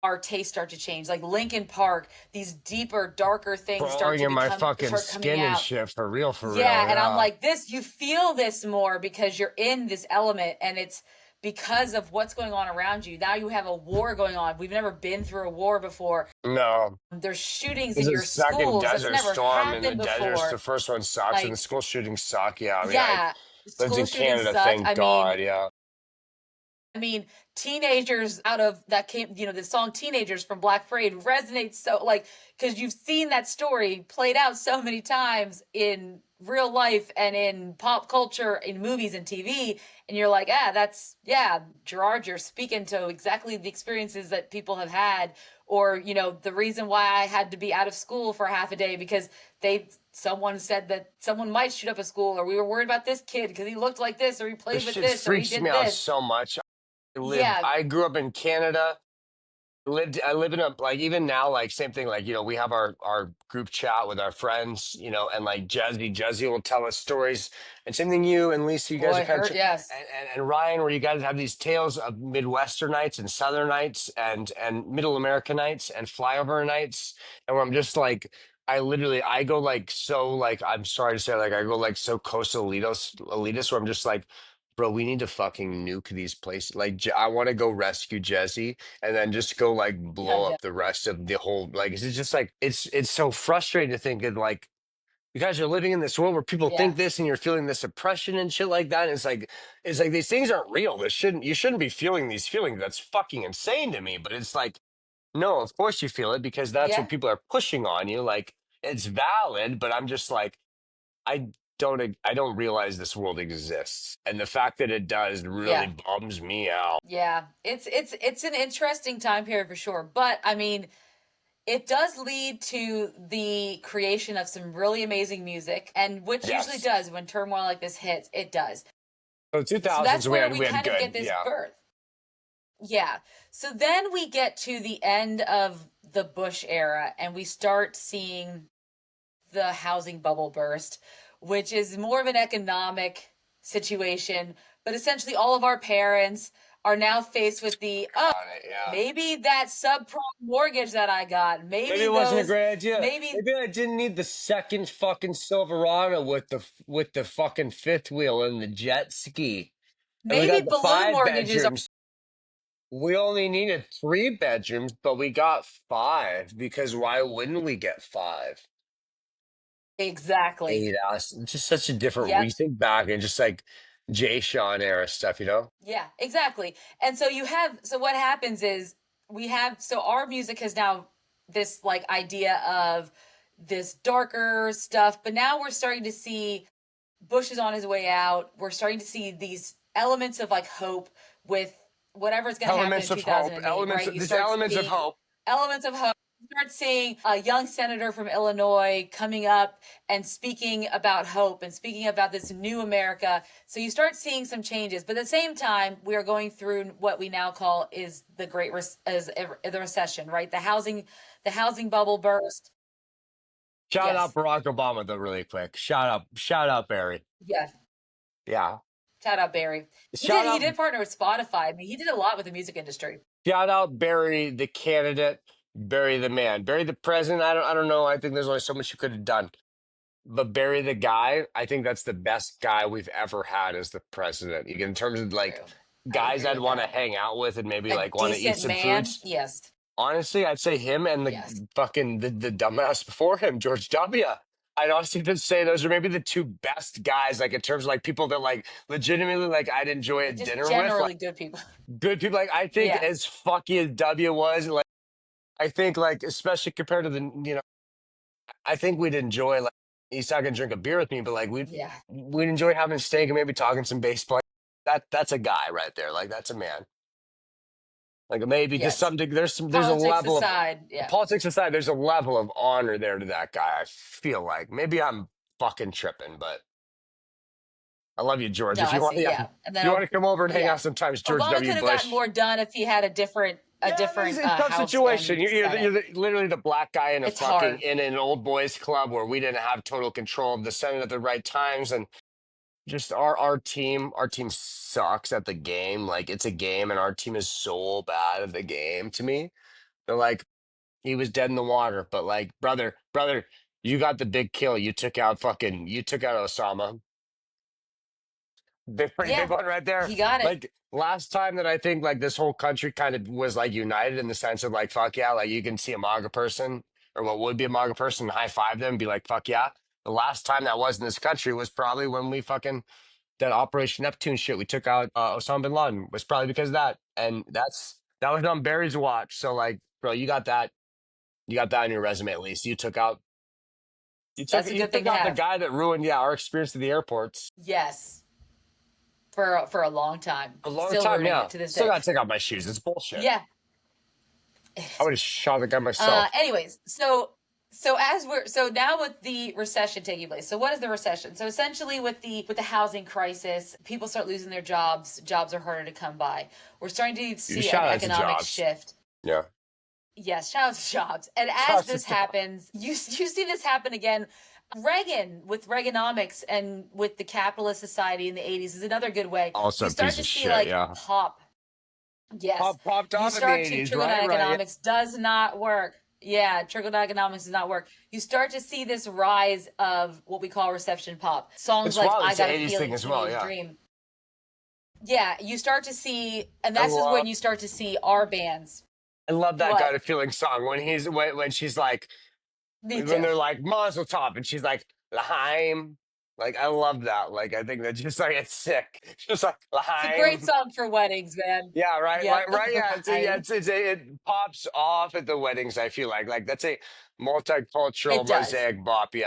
Speaker 1: our tastes start to change. Like Linkin Park, these deeper, darker things
Speaker 2: crawling in my fucking
Speaker 1: start coming
Speaker 2: skin and
Speaker 1: out.
Speaker 2: shit, for real, for real.
Speaker 1: Yeah, and I'm
Speaker 2: Yeah.
Speaker 1: like, this, you feel this more because you're in this element, and it's because of what's going on around you. Now you have a war going on. We've never been through a war before.
Speaker 2: No.
Speaker 1: There's shootings
Speaker 2: There's
Speaker 1: in
Speaker 2: a
Speaker 1: your
Speaker 2: second
Speaker 1: schools. That's
Speaker 2: desert
Speaker 1: never
Speaker 2: storm in the
Speaker 1: happened
Speaker 2: desert. The
Speaker 1: before.
Speaker 2: first one sucks, and the
Speaker 1: Like,
Speaker 2: school shootings suck. Yeah, I mean, I
Speaker 1: yeah,
Speaker 2: lived
Speaker 1: school
Speaker 2: in
Speaker 1: shootings
Speaker 2: Canada,
Speaker 1: suck.
Speaker 2: thank God. Yeah.
Speaker 1: I mean, teenagers out of that came, the song Teenagers from Black Parade resonates so, like, because you've seen that story played out so many times in real life and in pop culture, in movies and TV. And you're like, yeah, Gerard, you're speaking to exactly the experiences that people have had. Or, the reason why I had to be out of school for half a day because someone said that someone might shoot up a school, or we were worried about this kid because he looked like this, or he
Speaker 2: This
Speaker 1: played with
Speaker 2: shit
Speaker 1: this, or he
Speaker 2: freaks me
Speaker 1: did
Speaker 2: out
Speaker 1: this.
Speaker 2: so much.
Speaker 1: Yeah,
Speaker 2: I grew up in Canada. I live in a, like, even now, like, same thing, like, we have our group chat with our friends, and like Jazzy will tell us stories, and same thing, you and Lisa, you guys are
Speaker 1: boy,
Speaker 2: kind of
Speaker 1: hurt. Yes,
Speaker 2: and Ryan, where you guys have these tales of Midwestern nights and Southern nights and Middle America nights and flyover nights, and where I'm just like, I go like, so, like, I'm sorry to say, like, I go like so coastal elitist, where I'm just like, bro, we need to fucking nuke these places. Like, I want to go rescue Jesse and then just go like
Speaker 1: yeah,
Speaker 2: blow up the rest of the whole, like, it's just like, it's so frustrating to think that, like, you guys are living in this world where people
Speaker 1: yeah,
Speaker 2: think this and you're feeling this oppression and shit like that. And it's like these things aren't real. You shouldn't be feeling these feelings. That's fucking insane to me. But it's like, no, of course you feel it because that's what
Speaker 1: yeah,
Speaker 2: people are pushing on you. Like, it's valid, but I'm just like, I I don't realize this world exists. And the fact that it does really
Speaker 1: yeah,
Speaker 2: bums me out.
Speaker 1: yeah. It's an interesting time period for sure. But I mean, it does lead to the creation of some really amazing music, and which usually
Speaker 2: Yes.
Speaker 1: does when turmoil like this hits, it does.
Speaker 2: So
Speaker 1: So
Speaker 2: 2000s
Speaker 1: that's where we
Speaker 2: we had
Speaker 1: kind of get
Speaker 2: good,
Speaker 1: this
Speaker 2: yeah.
Speaker 1: birth. Yeah. So then we get to the end of the Bush era, and we start seeing the housing bubble burst, which is more of an economic situation. But essentially, all of our parents are now faced with the, oh,
Speaker 2: On it, yeah.
Speaker 1: maybe that subprime mortgage that I got,
Speaker 2: Maybe
Speaker 1: maybe
Speaker 2: it wasn't a
Speaker 1: those,
Speaker 2: great idea.
Speaker 1: maybe,
Speaker 2: Maybe I didn't need the second fucking Silverado with the fucking fifth wheel and the jet ski. And we
Speaker 1: maybe
Speaker 2: got the
Speaker 1: balloon
Speaker 2: five
Speaker 1: mortgages are
Speaker 2: bedrooms. We only needed three bedrooms, but we got five because why wouldn't we get five?
Speaker 1: exactly.
Speaker 2: Eight us. It's just such a different
Speaker 1: Yep.
Speaker 2: rethink back and just like Jay Sean era stuff, you know?
Speaker 1: Yeah, exactly. And so so what happens is so our music has now this like idea of this darker stuff, but now we're starting to see Bush is on his way out. We're starting to see these elements of like hope with whatever's going to happen in
Speaker 2: Elements of hope.
Speaker 1: 2008, right? You
Speaker 2: There's
Speaker 1: start
Speaker 2: elements of
Speaker 1: seeing
Speaker 2: hope.
Speaker 1: elements of hope. You start seeing a young senator from Illinois coming up and speaking about hope and speaking about this new America. So you start seeing some changes, but at the same time, we are going through what we now call is the the recession, right? The housing bubble burst.
Speaker 2: Shout out
Speaker 1: Yes,
Speaker 2: Barack Obama though, really quick. Shout out Barry.
Speaker 1: yes.
Speaker 2: Yeah.
Speaker 1: Shout out Barry.
Speaker 2: Shout
Speaker 1: He
Speaker 2: out
Speaker 1: did partner with Spotify. I mean, he did a lot with the music industry.
Speaker 2: Shout out Barry the candidate, Barry the man, Barry the president. I don't know. I think there's only so much you could have done. But Barry the guy, I think that's the best guy we've ever had as the president. In terms of like
Speaker 1: True. I
Speaker 2: guys
Speaker 1: agree
Speaker 2: I'd
Speaker 1: with
Speaker 2: want to
Speaker 1: that.
Speaker 2: hang out with and maybe
Speaker 1: A
Speaker 2: like want to eat
Speaker 1: decent
Speaker 2: some
Speaker 1: man.
Speaker 2: foods.
Speaker 1: Yes.
Speaker 2: Honestly, I'd say him and
Speaker 1: Yes.
Speaker 2: the fucking the dumbass before him, George W. I'd honestly just say those are maybe the two best guys, like in terms of like people that like legitimately like I'd enjoy a
Speaker 1: Just
Speaker 2: dinner with. Like
Speaker 1: generally good people.
Speaker 2: good people. Like I think
Speaker 1: Yeah.
Speaker 2: as fucky as W was, like I think like especially compared to the I think we'd enjoy like he's not gonna drink a beer with me, but like
Speaker 1: Yeah.
Speaker 2: we'd enjoy having a steak and maybe talking some baseball. That's a guy right there. Like that's a man. Like maybe just
Speaker 1: Yes.
Speaker 2: something. There's a
Speaker 1: Politics
Speaker 2: level of
Speaker 1: aside. Yeah.
Speaker 2: politics aside. There's a level of honor there to that guy. I feel like maybe I'm fucking tripping, but I love you, George.
Speaker 1: No,
Speaker 2: If
Speaker 1: I
Speaker 2: you want,
Speaker 1: see.
Speaker 2: yeah,
Speaker 1: Yeah. And
Speaker 2: if
Speaker 1: then,
Speaker 2: you want to come over and hang
Speaker 1: yeah.
Speaker 2: out sometimes, George
Speaker 1: Obama
Speaker 2: W.
Speaker 1: could have gotten
Speaker 2: Bush.
Speaker 1: more done if he had a
Speaker 2: Yeah, this
Speaker 1: different
Speaker 2: is a tough
Speaker 1: House
Speaker 2: situation.
Speaker 1: and Senate.
Speaker 2: Literally the black guy in a
Speaker 1: It's
Speaker 2: fucking
Speaker 1: hard.
Speaker 2: in an old boys club where we didn't have total control of the Senate at the right times, and just our team sucks at the game. Like it's a game, and our team is so bad at the game. To me, they're like he was dead in the water, but like brother, you got the big kill. You took out Osama. Big pretty big
Speaker 1: Yeah,
Speaker 2: one right there.
Speaker 1: he got it.
Speaker 2: Like last time that I think like this whole country kind of was like united in the sense of like fuck yeah, like you can see a MAGA person or what would be a MAGA person and high five them and be like fuck yeah. The last time that was in this country was probably when we fucking that Operation Neptune shit. We took out Osama bin Laden was probably because of that, and that was on Barry's watch. So like, bro, you got that on your resume at least.
Speaker 1: That's a
Speaker 2: You
Speaker 1: good thing
Speaker 2: took
Speaker 1: to
Speaker 2: out the
Speaker 1: have.
Speaker 2: guy that ruined our experience at the airports.
Speaker 1: Yes, for a long time.
Speaker 2: A long
Speaker 1: Still
Speaker 2: time,
Speaker 1: ruining
Speaker 2: yeah.
Speaker 1: it to this
Speaker 2: Still
Speaker 1: day.
Speaker 2: gotta take out my shoes. It's bullshit.
Speaker 1: Yeah.
Speaker 2: I would have shot the guy myself.
Speaker 1: Anyways, so now with the recession taking place. So what is the recession? So essentially with the housing crisis, people start losing their jobs. Jobs are harder to come by. We're starting to
Speaker 2: You
Speaker 1: see an
Speaker 2: shout out to
Speaker 1: economic
Speaker 2: Jobs.
Speaker 1: shift.
Speaker 2: Yeah.
Speaker 1: Yes, shout out to Jobs. And
Speaker 2: Shout
Speaker 1: as
Speaker 2: out to
Speaker 1: this
Speaker 2: Jobs.
Speaker 1: happens, you see this happen again. Reagan with Reaganomics and with the capitalist society in the 80s is another good way.
Speaker 2: Also
Speaker 1: You
Speaker 2: a
Speaker 1: start
Speaker 2: piece
Speaker 1: to
Speaker 2: of
Speaker 1: see
Speaker 2: shit,
Speaker 1: like
Speaker 2: yeah.
Speaker 1: pop. Yes.
Speaker 2: Popped
Speaker 1: You
Speaker 2: off in the
Speaker 1: start to
Speaker 2: 80s,
Speaker 1: trickle
Speaker 2: right?
Speaker 1: down
Speaker 2: Right. Yeah.
Speaker 1: economics does not work. Yeah, trickle down economics does not work. You start to see this rise of what we call reception pop. Songs
Speaker 2: It's
Speaker 1: like
Speaker 2: wild.
Speaker 1: I
Speaker 2: It's an
Speaker 1: Got a
Speaker 2: 80s thing
Speaker 1: Feeling,
Speaker 2: as well,
Speaker 1: Teenage
Speaker 2: yeah.
Speaker 1: Dream. Yeah, you start to see, and
Speaker 2: I
Speaker 1: this is
Speaker 2: love
Speaker 1: when you start to see our bands.
Speaker 2: I love that
Speaker 1: What?
Speaker 2: Got a Feeling song when she's like
Speaker 1: Me
Speaker 2: when
Speaker 1: too.
Speaker 2: they're like Mazel Tov and she's like L'chaim. Like I love that. Like I think that just like it's sick. Just like
Speaker 1: It's a great
Speaker 2: L'chaim.
Speaker 1: song for weddings, man.
Speaker 2: Yeah, right,
Speaker 1: Yep.
Speaker 2: right. Yeah,
Speaker 1: Right.
Speaker 2: it pops off at the weddings. I feel like that's a multicultural
Speaker 1: It does.
Speaker 2: mosaic bop. Yeah,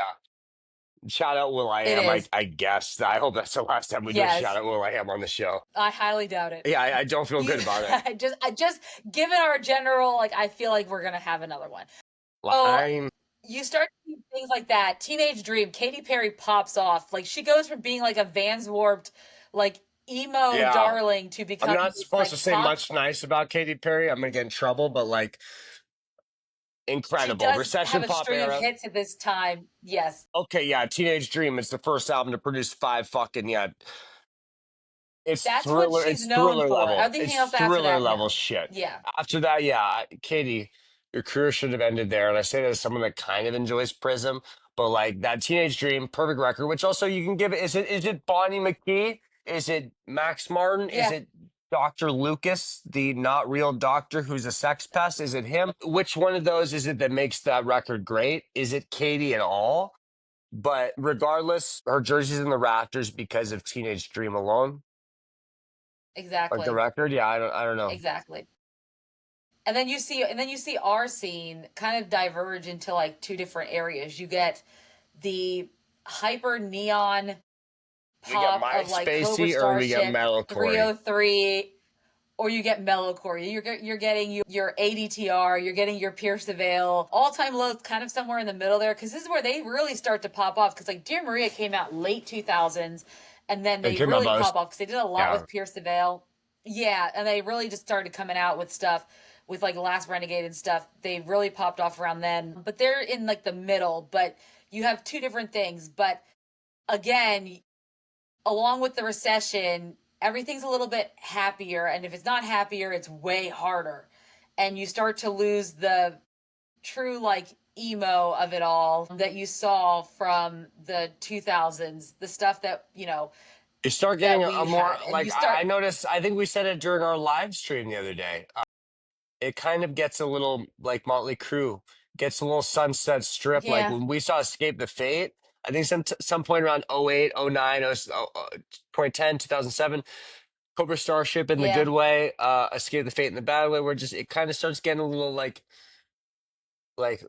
Speaker 2: shout out Will I
Speaker 1: It
Speaker 2: Am.
Speaker 1: is.
Speaker 2: I guess I hope that's the last time we do a shout
Speaker 1: Yes.
Speaker 2: out Will I Am on the show.
Speaker 1: I highly doubt it.
Speaker 2: Yeah, I don't feel
Speaker 1: You,
Speaker 2: good about it.
Speaker 1: I just, given our general, like, I feel like we're gonna have another one. Oh,
Speaker 2: L'chaim.
Speaker 1: you start to see things like that. Teenage Dream, Katy Perry pops off. Like she goes from being like a Vans Warped, like emo
Speaker 2: Yeah,
Speaker 1: darling to
Speaker 2: I'm
Speaker 1: becoming
Speaker 2: not
Speaker 1: this
Speaker 2: supposed
Speaker 1: like
Speaker 2: to say
Speaker 1: pop.
Speaker 2: much nice about Katy Perry. I'm gonna get in trouble, but like
Speaker 1: She
Speaker 2: incredible
Speaker 1: does have
Speaker 2: recession
Speaker 1: a
Speaker 2: pop
Speaker 1: string of
Speaker 2: era.
Speaker 1: hits at this time. Yes,
Speaker 2: Okay, yeah, Teenage Dream. It's the first album to produce five fucking yeah.
Speaker 1: that's what she's
Speaker 2: It's
Speaker 1: known
Speaker 2: thriller
Speaker 1: for.
Speaker 2: level.
Speaker 1: Everything
Speaker 2: It's
Speaker 1: else after
Speaker 2: thriller
Speaker 1: that,
Speaker 2: level
Speaker 1: no.
Speaker 2: shit.
Speaker 1: Yeah,
Speaker 2: After that, yeah, Katie, your career should have ended there. And I say that as someone that kind of enjoys Prism, but like that Teenage Dream, perfect record. Which also you can give it. Is it Bonnie McGee? Is it Max Martin? Is
Speaker 1: yeah,
Speaker 2: it Dr. Lucas, the not real doctor who's a sex pest? Is it him? Which one of those is it that makes that record great? Is it Katie at all? But regardless, her jersey's in the rafters because of Teenage Dream alone. Like the
Speaker 1: exactly,
Speaker 2: record, yeah, I don't know.
Speaker 1: exactly. And then you see our scene kind of diverge into like two different areas. You get the hyper neon
Speaker 2: We get
Speaker 1: pop
Speaker 2: My
Speaker 1: of like Cobra
Speaker 2: Spacey or we get
Speaker 1: Starship,
Speaker 2: Melancholy.
Speaker 1: 303, or you get metalcore. You're getting your ADTR, you're getting your Pierce the Veil. All Time Low is kind of somewhere in the middle there because this is where they really start to pop off. Because like Dear Maria came out late 2000s, and then
Speaker 2: It
Speaker 1: they
Speaker 2: came out
Speaker 1: really
Speaker 2: both.
Speaker 1: pop off because they did a lot
Speaker 2: Yeah.
Speaker 1: with Pierce the Veil. Yeah, and they really just started coming out with stuff with like Last Renegade and stuff. They really popped off around then, but they're in like the middle. But you have two different things. But again, along with the recession, everything's a little bit happier. And if it's not happier, it's way harder. And you start to lose the true, like, emo of it all that you saw from the 2000s, the stuff that,
Speaker 2: You start getting
Speaker 1: that
Speaker 2: a
Speaker 1: we
Speaker 2: more
Speaker 1: had. And
Speaker 2: like
Speaker 1: you start,
Speaker 2: I noticed. I think we said it during our live stream the other day. It kind of gets a little like Motley Crue, gets a little Sunset Strip. Like
Speaker 1: yeah,
Speaker 2: when we saw Escape the Fate, I think some point around 08, 09, 2010, 2007, Cobra Starship in the
Speaker 1: yeah,
Speaker 2: good way, Escape the Fate in the bad way. Where just it kind of starts getting a little like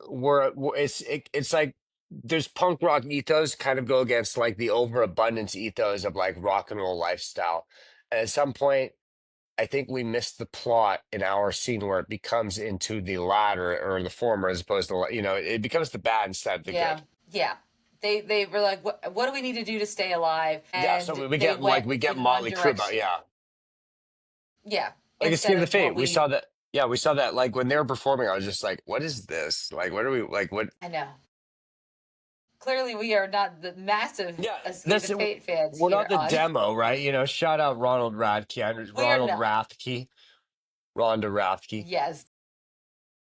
Speaker 2: it's like there's punk rock ethos kind of go against like the overabundance ethos of like rock and roll lifestyle. And at some point, I think we missed the plot in our scene where it becomes into the latter or the former as opposed to it becomes the bad instead of the
Speaker 1: yeah,
Speaker 2: good.
Speaker 1: yeah. They were like, what do we need to do to stay alive?
Speaker 2: Yeah, so
Speaker 1: And
Speaker 2: we
Speaker 1: they
Speaker 2: get like
Speaker 1: went
Speaker 2: we get
Speaker 1: with one
Speaker 2: Motley Crue about
Speaker 1: direction.
Speaker 2: yeah,
Speaker 1: Yeah,
Speaker 2: like Escape
Speaker 1: instead
Speaker 2: the
Speaker 1: of
Speaker 2: Fate.
Speaker 1: what
Speaker 2: We saw
Speaker 1: we,
Speaker 2: that. Yeah, we saw that. Like when they were performing, I was just like, "What is this? Like, what are we like? What
Speaker 1: I know. clearly we are not the massive
Speaker 2: Yeah,
Speaker 1: Escape
Speaker 2: that's
Speaker 1: and Fate fans
Speaker 2: we're
Speaker 1: here
Speaker 2: not the
Speaker 1: on.
Speaker 2: demo, right? You know, shout out Ronald Radke,
Speaker 1: We are
Speaker 2: Ronald
Speaker 1: not.
Speaker 2: Rathke, Rhonda Rathke.
Speaker 1: Yes.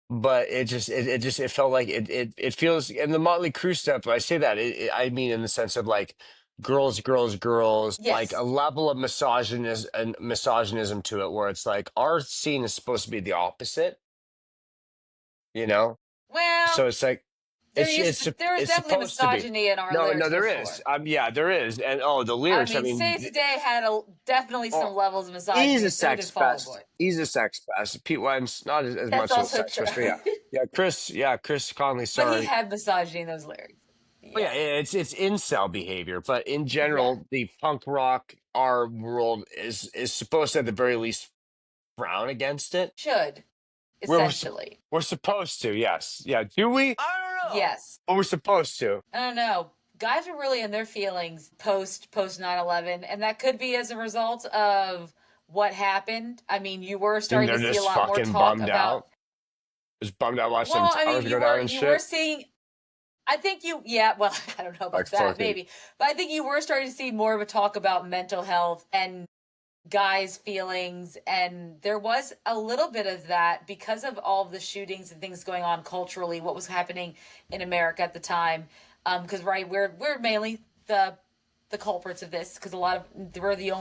Speaker 2: But it felt like it feels, and the Motley Crue stuff. I say that I mean in the sense of like girls, girls, girls, like a
Speaker 1: Yes.
Speaker 2: level of misogynism and misogynism to it, where it's like our scene is supposed to be the opposite, you know.
Speaker 1: Well,
Speaker 2: So it's like
Speaker 1: there was
Speaker 2: it's
Speaker 1: definitely
Speaker 2: supposed to be.
Speaker 1: misogyny in our
Speaker 2: No,
Speaker 1: lyrics
Speaker 2: no, there is.
Speaker 1: before.
Speaker 2: Yeah, there is, and oh, the
Speaker 1: I
Speaker 2: lyrics. I
Speaker 1: mean,
Speaker 2: mean,
Speaker 1: Say It Today had definitely
Speaker 2: oh,
Speaker 1: some levels of
Speaker 2: he's
Speaker 1: misogyny.
Speaker 2: a
Speaker 1: So did
Speaker 2: sex
Speaker 1: Fall Out
Speaker 2: pest.
Speaker 1: Boy.
Speaker 2: He's a sex pest. Pete Wime's not as
Speaker 1: That's
Speaker 2: much of a
Speaker 1: also
Speaker 2: sex
Speaker 1: true.
Speaker 2: pest, but yeah, yeah, Chris, yeah, Chris Conley.
Speaker 1: But he
Speaker 2: Sorry.
Speaker 1: had misogyny in those lyrics.
Speaker 2: Oh, yeah,
Speaker 1: Yeah.
Speaker 2: it's incel behavior, but in
Speaker 1: Yeah.
Speaker 2: general, the punk rock our world is supposed to at the very least frown against it.
Speaker 1: Should,
Speaker 2: We're
Speaker 1: essentially.
Speaker 2: we're supposed to, yes, yeah. Do we? I don't know,
Speaker 1: Yes.
Speaker 2: but we're supposed to.
Speaker 1: I don't know. Guys are really in their feelings post 9/11, and that could be as a result of what happened. I mean, you were
Speaker 2: And
Speaker 1: starting to
Speaker 2: they're
Speaker 1: see a
Speaker 2: just
Speaker 1: lot more
Speaker 2: fucking
Speaker 1: talk
Speaker 2: bummed
Speaker 1: about.
Speaker 2: out. Just bummed out watching them
Speaker 1: Well, I mean,
Speaker 2: towers go down and
Speaker 1: you were
Speaker 2: shit.
Speaker 1: seeing. I think you, yeah. Well, I don't know
Speaker 2: Like
Speaker 1: about that,
Speaker 2: fucking
Speaker 1: maybe, but I think you were starting to see more of a talk about mental health and guys' feelings, and there was a little bit of that because of all of the shootings and things going on culturally. What was happening in America at the time? Because right, we're mainly the culprits of this because a lot of we're the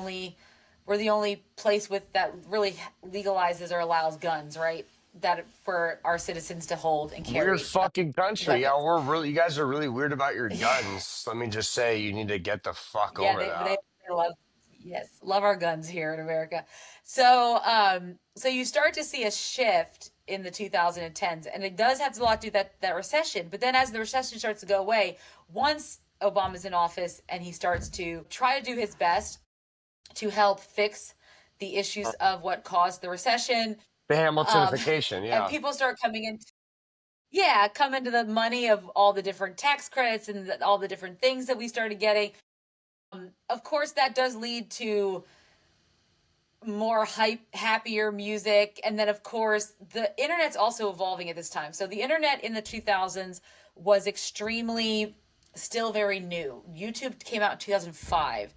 Speaker 1: only place with that really legalizes or allows guns, right? That for our citizens to hold and
Speaker 2: weird
Speaker 1: carry
Speaker 2: fucking country. Yeah,
Speaker 1: weapons.
Speaker 2: we're really, you guys are really weird about your guns. Let me just say, you need to get the fuck
Speaker 1: Yeah,
Speaker 2: over that.
Speaker 1: they love, yes, love our guns here in America. So you start to see a shift in the 2010s, and it does have a lot to do with that recession. But then as the recession starts to go away, once Obama's in office and he starts to try to do his best to help fix the issues of what caused the recession,
Speaker 2: The
Speaker 1: um,
Speaker 2: Hamiltonification,
Speaker 1: and
Speaker 2: yeah.
Speaker 1: people start coming in. Yeah, come into the money of all the different tax credits and all the different things that we started getting. Of course, that does lead to more hype, happier music. And then, of course, the internet's also evolving at this time. So the internet in the 2000s was extremely still very new. YouTube came out in 2005,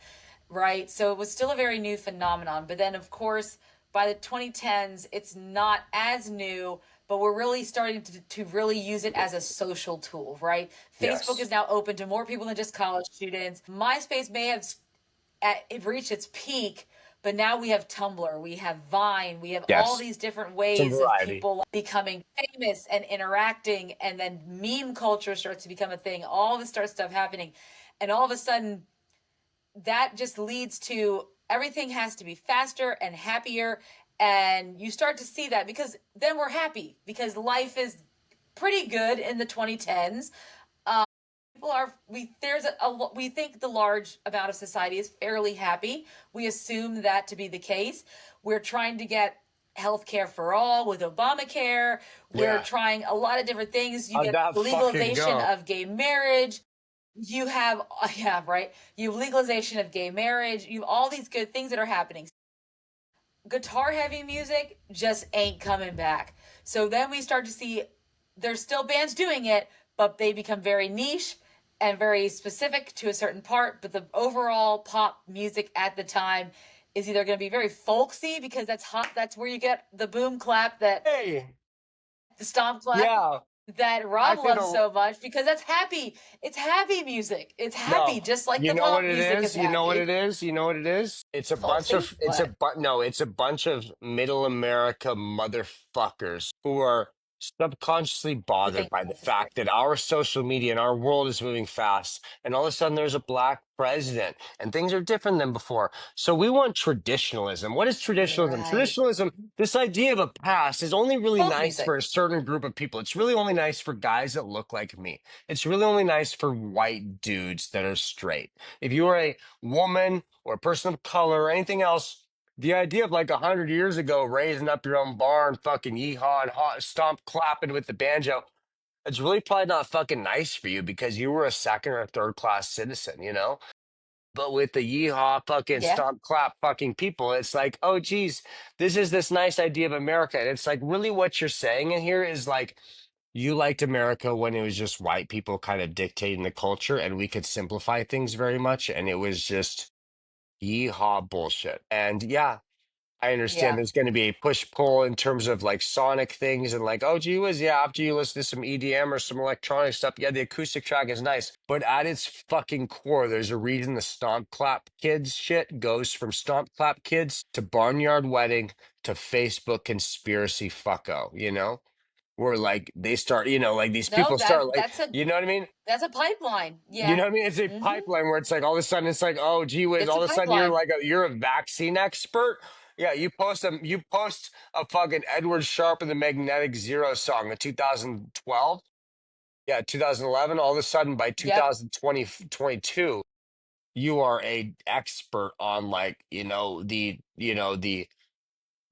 Speaker 1: right? So it was still a very new phenomenon. But then, of course, by the 2010s, it's not as new, but we're really starting to really use it as a social tool, right? Facebook
Speaker 2: Yes.
Speaker 1: is now open to more people than just college students. MySpace may have it reached its peak, but now we have Tumblr, we have Vine, we have all
Speaker 2: Yes.
Speaker 1: these different
Speaker 2: Some
Speaker 1: ways of
Speaker 2: variety.
Speaker 1: people becoming famous and interacting, and then meme culture starts to become a thing. All this starts stuff happening, and all of a sudden, that just leads to everything has to be faster and happier, and you start to see that because then we're happy because life is pretty good in the 2010s. People are we think the large amount of society is fairly happy. We assume that to be the case. We're trying to get health care for all with Obamacare. We're
Speaker 2: Yeah.
Speaker 1: trying a lot of different things. You
Speaker 2: How'd
Speaker 1: get
Speaker 2: that fucking
Speaker 1: legalization
Speaker 2: go?
Speaker 1: of gay marriage. You have yeah, right. You have legalization of gay marriage. You have all these good things that are happening. Guitar heavy music just ain't coming back. So then we start to see there's still bands doing it, but they become very niche and very specific to a certain part. But the overall pop music at the time is either going to be very folksy because that's hot, that's where you get the boom clap, that
Speaker 2: Hey,
Speaker 1: the stomp clap
Speaker 2: yeah.
Speaker 1: that
Speaker 2: I
Speaker 1: Rob
Speaker 2: think
Speaker 1: loves so much because that's happy. It's happy music. It's
Speaker 2: no.
Speaker 1: happy, just like
Speaker 2: You
Speaker 1: the
Speaker 2: know what
Speaker 1: pop
Speaker 2: it
Speaker 1: music is
Speaker 2: is? You know what
Speaker 1: happy.
Speaker 2: it is? You know what it is?
Speaker 1: Folksy? What?
Speaker 2: It's a bunch of middle America motherfuckers who are subconsciously
Speaker 1: Who
Speaker 2: bothered
Speaker 1: think
Speaker 2: by the
Speaker 1: that's great?
Speaker 2: fact that our social media and our world is moving fast. And all of a sudden there's a black president and things are different than before. So we want traditionalism. What is traditionalism?
Speaker 1: Right.
Speaker 2: Traditionalism, this idea of a past is only really
Speaker 1: Folk
Speaker 2: nice for
Speaker 1: music.
Speaker 2: a certain group of people. It's really only nice for guys that look like me. It's really only nice for white dudes that are straight. If you are a woman or a person of color or anything else, the idea of like 100 years ago raising up your own barn, fucking yeehaw and stomp clapping with the banjo, it's really probably not fucking nice for you because you were a second or third class citizen, you know? But with the yeehaw fucking
Speaker 1: Yeah.
Speaker 2: stomp clap fucking people, it's like, oh geez, this is this nice idea of America. And it's like really what you're saying in here is like You liked America when it was just white people kind of dictating the culture and we could simplify things very much. And it was just yeehaw bullshit. And yeah, I understand
Speaker 1: Yeah.
Speaker 2: there's going to be a push pull in terms of like sonic things and like, oh, gee whiz, yeah, after you listen to some EDM or some electronic stuff, yeah, the acoustic track is nice. But at its fucking core, there's a reason the Stomp Clap Kids shit goes from Stomp Clap Kids to Barnyard Wedding to Facebook conspiracy fucko, you know? Where like they start, like these
Speaker 1: No,
Speaker 2: people start like, you know what I mean?
Speaker 1: that's a pipeline.
Speaker 2: You
Speaker 1: Yeah.
Speaker 2: know what I mean? It's a
Speaker 1: Hmm.
Speaker 2: pipeline where it's like all of a sudden it's like, oh gee whiz,
Speaker 1: It's a
Speaker 2: all of a sudden you're
Speaker 1: pipeline.
Speaker 2: like you're a vaccine expert. Yeah, you post a fucking Edward Sharpe and the Magnetic Zero song in 2012. Yeah, 2011. All of a sudden by
Speaker 1: Yep.
Speaker 2: 2022, you are a expert on like, the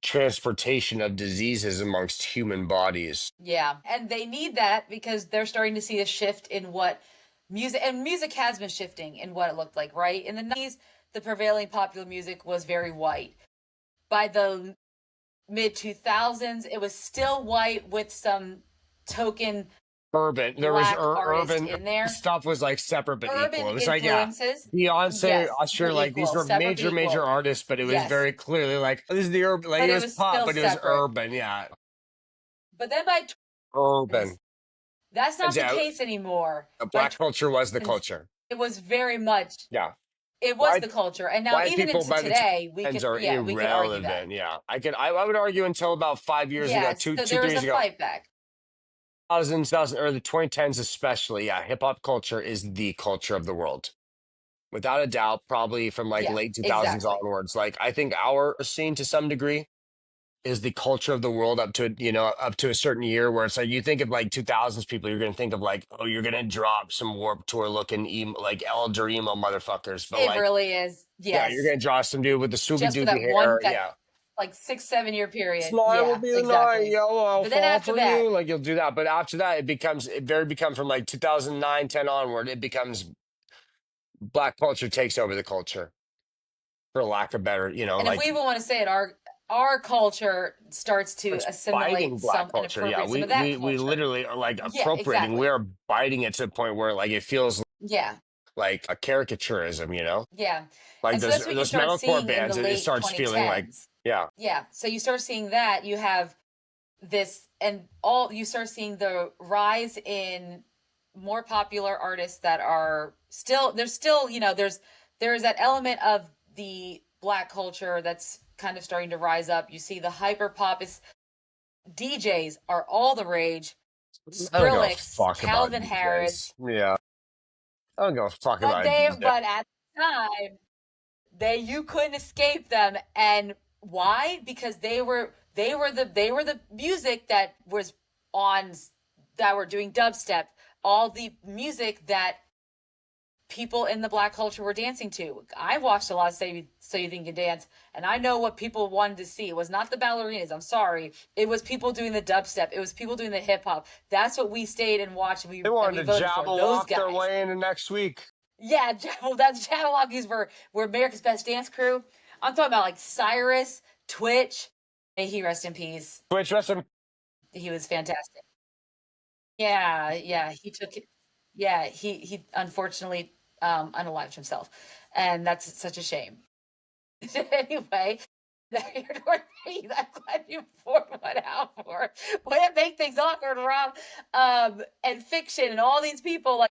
Speaker 2: transportation of diseases amongst human bodies.
Speaker 1: Yeah. And they need that because they're starting to see a shift in what music has been shifting in what it looked like, right? In the 90s, the prevailing popular music was very white. By the mid 2000s, it was still white with some token
Speaker 2: Urban. There was
Speaker 1: black artist
Speaker 2: urban
Speaker 1: in there.
Speaker 2: stuff was like separate but
Speaker 1: Urban
Speaker 2: equal. It was like, yeah,
Speaker 1: influences,
Speaker 2: Beyonce,
Speaker 1: yes,
Speaker 2: Usher,
Speaker 1: but
Speaker 2: like these
Speaker 1: equal,
Speaker 2: were
Speaker 1: separate but
Speaker 2: major
Speaker 1: equal.
Speaker 2: artists, but it was
Speaker 1: Yes,
Speaker 2: very clearly like this is the urban, like
Speaker 1: but
Speaker 2: it
Speaker 1: it
Speaker 2: was
Speaker 1: was
Speaker 2: pop,
Speaker 1: still
Speaker 2: but it was
Speaker 1: separate.
Speaker 2: urban. Yeah,
Speaker 1: But then by
Speaker 2: urban.
Speaker 1: 20s, that's
Speaker 2: And
Speaker 1: not the
Speaker 2: yeah,
Speaker 1: case anymore.
Speaker 2: the
Speaker 1: By
Speaker 2: black culture was the
Speaker 1: 20s,
Speaker 2: culture.
Speaker 1: it was very much,
Speaker 2: Yeah,
Speaker 1: it was
Speaker 2: white
Speaker 1: the culture. And now
Speaker 2: white
Speaker 1: even
Speaker 2: people
Speaker 1: into
Speaker 2: by the
Speaker 1: today,
Speaker 2: tens are
Speaker 1: we could argue that.
Speaker 2: irrelevant. Yeah, I would argue until about 5 years ago,
Speaker 1: Yeah,
Speaker 2: two
Speaker 1: so
Speaker 2: two
Speaker 1: there
Speaker 2: three
Speaker 1: was
Speaker 2: years
Speaker 1: a
Speaker 2: ago,
Speaker 1: fight back.
Speaker 2: thousands, or the 2010s especially. Yeah, hip hop culture is the culture of the world. Without a doubt, probably from like
Speaker 1: Yeah,
Speaker 2: late 2000s
Speaker 1: exactly.
Speaker 2: onwards. Like I think our scene to some degree is the culture of the world up to a certain year where it's like you think of like 2000s people, you're going to think of like, oh, you're going to drop some Warp Tour looking emo, like elder emo motherfuckers. But
Speaker 1: It
Speaker 2: like,
Speaker 1: really is.
Speaker 2: yeah, you're
Speaker 1: Yes.
Speaker 2: going to draw some dude with the Scooby
Speaker 1: Just for
Speaker 2: Dooby
Speaker 1: that one,
Speaker 2: hair.
Speaker 1: that
Speaker 2: Yeah.
Speaker 1: like 6, 7 year period.
Speaker 2: Tonight will
Speaker 1: Yeah,
Speaker 2: be the night,
Speaker 1: exactly.
Speaker 2: yo, I'll
Speaker 1: But then
Speaker 2: fall
Speaker 1: after
Speaker 2: for
Speaker 1: that,
Speaker 2: you. Like you'll do that. But after that, it become from like 2009, 10 onward, it becomes black culture takes over the culture for lack of better,
Speaker 1: and if
Speaker 2: like
Speaker 1: we even want to say it, our culture starts to
Speaker 2: it's
Speaker 1: assimilate
Speaker 2: biting black
Speaker 1: some and
Speaker 2: culture. Yeah,
Speaker 1: appropriate some
Speaker 2: we
Speaker 1: of that
Speaker 2: we we
Speaker 1: culture.
Speaker 2: literally are like
Speaker 1: Yeah,
Speaker 2: appropriating. We
Speaker 1: exactly.
Speaker 2: are biting it to the point where like it feels
Speaker 1: Yeah,
Speaker 2: like a caricaturism.
Speaker 1: yeah.
Speaker 2: Like
Speaker 1: And so
Speaker 2: those
Speaker 1: that's what you
Speaker 2: those
Speaker 1: start
Speaker 2: metalcore
Speaker 1: seeing in the
Speaker 2: bands. It
Speaker 1: late
Speaker 2: starts feeling like
Speaker 1: 2010s.
Speaker 2: yeah.
Speaker 1: Yeah. So you start seeing that you have this, and all you start seeing the rise in more popular artists that are still, there's still, there's that element of the black culture that's kind of starting to rise up. You see the hyper pop is, DJs are all the rage.
Speaker 2: I don't give a
Speaker 1: Skrillex,
Speaker 2: fuck about
Speaker 1: Calvin
Speaker 2: DJs.
Speaker 1: Harris,
Speaker 2: Yeah, I don't give a fuck about a DJ.
Speaker 1: but at the time, you couldn't escape them. And why? Because they were the music that was on, that were doing dubstep, all the music that people in the black culture were dancing to. I watched a lot of So You Think You Dance, and I know what people wanted to see. It was not the ballerinas, I'm sorry. It was people doing the dubstep. It was people doing the hip hop. That's what we stayed and watched, and
Speaker 2: They
Speaker 1: we
Speaker 2: wanted to
Speaker 1: voted for those
Speaker 2: Jabberwock their
Speaker 1: guys.
Speaker 2: way into next week.
Speaker 1: Yeah, well, that's Jabberwockies were America's Best Dance Crew. I'm talking about like Cyrus, Twitch. May he rest in peace.
Speaker 2: Twitch, wrestling.
Speaker 1: He was fantastic. Yeah, yeah, he took it. Yeah, he unfortunately unalived himself, and that's such a shame. Anyway, you're Northeast. I'm glad you poured one out for. Way to make things awkward, Rob. And Fiction and all these people, like,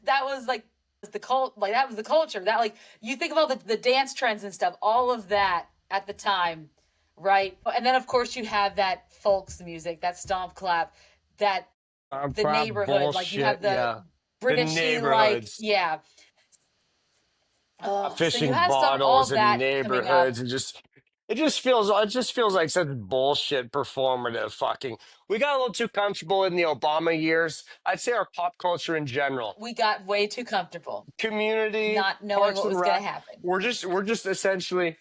Speaker 1: that was like the cult, like that was the culture. That, like, you think of all the dance trends and stuff, all of that at the time, right? And then of course you have that folks music, that stomp clap, that the
Speaker 2: Crap
Speaker 1: neighborhood, like you
Speaker 2: bullshit.
Speaker 1: have the
Speaker 2: Yeah, the
Speaker 1: Britishy, like,
Speaker 2: neighborhoods.
Speaker 1: yeah. So you
Speaker 2: Fishing
Speaker 1: have all
Speaker 2: bottles in
Speaker 1: that coming up.
Speaker 2: neighborhoods and it just feels like such bullshit performative fucking. We got a little too comfortable in the Obama years. I'd say our pop culture in general,
Speaker 1: We got way too comfortable
Speaker 2: community,
Speaker 1: not knowing
Speaker 2: Parks
Speaker 1: what
Speaker 2: and
Speaker 1: was going to
Speaker 2: Rec.
Speaker 1: happen.
Speaker 2: We're just essentially.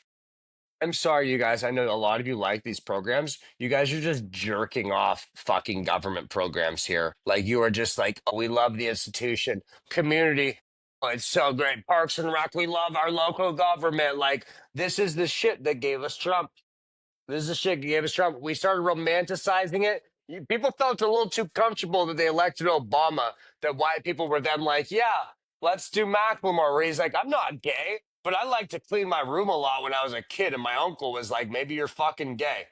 Speaker 2: I'm sorry, you guys. I know a lot of you like these programs. You guys are just jerking off fucking government programs here. Like you are just like, oh, we love the institution, community. Oh, it's so great. Parks and Rec. We love our local government. Like this is the shit that gave us Trump. This is the shit that gave us Trump. We started romanticizing it People felt a little too comfortable that they elected Obama. That white people were then like, yeah, let's do Macklemore. Where he's like, I'm not gay, but I like to clean my room a lot when I was a kid, and my uncle was like, maybe you're fucking gay,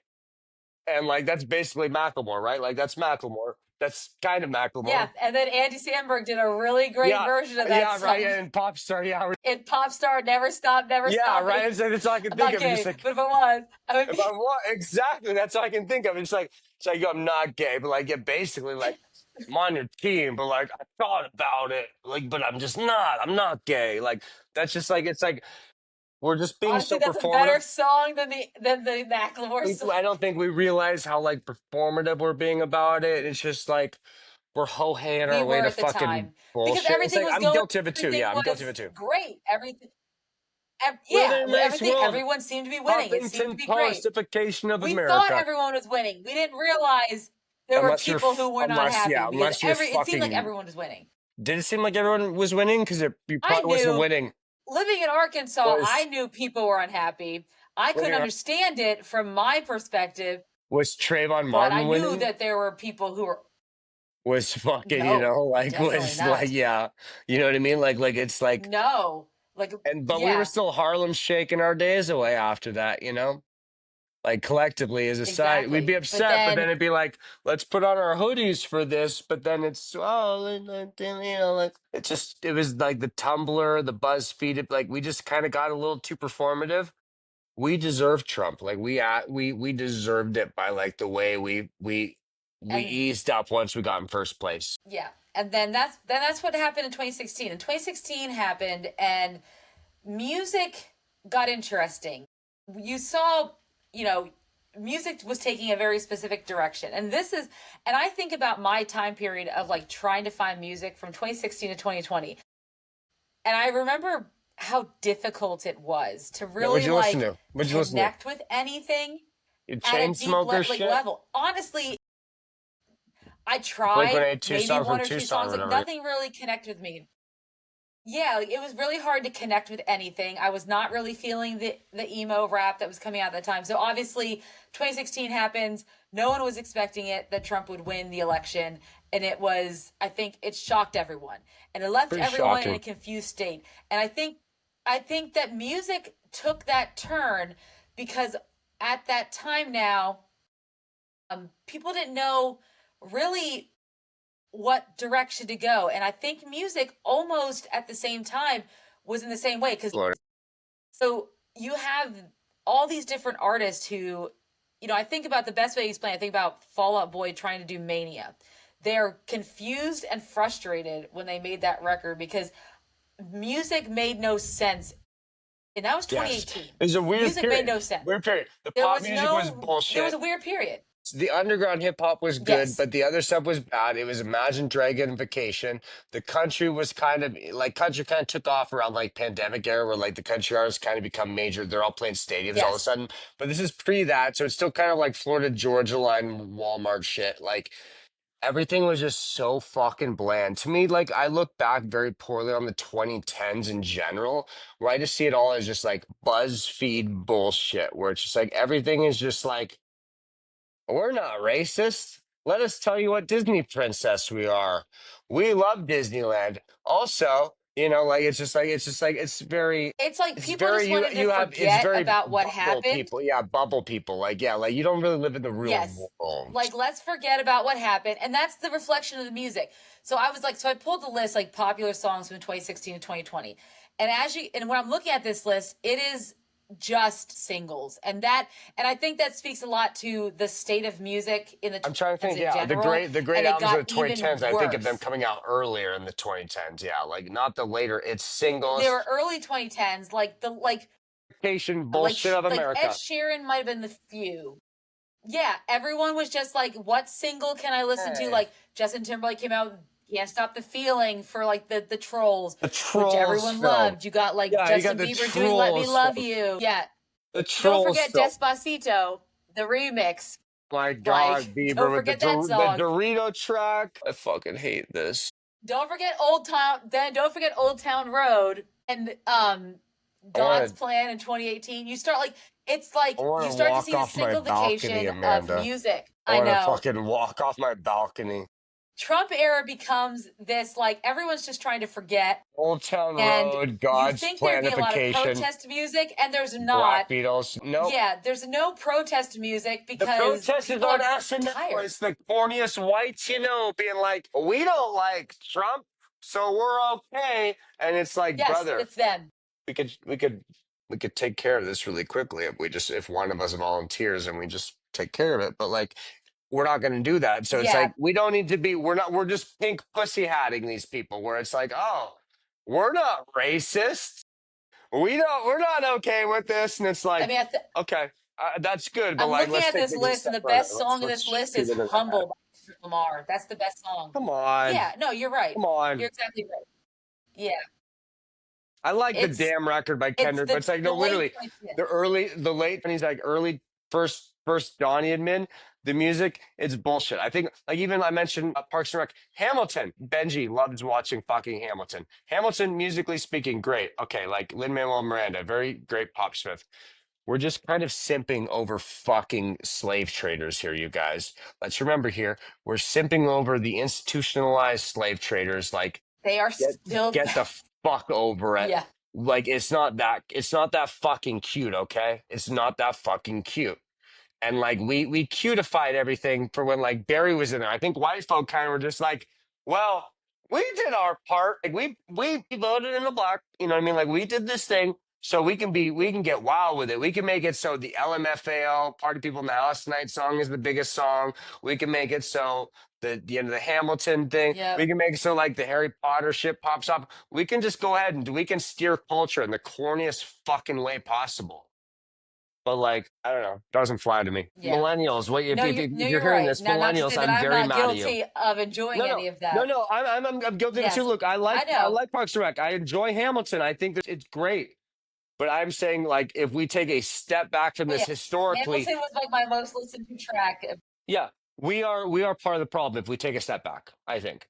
Speaker 2: and like that's basically Macklemore, right? Like that's Macklemore. That's kind of
Speaker 1: Yeah,
Speaker 2: Macklemore.
Speaker 1: and then Andy Samberg did a really great
Speaker 2: Yeah,
Speaker 1: version of that
Speaker 2: yeah, right.
Speaker 1: song
Speaker 2: And pop star, yeah,
Speaker 1: in Pop Star, Never Stop, Never
Speaker 2: yeah,
Speaker 1: Stop.
Speaker 2: right. It's all I can
Speaker 1: I'm
Speaker 2: think
Speaker 1: not
Speaker 2: of. It's just
Speaker 1: gay,
Speaker 2: like
Speaker 1: but if I was, I would
Speaker 2: if
Speaker 1: be.
Speaker 2: I want exactly, that's all I can think of. It's like I'm not gay, but like yeah, basically like I'm on your team, but like I thought about it, like, but I'm just not. I'm not gay. Like that's just like it's like we're just being
Speaker 1: Honestly,
Speaker 2: so
Speaker 1: that's a better
Speaker 2: performative.
Speaker 1: song than the Macklemore song.
Speaker 2: I don't think we realize how like performative we're being about it. It's just like we're ho-haying
Speaker 1: We
Speaker 2: our way
Speaker 1: were
Speaker 2: to
Speaker 1: at the
Speaker 2: fucking
Speaker 1: time because
Speaker 2: bullshit. It's
Speaker 1: everything
Speaker 2: like
Speaker 1: was
Speaker 2: I'm
Speaker 1: going,
Speaker 2: guilty of it too.
Speaker 1: everything
Speaker 2: Yeah, I'm guilty of
Speaker 1: was
Speaker 2: it too.
Speaker 1: great. Everything,
Speaker 2: Living
Speaker 1: yeah,
Speaker 2: in a nice
Speaker 1: everything,
Speaker 2: world.
Speaker 1: everyone seemed to be winning. It seemed to
Speaker 2: Huffington
Speaker 1: be great.
Speaker 2: Postification of
Speaker 1: We thought
Speaker 2: America.
Speaker 1: everyone was winning. We didn't realize there were
Speaker 2: Unless you're,
Speaker 1: people who were not
Speaker 2: unless
Speaker 1: happy
Speaker 2: yeah,
Speaker 1: because
Speaker 2: unless you're
Speaker 1: it seemed like
Speaker 2: fucking.
Speaker 1: everyone was winning.
Speaker 2: Did it seem like everyone was winning? Because you
Speaker 1: I
Speaker 2: probably wasn't
Speaker 1: knew,
Speaker 2: winning.
Speaker 1: living in Arkansas, I
Speaker 2: Was
Speaker 1: knew people were unhappy. I couldn't
Speaker 2: living
Speaker 1: understand it from my perspective,
Speaker 2: was Trayvon
Speaker 1: but I
Speaker 2: Martin
Speaker 1: knew
Speaker 2: winning?
Speaker 1: that there were people who were,
Speaker 2: Was fucking
Speaker 1: no,
Speaker 2: like
Speaker 1: definitely
Speaker 2: was like
Speaker 1: not.
Speaker 2: yeah, you know what I mean? Like it's like
Speaker 1: No, like,
Speaker 2: and but we were
Speaker 1: yeah,
Speaker 2: still Harlem shaking our days away after that, you know. Like collectively as a society, we'd be
Speaker 1: exactly. But
Speaker 2: upset, but
Speaker 1: then,
Speaker 2: then it'd be like, let's put on our hoodies for this. But then it's you know, like it was like the Tumblr, the BuzzFeed, like we just kind of got a little too performative. We deserved Trump, like we deserved it by like the way we
Speaker 1: and
Speaker 2: eased up once we got in first place.
Speaker 1: yeah, and then that's what happened in 2016. And 2016 happened, and music got interesting. You saw, you know, music was taking a very specific direction. And I think about my time period of like trying to find music from 2016 to 2020. And I remember how difficult it was to
Speaker 2: Yeah, what'd
Speaker 1: really
Speaker 2: you listen
Speaker 1: like
Speaker 2: to? What'd you listen to?
Speaker 1: connect with anything
Speaker 2: You
Speaker 1: at a
Speaker 2: chain
Speaker 1: deep
Speaker 2: smoker
Speaker 1: like
Speaker 2: shit?
Speaker 1: level. Honestly, I
Speaker 2: Blink
Speaker 1: tried
Speaker 2: 182
Speaker 1: maybe
Speaker 2: song
Speaker 1: one
Speaker 2: from
Speaker 1: or two
Speaker 2: Tucson or
Speaker 1: songs, like
Speaker 2: whatever.
Speaker 1: nothing really connected with me. Yeah, like, it was really hard to connect with anything. I was not really feeling the emo rap that was coming out at the time. So obviously, 2016 happens. No one was expecting it that Trump would win the election, and it was. I think it shocked everyone, and it left
Speaker 2: Pretty
Speaker 1: everyone in a
Speaker 2: shocking.
Speaker 1: confused state. And I think that music took that turn because at that time now, people didn't know really what direction to go. And I think music almost at the same time was in the same way. Because
Speaker 2: Lord.
Speaker 1: so you have all these different artists who, I think about the best way to explain. I think about Fall Out Boy trying to do Mania. They're confused and frustrated when they made that record because music made no sense. And that was
Speaker 2: Yes.
Speaker 1: 2018.
Speaker 2: It was a weird
Speaker 1: Music made
Speaker 2: period.
Speaker 1: no sense.
Speaker 2: Weird period. The
Speaker 1: There
Speaker 2: pop
Speaker 1: was
Speaker 2: music was
Speaker 1: no, there was
Speaker 2: bullshit.
Speaker 1: a weird period.
Speaker 2: The underground hip hop was good,
Speaker 1: Yes.
Speaker 2: but the other stuff was bad. It was Imagine Dragon Vacation. The country was kind of like country kind of took off around like pandemic era where like the country artists kind of become major. They're all playing stadiums all of a
Speaker 1: Yes.
Speaker 2: sudden. But this is pre that, so it's still kind of like Florida Georgia line Walmart shit. Like everything was just so fucking bland. To me, like I look back very poorly on the 2010s in general, where I just see it all as just like BuzzFeed bullshit, where it's just like everything is just like we're not racist. Let us tell you what Disney princess we are. We love Disneyland. Also, like it's very
Speaker 1: It's like
Speaker 2: it's
Speaker 1: people
Speaker 2: very
Speaker 1: just wanted to
Speaker 2: you have it's
Speaker 1: forget
Speaker 2: very
Speaker 1: about what
Speaker 2: bubble
Speaker 1: happened.
Speaker 2: people. Yeah, bubble people. Like yeah, like you don't really live in the real
Speaker 1: Yes.
Speaker 2: world.
Speaker 1: Like, let's forget about what happened. And that's the reflection of the music. So I pulled the list, like popular songs from 2016 to 2020. And when I'm looking at this list, it is just singles. And I think that speaks a lot to the state of music in
Speaker 2: I'm trying to think.
Speaker 1: in
Speaker 2: Yeah,
Speaker 1: general.
Speaker 2: the great
Speaker 1: And it
Speaker 2: albums of the
Speaker 1: got even
Speaker 2: 2010s. I think of them
Speaker 1: worse.
Speaker 2: coming out earlier in the 2010s. Yeah, like not the later. It's
Speaker 1: There
Speaker 2: singles.
Speaker 1: were early 2010s,
Speaker 2: Vacation bullshit of
Speaker 1: like Ed
Speaker 2: America.
Speaker 1: Sheeran might have been the few. Yeah, everyone was just like, what single can I listen to?
Speaker 2: Hey,
Speaker 1: Like Justin Timberlake came out, Can't Stop the Feeling for like the Trolls,
Speaker 2: the
Speaker 1: which
Speaker 2: Trolls
Speaker 1: everyone
Speaker 2: film.
Speaker 1: loved. You got like
Speaker 2: Yeah, you got
Speaker 1: Justin
Speaker 2: the
Speaker 1: Bieber doing Let Me
Speaker 2: Trolls
Speaker 1: Love
Speaker 2: film.
Speaker 1: You. Yeah.
Speaker 2: The
Speaker 1: Don't
Speaker 2: Trolls
Speaker 1: forget
Speaker 2: film.
Speaker 1: Despacito, the remix.
Speaker 2: My God,
Speaker 1: Like,
Speaker 2: Bieber
Speaker 1: don't
Speaker 2: with
Speaker 1: forget that
Speaker 2: the
Speaker 1: song.
Speaker 2: Dorito track. I fucking hate this.
Speaker 1: Don't forget Old Town Road and
Speaker 2: I
Speaker 1: God's
Speaker 2: want to.
Speaker 1: Plan in 2018.
Speaker 2: I
Speaker 1: You
Speaker 2: want
Speaker 1: start
Speaker 2: to
Speaker 1: to see
Speaker 2: walk
Speaker 1: the
Speaker 2: off my balcony,
Speaker 1: simplification of
Speaker 2: Amanda.
Speaker 1: music.
Speaker 2: I
Speaker 1: I
Speaker 2: want to
Speaker 1: know.
Speaker 2: fucking walk off my balcony.
Speaker 1: Trump era becomes this like everyone's just trying to forget.
Speaker 2: Old Town
Speaker 1: And
Speaker 2: Road,
Speaker 1: you
Speaker 2: God's
Speaker 1: think there'd be a lot of
Speaker 2: Planification,
Speaker 1: protest music, and there's not.
Speaker 2: Black Beatles. Nope.
Speaker 1: Yeah, there's no protest music
Speaker 2: The
Speaker 1: because
Speaker 2: protesters
Speaker 1: people
Speaker 2: on
Speaker 1: are
Speaker 2: SNL.
Speaker 1: tired.
Speaker 2: It's the corniest whites, being like, we don't like Trump, so we're okay. And it's like,
Speaker 1: Yes,
Speaker 2: brother,
Speaker 1: it's them.
Speaker 2: we could we could we could take care of this really quickly if one of us volunteers and we just take care of it. But like we're not gonna do that. So it's
Speaker 1: Yeah.
Speaker 2: like we don't need to be we're just pink pussy hatting these people where it's like, oh, we're not racist. We're not okay with this. And it's
Speaker 1: I
Speaker 2: like,
Speaker 1: mean,
Speaker 2: okay, that's good, but
Speaker 1: I'm
Speaker 2: like
Speaker 1: looking
Speaker 2: let's
Speaker 1: at
Speaker 2: take
Speaker 1: this
Speaker 2: things a
Speaker 1: list, and
Speaker 2: step
Speaker 1: the
Speaker 2: further.
Speaker 1: best song on this
Speaker 2: Let's
Speaker 1: list
Speaker 2: shoot
Speaker 1: is
Speaker 2: it in the head.
Speaker 1: Humble by Lamar. That's the best song.
Speaker 2: Come on.
Speaker 1: Yeah, no, you're right.
Speaker 2: Come on.
Speaker 1: You're exactly right. Yeah.
Speaker 2: I like the
Speaker 1: It's
Speaker 2: damn record by
Speaker 1: it's
Speaker 2: Kendrick, but it's like
Speaker 1: the
Speaker 2: no,
Speaker 1: late
Speaker 2: literally
Speaker 1: 20th.
Speaker 2: the late 20s, like early first Donnie admin, the music, it's bullshit. I think like even I mentioned Parks and Rec, Hamilton. Benji loves watching fucking Hamilton. Hamilton, musically speaking, great. Okay, like Lin Manuel Miranda, very great pop smith. We're just kind of simping over fucking slave traders here, you guys. Let's remember here, we're simping over the institutionalized slave traders. Like
Speaker 1: They are
Speaker 2: get
Speaker 1: still the
Speaker 2: get the
Speaker 1: best.
Speaker 2: fuck over it.
Speaker 1: Yeah.
Speaker 2: Like it's not that fucking cute, okay? It's not that fucking cute. And like we cutified everything for when like Barry was in there. I think white folk kind of were just like, well, we did our part. Like we voted in the block. You know what I mean? Like we did this thing so we can get wild with it. We can make it so the LMFAO Party People in the House Tonight song is the biggest song. We can make it so the end of the Hamilton thing. We
Speaker 1: Yep.
Speaker 2: can make it so like the Harry Potter shit pops up. We can just go ahead and we can steer culture in the corniest fucking way possible. But like, I don't know, doesn't fly to me.
Speaker 1: Yeah.
Speaker 2: Millennials, what
Speaker 1: No,
Speaker 2: if you're
Speaker 1: you're
Speaker 2: hearing
Speaker 1: right.
Speaker 2: this,
Speaker 1: Now, not to
Speaker 2: millennials,
Speaker 1: say that
Speaker 2: I'm
Speaker 1: I'm
Speaker 2: very
Speaker 1: not
Speaker 2: mad at you.
Speaker 1: guilty of enjoying
Speaker 2: No, no,
Speaker 1: any of
Speaker 2: no,
Speaker 1: that.
Speaker 2: no. I'm guilty of it too.
Speaker 1: Yes,
Speaker 2: Look, I
Speaker 1: I know.
Speaker 2: like Parks and Rec. I enjoy Hamilton. I think that it's great. But I'm saying like if we take a step back from
Speaker 1: But
Speaker 2: this
Speaker 1: yeah,
Speaker 2: historically,
Speaker 1: Hamilton was like my most listened to track.
Speaker 2: yeah, we are part of the problem if we take a step back. I think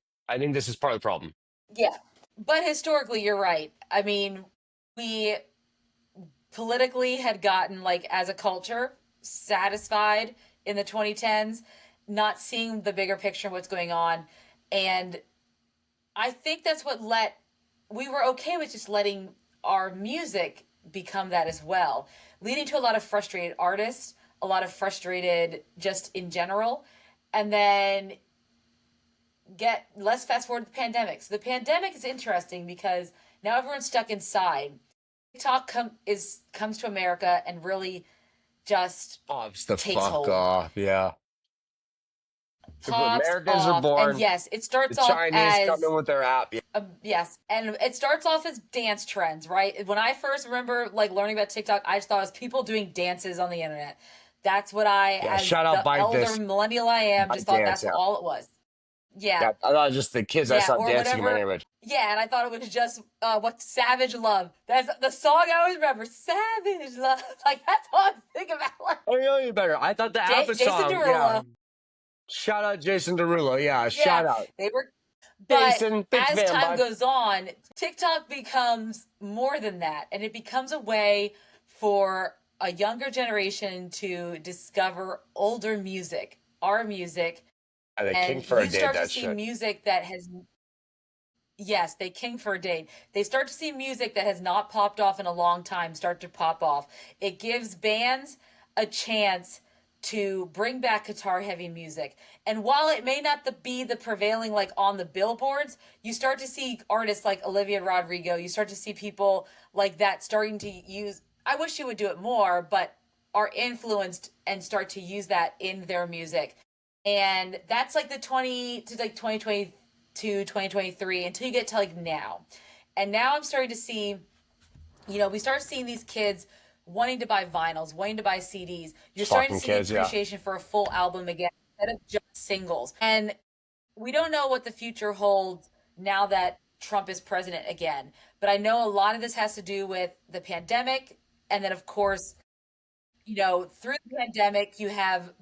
Speaker 2: this is part of the problem.
Speaker 1: Yeah. But historically, you're right. I mean, we politically had gotten, like, as a culture, satisfied in the 2010s, not seeing the bigger picture of what's going on. And I think that's what we were okay with just letting our music become that as well, leading to a lot of frustrated artists, a lot of frustrated just in general. And then let's fast forward to the pandemic. So the pandemic is interesting because now everyone's stuck inside. TikTok comes to America and really just
Speaker 2: Pops the
Speaker 1: takes
Speaker 2: fuck
Speaker 1: hold.
Speaker 2: off. Yeah. The
Speaker 1: Pops
Speaker 2: Americans are
Speaker 1: off, and
Speaker 2: born.
Speaker 1: yes, it
Speaker 2: The
Speaker 1: starts off
Speaker 2: Chinese come
Speaker 1: as
Speaker 2: in with their app. Yeah,
Speaker 1: yes, and it starts off as dance trends, right? When I first remember like learning about TikTok, I just thought it was people doing dances on the internet. That's what I,
Speaker 2: yeah.
Speaker 1: as
Speaker 2: Shout out
Speaker 1: the
Speaker 2: Bite
Speaker 1: elder
Speaker 2: This,
Speaker 1: millennial I am, just
Speaker 2: Bite
Speaker 1: thought
Speaker 2: Dance.
Speaker 1: that's
Speaker 2: Yeah.
Speaker 1: all it was. Yeah,
Speaker 2: Yeah, I thought it was just the kids I
Speaker 1: yeah,
Speaker 2: saw
Speaker 1: or
Speaker 2: dancing in my
Speaker 1: whatever.
Speaker 2: neighborhood.
Speaker 1: Yeah, and I thought it was just what Savage Love. That's the song I always remember. Savage Love. Like that's all I was thinking about. Like,
Speaker 2: Oh, you know you better. I thought the Alpha
Speaker 1: Jason
Speaker 2: song. Yeah.
Speaker 1: Derulo.
Speaker 2: Shout out Jason Derulo. Yeah.
Speaker 1: Yeah,
Speaker 2: Shout out
Speaker 1: they were. But
Speaker 2: Jason. Big
Speaker 1: as
Speaker 2: fan,
Speaker 1: time
Speaker 2: bud.
Speaker 1: goes on, TikTok becomes more than that, and it becomes a way for a younger generation to discover older music, our music,
Speaker 2: And the King
Speaker 1: and
Speaker 2: for a
Speaker 1: you
Speaker 2: Day.
Speaker 1: start to
Speaker 2: That
Speaker 1: see
Speaker 2: shit.
Speaker 1: music that has. Yes, they king for a date. They start to see music that has not popped off in a long time start to pop off. It gives bands a chance to bring back guitar heavy music. And while it may not be the prevailing like on the billboards, you start to see artists like Olivia Rodrigo, you start to see people like that starting to use, I wish you would do it more, but are influenced and start to use that in their music. And that's like the 20 to like 2022, 2023 until you get to like now. And now I'm starting to see, we start seeing these kids wanting to buy vinyls, wanting to buy CDs. You're starting to
Speaker 2: Fucking
Speaker 1: see the
Speaker 2: kids. Yeah.
Speaker 1: appreciation for a full album again instead of just singles. And we don't know what the future holds now that Trump is president again. But I know a lot of this has to do with the pandemic. And then, of course, through the pandemic, you have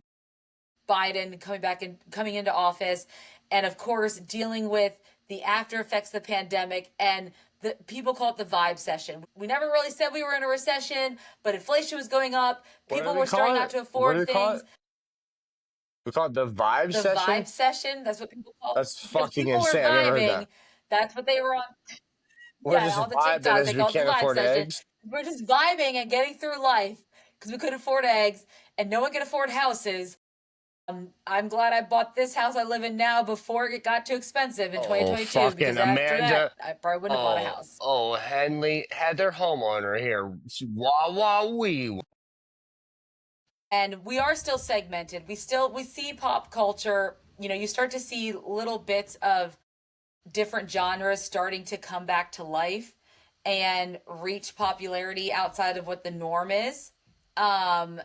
Speaker 1: Biden coming back and coming into office, and of course dealing with the after effects of the pandemic. And the people call it the vibe session. We never really said we were in a recession, but inflation was going up.
Speaker 2: What do
Speaker 1: People
Speaker 2: they
Speaker 1: were starting
Speaker 2: call
Speaker 1: not
Speaker 2: it?
Speaker 1: to
Speaker 2: What do
Speaker 1: afford
Speaker 2: they call
Speaker 1: things.
Speaker 2: it? We call it the vibe
Speaker 1: The
Speaker 2: session.
Speaker 1: vibe session, that's what people call it.
Speaker 2: That's
Speaker 1: When
Speaker 2: fucking
Speaker 1: people were
Speaker 2: insane. I've never heard that.
Speaker 1: vibing, that's what they were on.
Speaker 2: We're
Speaker 1: Yeah,
Speaker 2: just
Speaker 1: on the
Speaker 2: vibing
Speaker 1: TikTok, they
Speaker 2: as we
Speaker 1: call it the
Speaker 2: can't
Speaker 1: vibe
Speaker 2: afford
Speaker 1: session.
Speaker 2: eggs.
Speaker 1: We're just vibing and getting through life because we couldn't afford eggs and no one could afford houses. I'm glad I bought this house I live in now before it got too expensive in
Speaker 2: Oh,
Speaker 1: 2022
Speaker 2: fucking
Speaker 1: because after that,
Speaker 2: Amanda.
Speaker 1: I probably wouldn't have bought a
Speaker 2: Oh,
Speaker 1: house.
Speaker 2: oh, Henley had their homeowner here. Wah, wah, wee.
Speaker 1: And we are still segmented. We see pop culture, you know, you start to see little bits of different genres starting to come back to life and reach popularity outside of what the norm is. Um,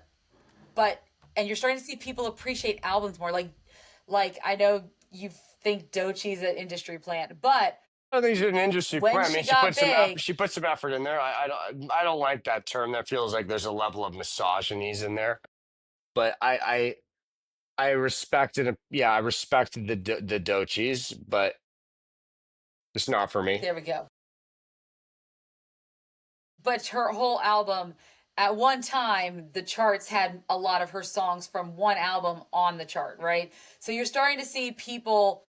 Speaker 1: but and you're starting to see people appreciate albums more. Like I know you think Doechie's an industry plant, but
Speaker 2: I think she's an industry
Speaker 1: when
Speaker 2: plan. I
Speaker 1: she
Speaker 2: mean, she
Speaker 1: got
Speaker 2: put some effort.
Speaker 1: big,
Speaker 2: She put some effort in there. I don't like that term. That feels like there's a level of misogynies in there. But I respected it. Yeah, I respected the Doechis, but it's not for me.
Speaker 1: there we go. But her whole album, at one time, the charts had a lot of her songs from one album on the chart, right? So you're starting to see people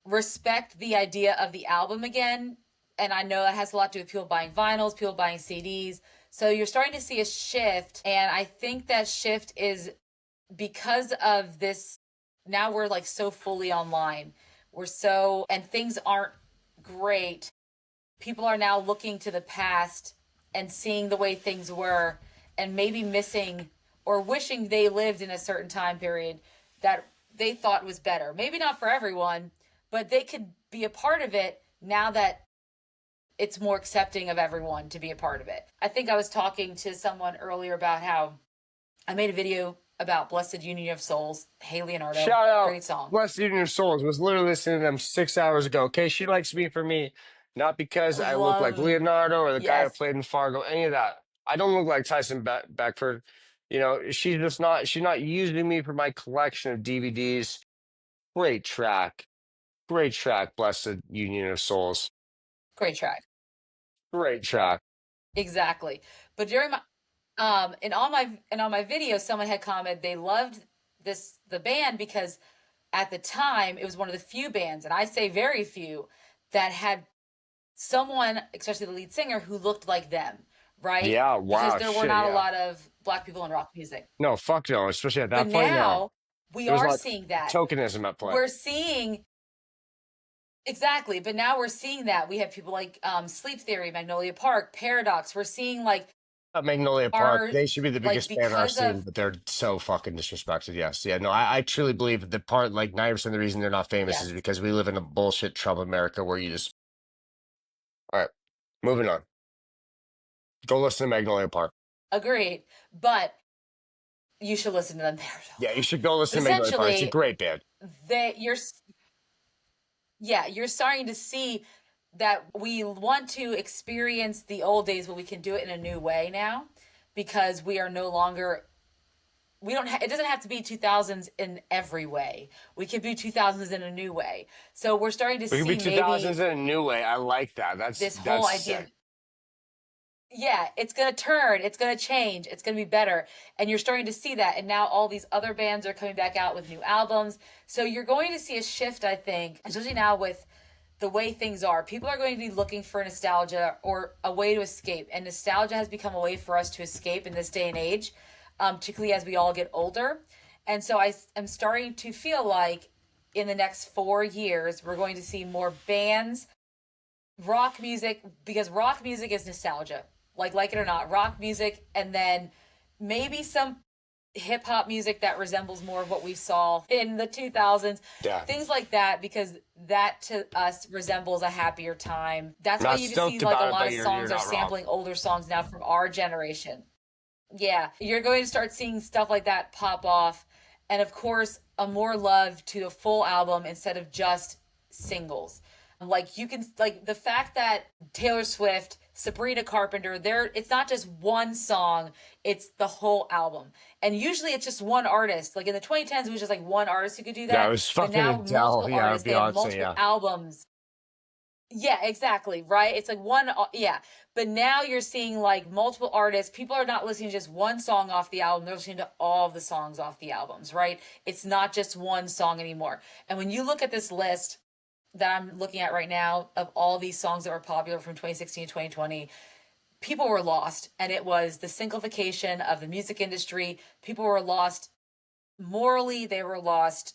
Speaker 1: respect the idea of the album again. And I know that has a lot to do with people buying vinyls, people buying CDs. So you're starting to see a shift. And I think that shift is because of this. Now we're like so fully online. And things aren't great. People are now looking to the past and seeing the way things were and maybe missing or wishing they lived in a certain time period that they thought was better. Maybe not for everyone, but they could be a part of it now that it's more accepting of everyone to be a part of it. I think I was talking to someone earlier about how I made a video about Blessed Union of Souls, Hey Leonardo,
Speaker 2: Shout out,
Speaker 1: great song.
Speaker 2: Blessed Union Souls. Was literally listening to them 6 hours ago. Okay, she likes me for me, not because I look like
Speaker 1: Love,
Speaker 2: Leonardo or the guy who
Speaker 1: yes,
Speaker 2: played in Fargo. Any of that. I don't look like Tyson Beckford. You know, she's just not. She's not using me for my collection of DVDs. Great track, great track. Blessed Union of Souls.
Speaker 1: great track.
Speaker 2: Great track.
Speaker 1: Exactly. But during my in all my videos, someone had commented they loved the band because at the time it was one of the few bands, and I say very few, that had someone, especially the lead singer, who looked like them, right?
Speaker 2: Yeah.
Speaker 1: Because
Speaker 2: Wow.
Speaker 1: there were
Speaker 2: Shit.
Speaker 1: not a
Speaker 2: Yeah.
Speaker 1: lot of black people in rock music.
Speaker 2: No. Fuck no. Especially at
Speaker 1: But
Speaker 2: that point. No.
Speaker 1: now we
Speaker 2: There was a
Speaker 1: are
Speaker 2: lot of
Speaker 1: seeing that.
Speaker 2: tokenism at play.
Speaker 1: We're seeing exactly, but now we're seeing that we have people like Sleep Theory, Magnolia Park, Paradox. We're seeing like
Speaker 2: Magnolia Park,
Speaker 1: our
Speaker 2: they should be the
Speaker 1: like
Speaker 2: biggest band in our
Speaker 1: because
Speaker 2: scene,
Speaker 1: of
Speaker 2: but they're so fucking disrespected. Yes. Yeah. No, I truly believe that the part, like 90% of the reason they're not famous is
Speaker 1: yes,
Speaker 2: because we live in a bullshit Trump America where you just, all right, moving on. Go listen to Magnolia Park.
Speaker 1: agreed. But you should listen to them. They're so
Speaker 2: Yeah, you
Speaker 1: good.
Speaker 2: should go
Speaker 1: But
Speaker 2: listen to Magnolia Park. It's a
Speaker 1: essentially,
Speaker 2: great band.
Speaker 1: that you're starting to see that we want to experience the old days, but we can do it in a new way now because we are no longer we don't it doesn't have to be 2000s in every way. We can be 2000s in a new way. So we're starting to
Speaker 2: We could be
Speaker 1: see
Speaker 2: 2000s
Speaker 1: maybe
Speaker 2: in a new way. I like that.
Speaker 1: this whole
Speaker 2: That's
Speaker 1: idea of
Speaker 2: sick.
Speaker 1: yeah, it's going to turn, it's going to change, it's going to be better. And you're starting to see that. And now all these other bands are coming back out with new albums. So you're going to see a shift, I think, especially now with the way things are. People are going to be looking for nostalgia or a way to escape. And nostalgia has become a way for us to escape in this day and age, particularly as we all get older. And so I am starting to feel like in the next 4 years, we're going to see more bands rock music because rock music is nostalgia. Like it or not, rock music and then maybe some hip hop music that resembles more of what we saw in the 2000s.
Speaker 2: Yeah.
Speaker 1: Things like that because that to us resembles a happier time. That's why
Speaker 2: Not
Speaker 1: you just see
Speaker 2: stoked
Speaker 1: like a
Speaker 2: about it,
Speaker 1: lot
Speaker 2: but
Speaker 1: of
Speaker 2: you're
Speaker 1: songs are
Speaker 2: not wrong.
Speaker 1: sampling older songs now from our generation. Yeah, you're going to start seeing stuff like that pop off. And of course, a more love to a full album instead of just singles. Like you can like the fact that Taylor Swift, Sabrina Carpenter, it's not just one song, it's the whole album. And usually it's just one artist. Like in the 2010s, it was just like one artist who could do
Speaker 2: Yeah, it
Speaker 1: that.
Speaker 2: was
Speaker 1: But
Speaker 2: fucking
Speaker 1: now
Speaker 2: Adele.
Speaker 1: multiple
Speaker 2: Yeah,
Speaker 1: artists, they have
Speaker 2: Beyonce.
Speaker 1: multiple
Speaker 2: Yeah.
Speaker 1: albums. Yeah, exactly, right? It's like one, yeah. But now you're seeing like multiple artists. People are not listening to just one song off the album, they're listening to all of the songs off the albums, right? It's not just one song anymore. And when you look at this list that I'm looking at right now of all these songs that were popular from 2016 to 2020, people were lost. And it was the simplification of the music industry. People were lost morally, they were lost,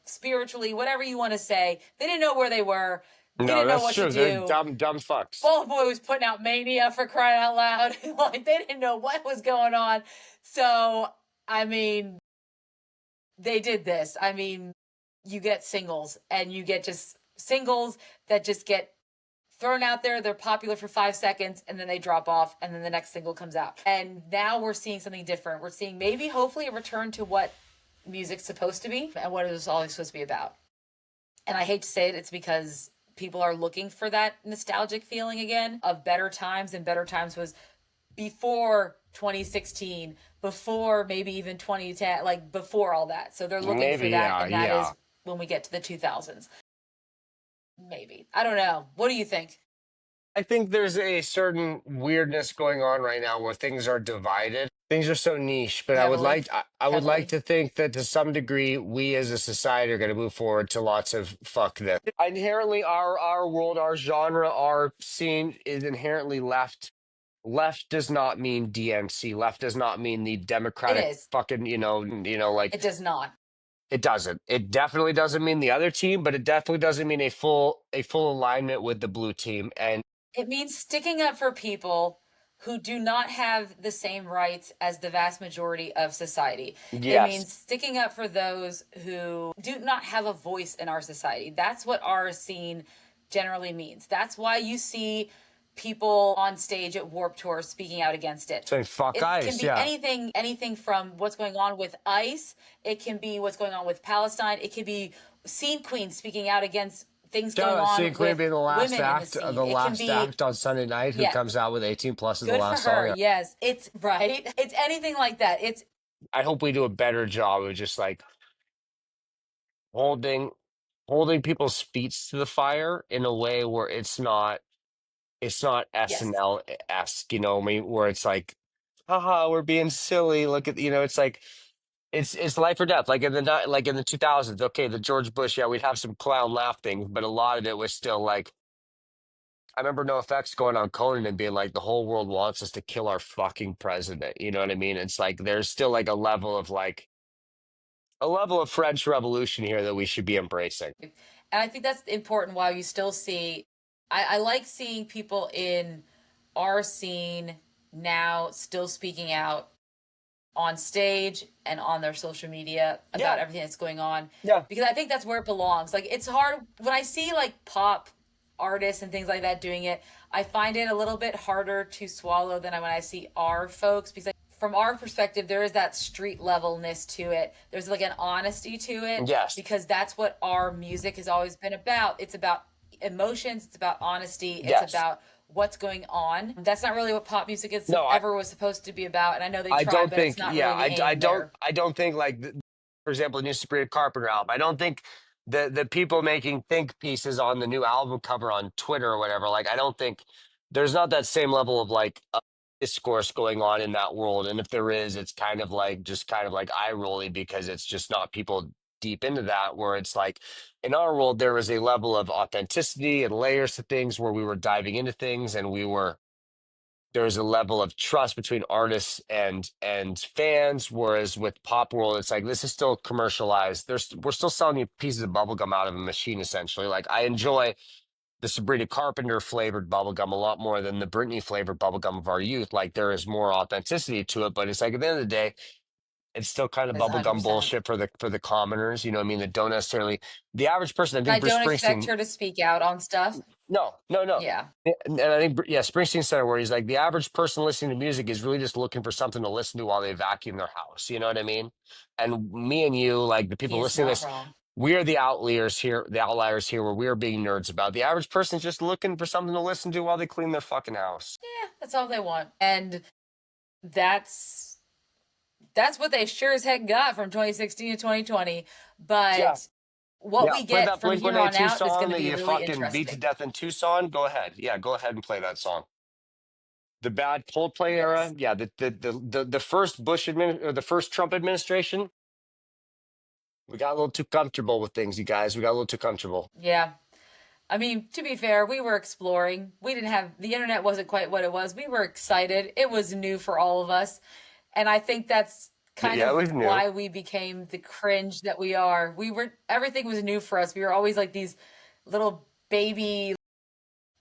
Speaker 1: spiritually, whatever you want to say. They didn't know where they were. They
Speaker 2: No,
Speaker 1: didn't know
Speaker 2: that's
Speaker 1: what to
Speaker 2: true. They're
Speaker 1: do.
Speaker 2: dumb fucks.
Speaker 1: Fall Out Boy was putting out Mania for crying out loud. Like they didn't know what was going on. So, I mean, they did this. I mean, you get singles and you get just singles that just get thrown out there. They're popular for 5 seconds and then they drop off and then the next single comes out. And now we're seeing something different. We're seeing maybe hopefully a return to what music's supposed to be and what it was always supposed to be about. And I hate to say it, it's because people are looking for that nostalgic feeling again of better times, and better times was before 2016, before maybe even 2010, like before all that. So they're looking for
Speaker 2: Maybe,
Speaker 1: that,
Speaker 2: yeah,
Speaker 1: and that
Speaker 2: yeah.
Speaker 1: is when we get to the 2000s. Maybe. I don't know. What do you think?
Speaker 2: I think there's a certain weirdness going on right now where things are divided. Things are so niche, but
Speaker 1: Heavily.
Speaker 2: I would like
Speaker 1: Heavily.
Speaker 2: to think that to some degree we as a society are going to move forward to lots of fuck this. Inherently, our world, our genre, our scene is inherently left. Left does not mean DNC. Left does not mean the
Speaker 1: It
Speaker 2: Democratic
Speaker 1: is.
Speaker 2: fucking, like
Speaker 1: It does not.
Speaker 2: it doesn't. It definitely doesn't mean the other team, but it definitely doesn't mean a full alignment with the blue team. And
Speaker 1: It means sticking up for people who do not have the same rights as the vast majority of society. It
Speaker 2: yes,
Speaker 1: means sticking up for those who do not have a voice in our society. That's what our scene generally means. That's why you see people on stage at Warp Tour speaking out against it.
Speaker 2: saying fuck
Speaker 1: It can
Speaker 2: ICE,
Speaker 1: be
Speaker 2: yeah.
Speaker 1: anything from what's going on with ICE, it can be what's going on with Palestine, it can be scene queens speaking out against things
Speaker 2: Shout
Speaker 1: going
Speaker 2: out
Speaker 1: on
Speaker 2: Seeing Queen
Speaker 1: with
Speaker 2: being
Speaker 1: women in the
Speaker 2: the
Speaker 1: scene. It can
Speaker 2: last
Speaker 1: be,
Speaker 2: act on Sunday night, who
Speaker 1: yeah,
Speaker 2: comes out with 18 plus as the
Speaker 1: good for
Speaker 2: last
Speaker 1: her.
Speaker 2: song.
Speaker 1: Yes, it's right. It's anything like that. It's
Speaker 2: I hope we do a better job of just like holding people's feet to the fire in a way where it's not
Speaker 1: yes,
Speaker 2: SNL esque, I mean, where it's like, haha, we're being silly. Look at, it's like it's life or death. Like like in the 2000s, okay, the George Bush, yeah, we'd have some clown laugh things, but a lot of it was still like, I remember NoFX going on Conan and being like, the whole world wants us to kill our fucking president. You know what I mean? It's like there's still like a level of French Revolution here that we should be embracing.
Speaker 1: and I think that's important. While you still see, I like seeing people in our scene now still speaking out on stage and on their social media
Speaker 2: Yeah,
Speaker 1: about everything that's going on,
Speaker 2: yeah.
Speaker 1: because I think that's where it belongs. Like it's hard when I see like pop artists and things like that doing it. I find it a little bit harder to swallow than when I see our folks, because from our perspective there is that street levelness to it. There's like an honesty to it,
Speaker 2: Yes.
Speaker 1: because that's what our music has always been about. It's about emotions, it's about honesty, it's
Speaker 2: Yes.
Speaker 1: about what's going on. That's not really what pop music is
Speaker 2: No,
Speaker 1: ever was supposed to be about. And I know they
Speaker 2: I
Speaker 1: try,
Speaker 2: don't
Speaker 1: but it's
Speaker 2: think,
Speaker 1: not
Speaker 2: yeah,
Speaker 1: really the aim there.
Speaker 2: I don't think like, for example, the new Sabrina Carpenter album. I don't think the people making think pieces on the new album cover on Twitter or whatever. Like, I don't think there's not that same level of like discourse going on in that world. And if there is, it's kind of like just kind of like eye rolly because it's just not people deep into that. Where it's like in our world, there was a level of authenticity and layers to things where we were diving into things and there's a level of trust between artists and fans, whereas with pop world it's like this is still commercialized. We're still selling you pieces of bubblegum out of a machine essentially. Like I enjoy the Sabrina Carpenter flavored bubblegum a lot more than the Britney flavored bubblegum of our youth. Like there is more authenticity to it, but it's like at the end of the day it's still kind of
Speaker 1: That's
Speaker 2: bubblegum
Speaker 1: 100%.
Speaker 2: bullshit for the commoners, you know what I mean, that don't necessarily the average person. I
Speaker 1: And
Speaker 2: think
Speaker 1: I
Speaker 2: Bruce
Speaker 1: don't expect
Speaker 2: Springsteen.
Speaker 1: her to speak out on stuff.
Speaker 2: No, no, no.
Speaker 1: Yeah.
Speaker 2: And I think, yeah, Springsteen said it where he's like, the average person listening to music is really just looking for something to listen to while they vacuum their house. You know what I mean? And me and you, like the
Speaker 1: He
Speaker 2: people
Speaker 1: is
Speaker 2: listening to
Speaker 1: not
Speaker 2: this,
Speaker 1: wrong.
Speaker 2: we are the outliers here where we are being nerds about. The average person is just looking for something to listen to while they clean their fucking house.
Speaker 1: Yeah, that's all they want. And that's that's what they sure as heck got from 2016 to 2020.
Speaker 2: Yeah.
Speaker 1: But what
Speaker 2: Yeah,
Speaker 1: we
Speaker 2: play
Speaker 1: get
Speaker 2: that
Speaker 1: from
Speaker 2: Blink
Speaker 1: here on
Speaker 2: 182
Speaker 1: out is going
Speaker 2: song
Speaker 1: to
Speaker 2: that
Speaker 1: be
Speaker 2: you
Speaker 1: really
Speaker 2: fucking beat to
Speaker 1: interesting.
Speaker 2: death in Tucson. Go ahead. Yeah, go ahead and play that song. The bad Coldplay era.
Speaker 1: Yes.
Speaker 2: Yeah, the first or the first Trump administration. We got a little too comfortable with things, you guys. We got a little too comfortable.
Speaker 1: Yeah. I mean, to be fair, we were exploring. We didn't have the internet wasn't quite what it was. We were excited. It was new for all of us. And I think that's kind
Speaker 2: Yeah,
Speaker 1: of
Speaker 2: we knew.
Speaker 1: why we became the cringe that we are. We were everything was new for us. We were always like these little baby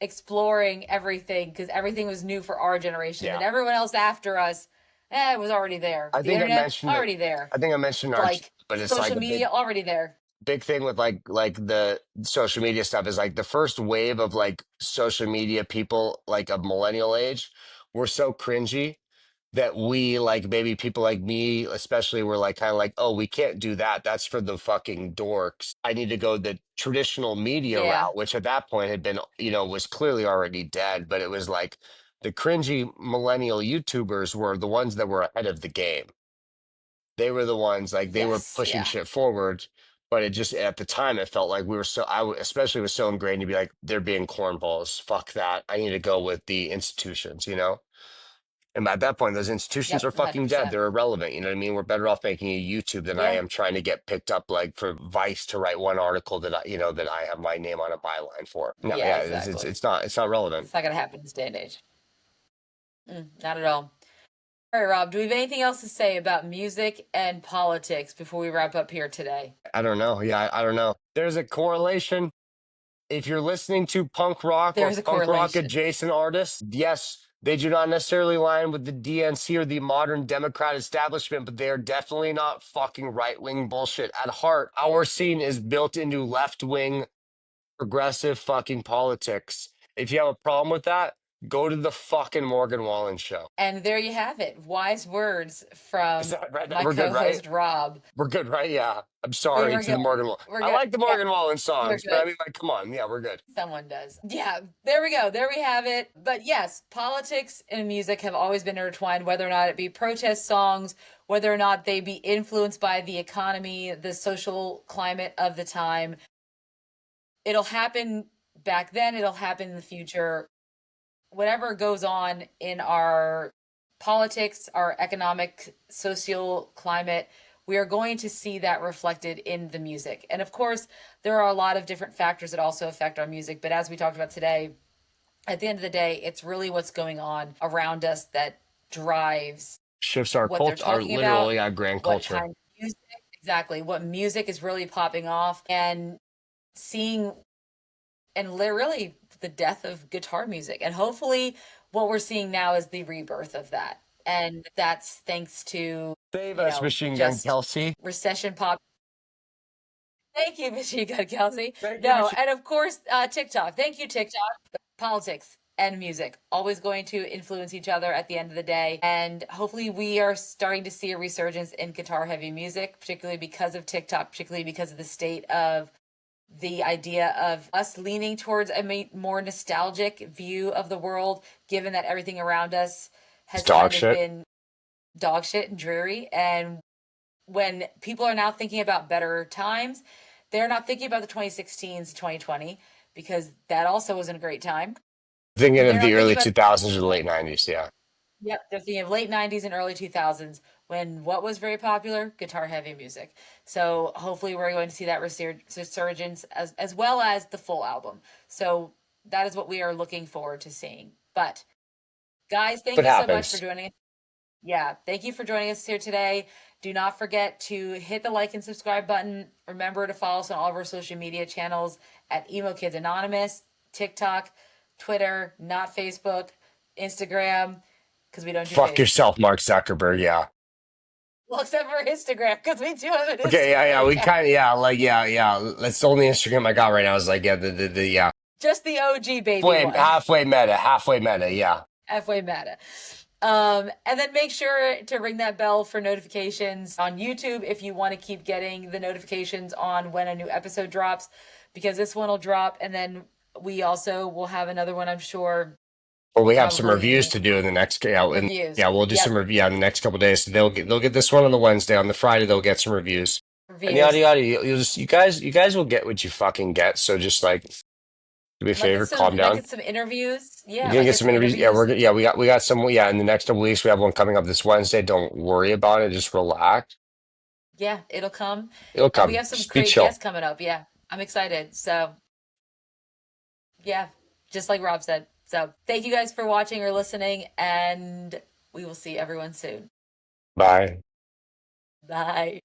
Speaker 1: exploring everything because everything was new for our generation.
Speaker 2: Yeah.
Speaker 1: Then everyone else after us, it was already there.
Speaker 2: I
Speaker 1: The
Speaker 2: think I
Speaker 1: internet
Speaker 2: mentioned it.
Speaker 1: already there.
Speaker 2: I think I mentioned our,
Speaker 1: Like
Speaker 2: but it's like
Speaker 1: social
Speaker 2: a big
Speaker 1: media already there.
Speaker 2: big thing with like the social media stuff is like the first wave of like social media people like of millennial age were so cringy that we like maybe people like me especially were like kind of like, oh, we can't do that, that's for the fucking dorks. I need to go the traditional media
Speaker 1: Yeah.
Speaker 2: route, which at that point had been, was clearly already dead, but it was like the cringy millennial YouTubers were the ones that were ahead of the game. They were the ones like they were
Speaker 1: Yes.
Speaker 2: pushing
Speaker 1: Yeah.
Speaker 2: shit forward, but it just at the time it felt like we were so especially was so ingrained to be like they're being cornballs. Fuck that. I need to go with the institutions. And at that point, those institutions
Speaker 1: Yep.
Speaker 2: are fucking dead.
Speaker 1: 100%.
Speaker 2: They're irrelevant. You know what I mean? We're better off making a YouTube than I
Speaker 1: Yeah.
Speaker 2: am trying to get picked up like for Vice to write one article that that I have my name on a byline for. No,
Speaker 1: Yeah.
Speaker 2: yeah, it's
Speaker 1: Exactly.
Speaker 2: it's not relevant.
Speaker 1: It's not going to happen in this day and age. Not at all. All right, Rob, do we have anything else to say about music and politics before we wrap up here today?
Speaker 2: I don't know. Yeah, I don't know. There's a correlation. If you're listening to punk rock or
Speaker 1: There's a
Speaker 2: punk rock
Speaker 1: correlation.
Speaker 2: adjacent artists, yes, they do not necessarily align with the DNC or the modern Democrat establishment, but they are definitely not fucking right wing bullshit. At heart, our scene is built into left wing progressive fucking politics. If you have a problem with that, go to the fucking Morgan Wallen show.
Speaker 1: And there you have it. Wise words
Speaker 2: Is
Speaker 1: from
Speaker 2: that right?
Speaker 1: my
Speaker 2: We're good, right?
Speaker 1: co-host Rob.
Speaker 2: We're good, right? Yeah. I'm
Speaker 1: We
Speaker 2: sorry
Speaker 1: were
Speaker 2: to the
Speaker 1: good.
Speaker 2: Morgan Wallen.
Speaker 1: We're
Speaker 2: I
Speaker 1: good.
Speaker 2: like the
Speaker 1: Yeah,
Speaker 2: Morgan Wallen
Speaker 1: we're
Speaker 2: songs, but I
Speaker 1: good.
Speaker 2: mean, like, come on. Yeah, we're good.
Speaker 1: Someone does. Yeah, there we go. There we have it. But yes, politics and music have always been intertwined, whether or not it be protest songs, whether or not they be influenced by the economy, the social climate of the time. It'll happen back then, it'll happen in the future. Whatever goes on in our politics, our economic, social climate, we are going to see that reflected in the music. And of course, there are a lot of different factors that also affect our music. But as we talked about today, at the end of the day, it's really what's going on around us that drives
Speaker 2: Shifts our
Speaker 1: what they're
Speaker 2: culture, our
Speaker 1: talking about,
Speaker 2: literally our grand
Speaker 1: what
Speaker 2: culture.
Speaker 1: kind of music, exactly, what music is really popping off, and seeing and really the death of guitar music. And hopefully, what we're seeing now is the rebirth of that. And that's thanks to,
Speaker 2: Save us, Machine Gun
Speaker 1: just
Speaker 2: Kelsey.
Speaker 1: recession pop. Thank you, Machine Gun Kelsey.
Speaker 2: Thank you,
Speaker 1: No,
Speaker 2: Machine.
Speaker 1: and of course, TikTok. Thank you, TikTok. Politics and music always going to influence each other at the end of the day. And hopefully, we are starting to see a resurgence in guitar heavy music, particularly because of TikTok, particularly because of the state of the idea of us leaning towards a more nostalgic view of the world, given that everything around us
Speaker 2: It's
Speaker 1: has
Speaker 2: dog
Speaker 1: kind of
Speaker 2: shit.
Speaker 1: been dog shit and dreary. And when people are now thinking about better times, they're not thinking about the 2016s, 2020, because that also wasn't a great time.
Speaker 2: Thinking
Speaker 1: They're
Speaker 2: of the
Speaker 1: not thinking
Speaker 2: early
Speaker 1: about
Speaker 2: 2000s or the late 90s, yeah.
Speaker 1: Yep, they're thinking of late 90s and early 2000s when what was very popular? Guitar heavy music. So hopefully we're going to see that resurgence as well as the full album. So that is what we are looking forward to seeing. But guys, thank
Speaker 2: What
Speaker 1: you so much for
Speaker 2: happens?
Speaker 1: joining us. Yeah, thank you for joining us here today. Do not forget to hit the like and subscribe button. Remember to follow us on all of our social media channels at Emo Kids Anonymous, TikTok, Twitter, not Facebook, Instagram, because we don't do
Speaker 2: Fuck
Speaker 1: Facebook.
Speaker 2: yourself, Mark Zuckerberg, yeah.
Speaker 1: Well, except for Instagram, because we do have an
Speaker 2: Okay, yeah,
Speaker 1: Instagram
Speaker 2: we
Speaker 1: account.
Speaker 2: kind of, yeah. That's the only Instagram I got right now. Is like, yeah, yeah.
Speaker 1: Just the OG baby one.
Speaker 2: Halfway meta, yeah.
Speaker 1: Halfway meta. And then make sure to ring that bell for notifications on YouTube if you want to keep getting the notifications on when a new episode drops, because this one will drop, and then we also will have another one, I'm sure.
Speaker 2: Or we have some reviews
Speaker 1: Probably
Speaker 2: to do in the next,
Speaker 1: reviews.
Speaker 2: yeah, we'll do
Speaker 1: Yep.
Speaker 2: some review in the next couple days. So they'll get this one on the Wednesday. On the Friday, they'll get some reviews. and yada
Speaker 1: Reviews.
Speaker 2: yada. You guys will get what you fucking get. So just like do me a favor, calm
Speaker 1: Might
Speaker 2: down.
Speaker 1: get some interviews.
Speaker 2: You're
Speaker 1: Yeah,
Speaker 2: gonna
Speaker 1: might
Speaker 2: get
Speaker 1: get
Speaker 2: some
Speaker 1: some
Speaker 2: interviews. Yeah,
Speaker 1: interviews.
Speaker 2: we got some. Yeah, in the next couple weeks, we have one coming up this Wednesday. Don't worry about it. Just relax.
Speaker 1: Yeah, it'll come.
Speaker 2: It'll
Speaker 1: And we
Speaker 2: come.
Speaker 1: have some
Speaker 2: Just be
Speaker 1: great
Speaker 2: chill.
Speaker 1: guests coming up. Yeah, I'm excited. So, yeah, just like Rob said. So, thank you guys for watching or listening, and we will see everyone soon.
Speaker 2: Bye.
Speaker 1: Bye.